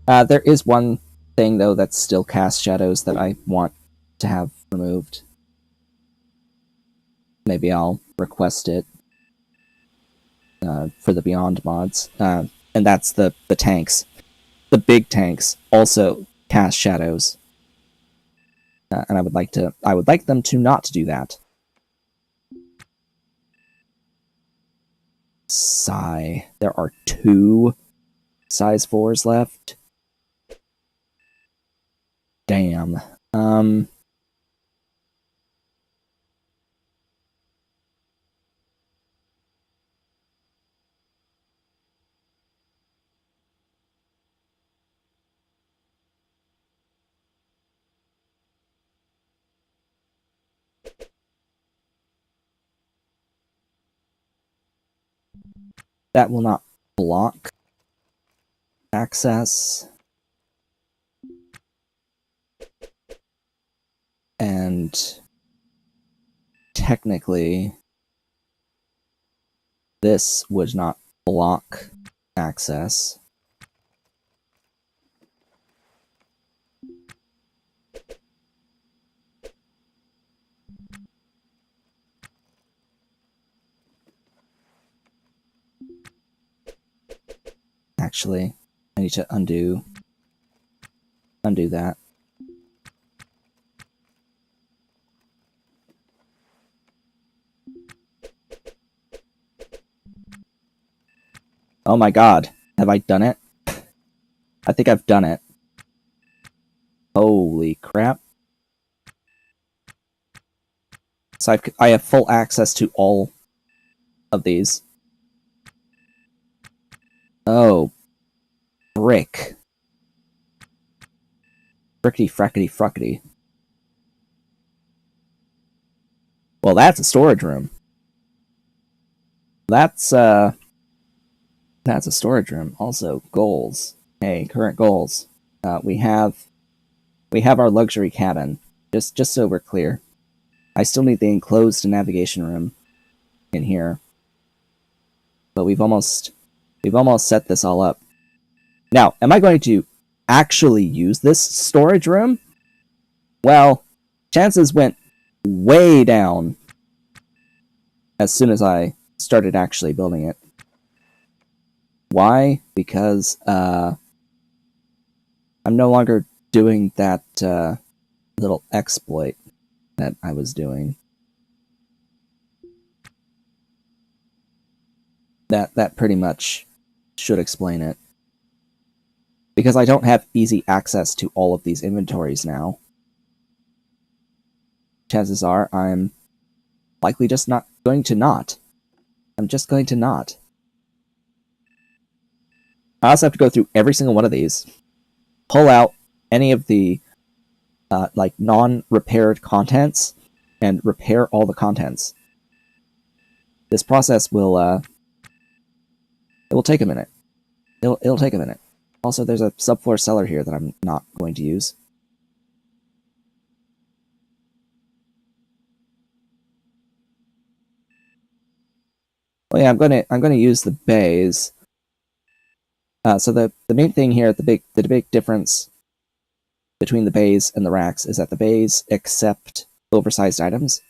There is one thing, though, that's still cast shadows that I want to have removed. Maybe I'll request it for the Beyond mods. And that's the tanks. The big tanks also cast shadows. And I would like them to not do that. Sigh. There are 2 size 4s left. Damn. That will not block access. And technically, this would not block access. Actually, I need to undo that. Oh my god, have I done it? I think I've done it. Holy crap. So I have full access to all of these. Oh. Brick. Frickety frackety fruckety. Well, that's a storage room. That's a storage room. Also, goals. Hey, current goals. We have our luxury cabin. Just so we're clear. I still need the enclosed navigation room in here. But we've almost set this all up. Now, am I going to actually use this storage room? Well, chances went way down as soon as I started actually building it. Why? Because I'm no longer doing that little exploit that I was doing. That pretty much should explain it. Because I don't have easy access to all of these inventories now. Chances are I'm likely just not going to not. I'm just going to not. I also have to go through every single one of these, pull out any of the like non-repaired contents, and repair all the contents. This process will it will take a minute. It'll take a minute. Also, there's a subfloor cellar here that I'm not going to use. Well, yeah, I'm going to use the bays. So the main thing here, the big difference between the bays and the racks is that the bays accept oversized items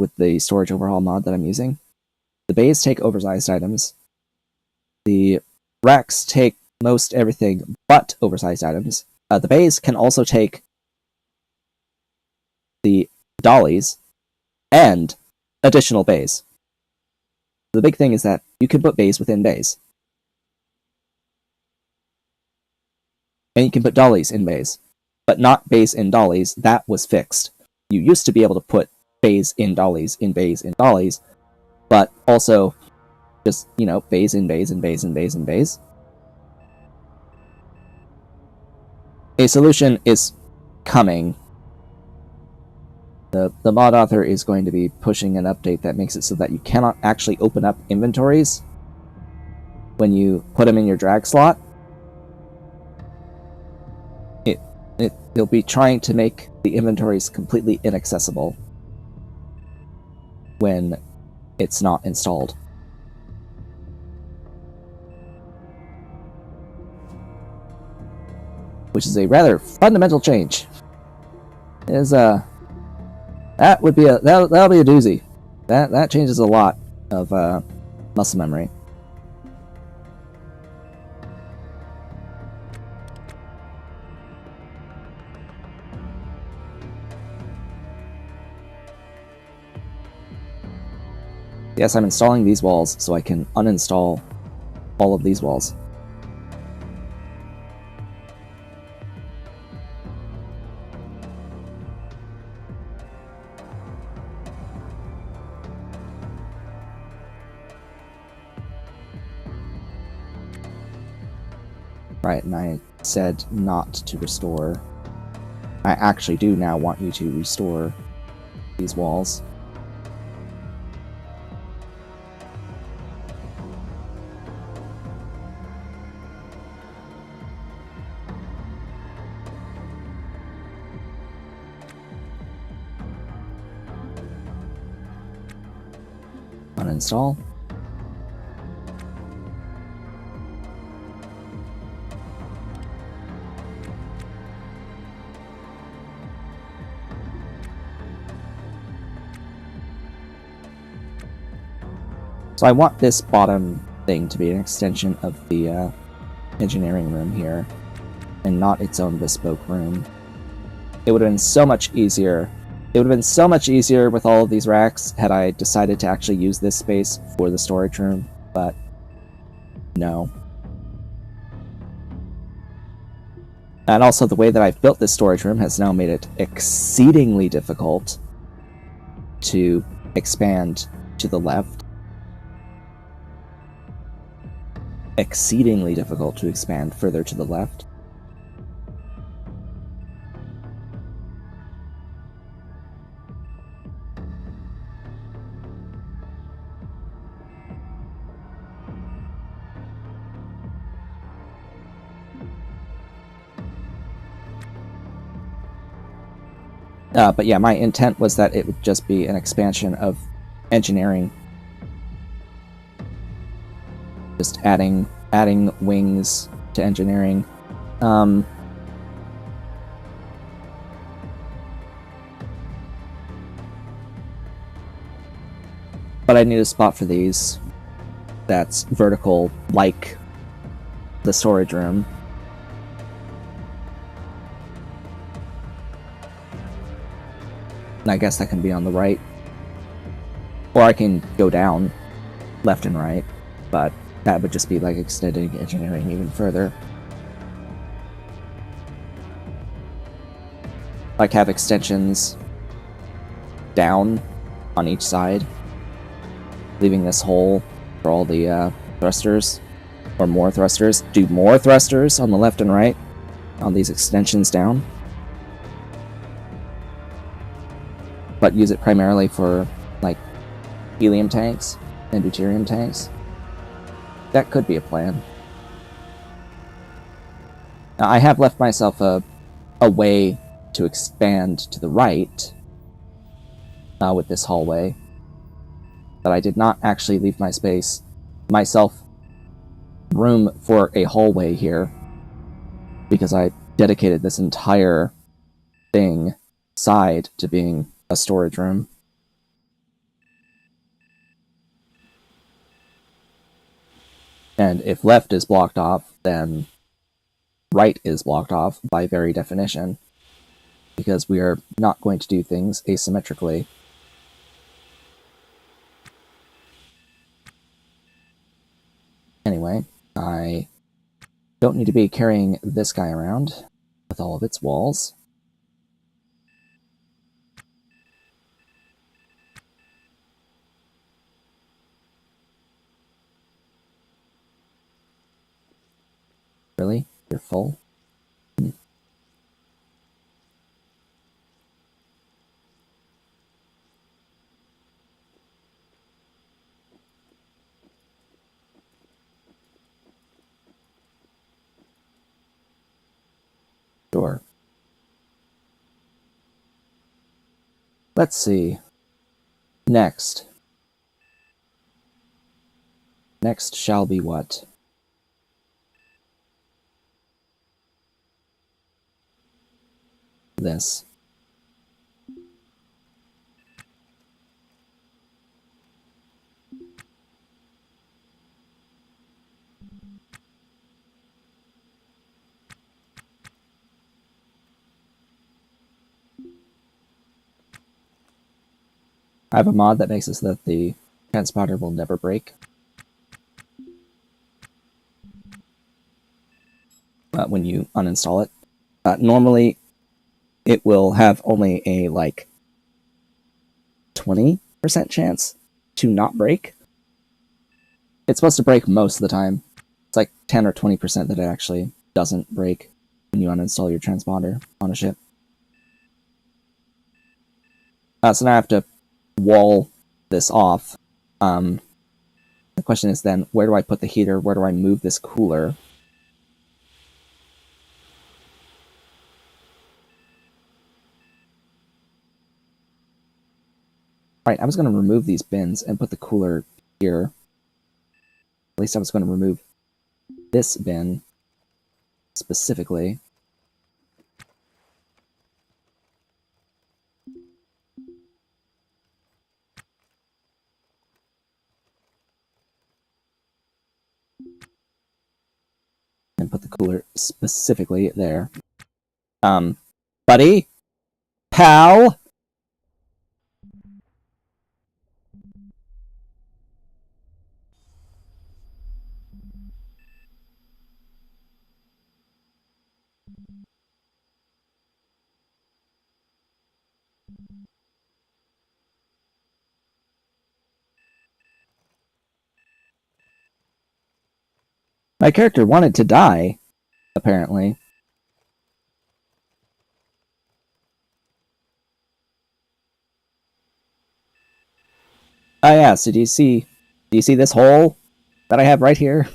with the storage overhaul mod that I'm using. The bays take oversized items. The racks take most everything but oversized items. The bays can also take the dollies and additional bays. The big thing is that you can put bays within bays. And you can put dollies in bays. but not bays in dollies. That was fixed. You used to be able to put bays in dollies, in bays in dollies, but also just, you know, bays in bays and bays and bays and bays. A solution is coming. The mod author is going to be pushing an update that makes it so that you cannot actually open up inventories when you put them in your drag slot. They'll be trying to make the inventories completely inaccessible when it's not installed. Which is a rather fundamental change. That would be that'll be a doozy. That changes a lot of muscle memory. Yes, I'm installing these walls so I can uninstall all of these walls. Right, and I said not to restore. I actually do now want you to restore these walls. Uninstall. So I want this bottom thing to be an extension of the engineering room here, and not its own bespoke room. It would have been so much easier. It would have been so much easier with all of these racks had I decided to actually use this space for the storage room, but no. And also the way that I've built this storage room has now made it exceedingly difficult to expand to the left. Exceedingly difficult to expand further to the left. But yeah, my intent was that it would just be an expansion of engineering. Just adding wings to engineering. But I need a spot for these that's vertical, like the storage room. And I guess that can be on the right. Or I can go down left and right, but that would just be like extending engineering even further. Like have extensions down on each side, leaving this hole for all the thrusters, or more thrusters. Do more thrusters on the left and right on these extensions down, but use it primarily for like helium tanks and deuterium tanks. That could be a plan. Now, I have left myself a way to expand to the right with this hallway, but I did not actually leave myself room for a hallway here, because I dedicated this entire side to being a storage room. And if left is blocked off, then right is blocked off by very definition, because we are not going to do things asymmetrically. Anyway, I don't need to be carrying this guy around. with all of its walls. Really? You're full? Sure. Let's see. Next. Next shall be what? This. I have a mod that makes it so that the transponder will never break when you uninstall it. Normally, it will have only a, like, 20% chance to not break. It's supposed to break most of the time. It's like 10 or 20% that it actually doesn't break when you uninstall your transponder on a ship. So now I have to wall this off. The question is then, where do I put the heater? Where do I move this cooler? Alright, I was going to remove these bins and put the cooler here. At least I was going to remove this bin specifically. And put the cooler specifically there. Buddy? Pal? My character wanted to die, apparently. Oh yeah, so do you see this hole that I have right here?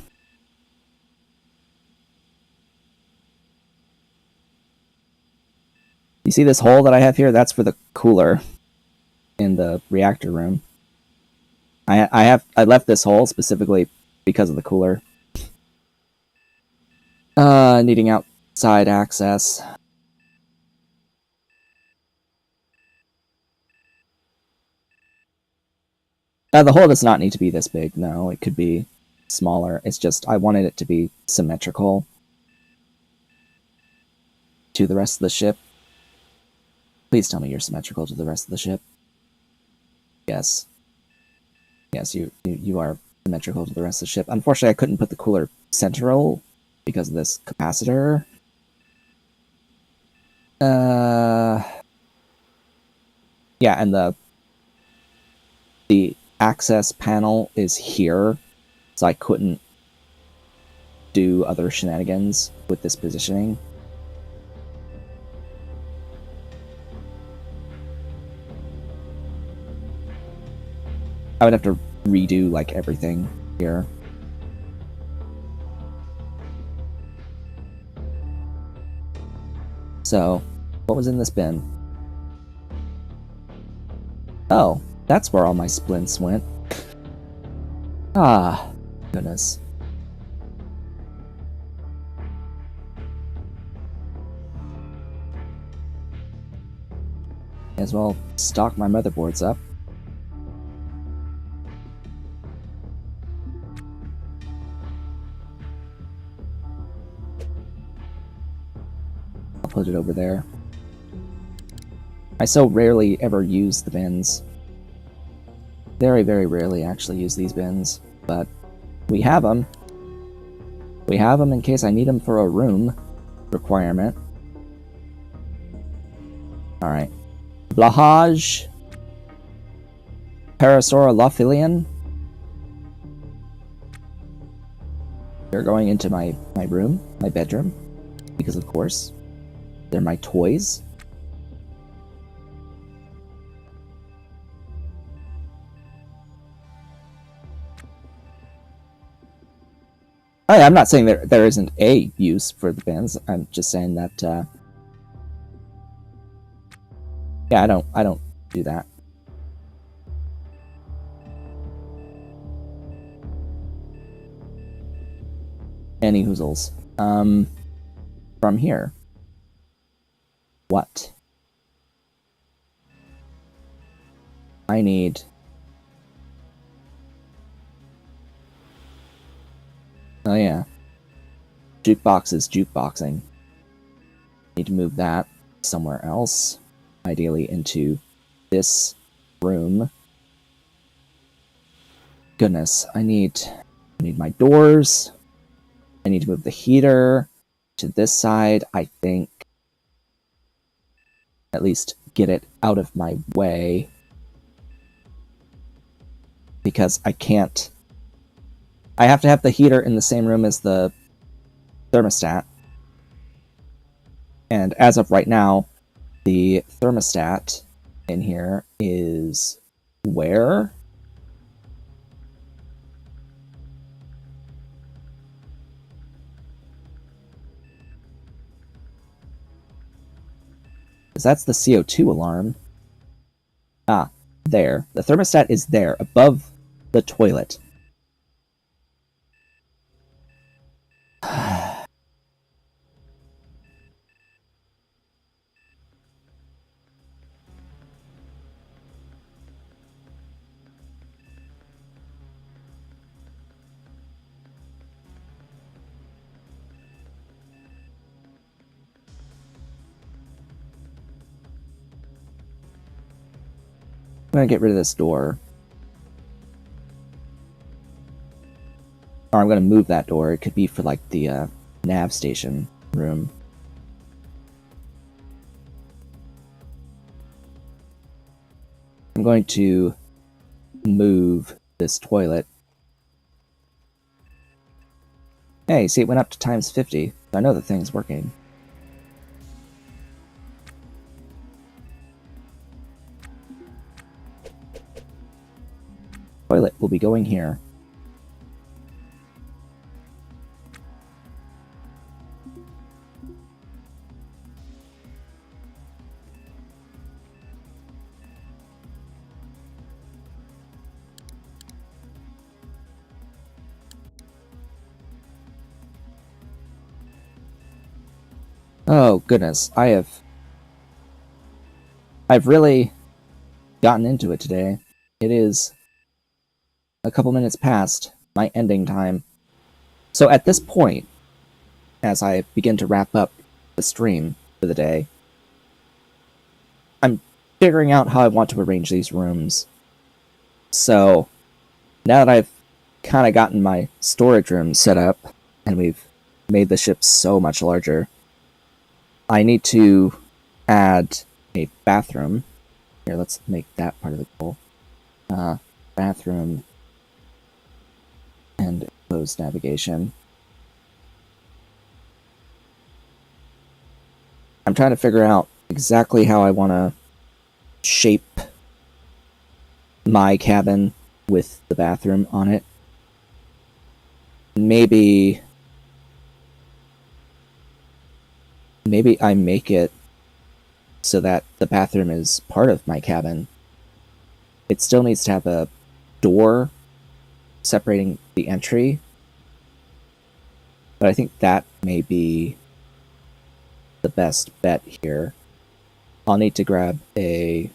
You see this hole that I have here? That's for the cooler in the reactor room. I left this hole specifically because of the cooler. Needing outside access. The hole does not need to be this big, no. It could be smaller. It's just, I wanted it to be symmetrical to the rest of the ship. Please tell me you're symmetrical to the rest of the ship. Yes. Yes, you are symmetrical to the rest of the ship. Unfortunately, I couldn't put the cooler central because of this capacitor. Yeah, and the access panel is here, so I couldn't do other shenanigans with this positioning. I would have to redo, like, everything here. So, what was in this bin? Oh, that's where all my splints went. Ah, goodness. May as well stock my motherboards up. I'll put it over there. I so rarely ever use the bins. Very, very rarely actually use these bins, but we have them. We have them in case I need them for a room requirement. Alright. Blahaj. Parasora Lophilian. They're going into my room, my bedroom. Because of course, they're my toys. Oh, yeah, I'm not saying there isn't a use for the fans. I'm just saying that, yeah, I don't do that. Any hoozles. From here. What? I need... Oh yeah. Jukebox is jukeboxing. Need to move that somewhere else. Ideally into this room. Goodness, I need my doors. I need to move the heater to this side, I think. At least get it out of my way. Because I can't... I have to have the heater in the same room as the thermostat. And as of right now, the thermostat in here is where? Because that's the CO2 alarm. Ah, there. The thermostat is there, above the toilet. I'm gonna get rid of this door. Or I'm gonna move that door. It could be for like the nav station room. I'm going to move this toilet. Hey, see, it went up to times 50. I know the thing's working. Toilet will be going here. Oh, goodness. I've really gotten into it today. It is a couple minutes past my ending time. So at this point, as I begin to wrap up the stream for the day, I'm figuring out how I want to arrange these rooms. So now that I've kind of gotten my storage room set up, and we've made the ship so much larger, I need to add a bathroom. Here, let's make that part of the goal. Bathroom and closed navigation. I'm trying to figure out exactly how I want to shape my cabin with the bathroom on it. Maybe I make it so that the bathroom is part of my cabin. It still needs to have a door separating the entry, but I think that may be the best bet here. I'll need to grab a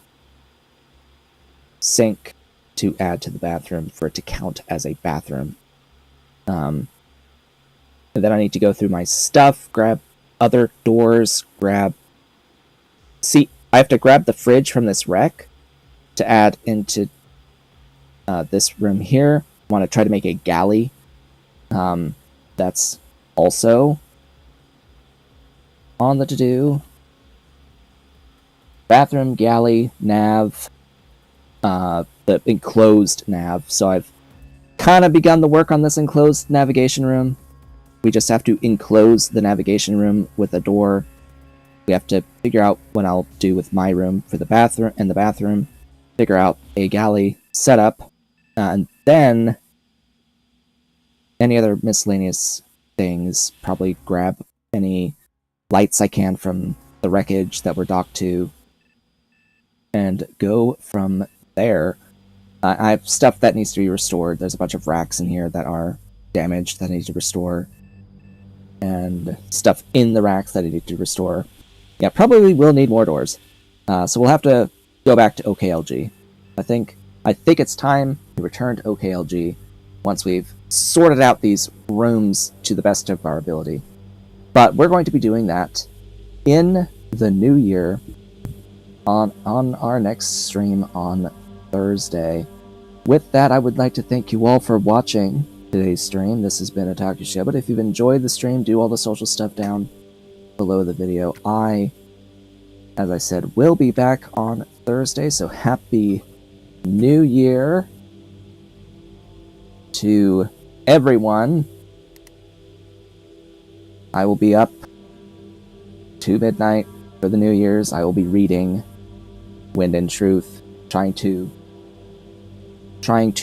sink to add to the bathroom for it to count as a bathroom. And then I need to go through my stuff, grab other doors, See, I have to grab the fridge from this wreck to add into this room here. I want to try to make a galley. That's also on the to-do. bathroom, galley, nav, the enclosed nav. So I've kind of begun the work on this enclosed navigation room. We just have to enclose the navigation room with a door. We have to figure out what I'll do with my room for the bathroom, figure out a galley setup, and then any other miscellaneous things. Probably grab any lights I can from the wreckage that we're docked to, and go from there. I have stuff that needs to be restored. There's a bunch of racks in here that are damaged that I need to restore, and stuff in the racks that I need to restore. Yeah, probably will need more doors. So we'll have to go back to OKLG. I think it's time to return to OKLG once we've sorted out these rooms to the best of our ability. But we're going to be doing that in the new year on our next stream on Thursday. With that, I would like to thank you all for watching today's stream. This has been Otaku Show, but if you've enjoyed the stream, do all the social stuff down below the video. As I said, will be back on Thursday, so happy New Year to everyone. I will be up to midnight for the New Year's. I will be reading Wind and Truth, trying to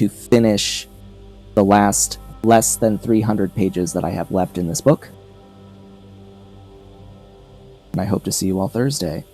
finish the last less than 300 pages that I have left in this book. And I hope to see you all Thursday.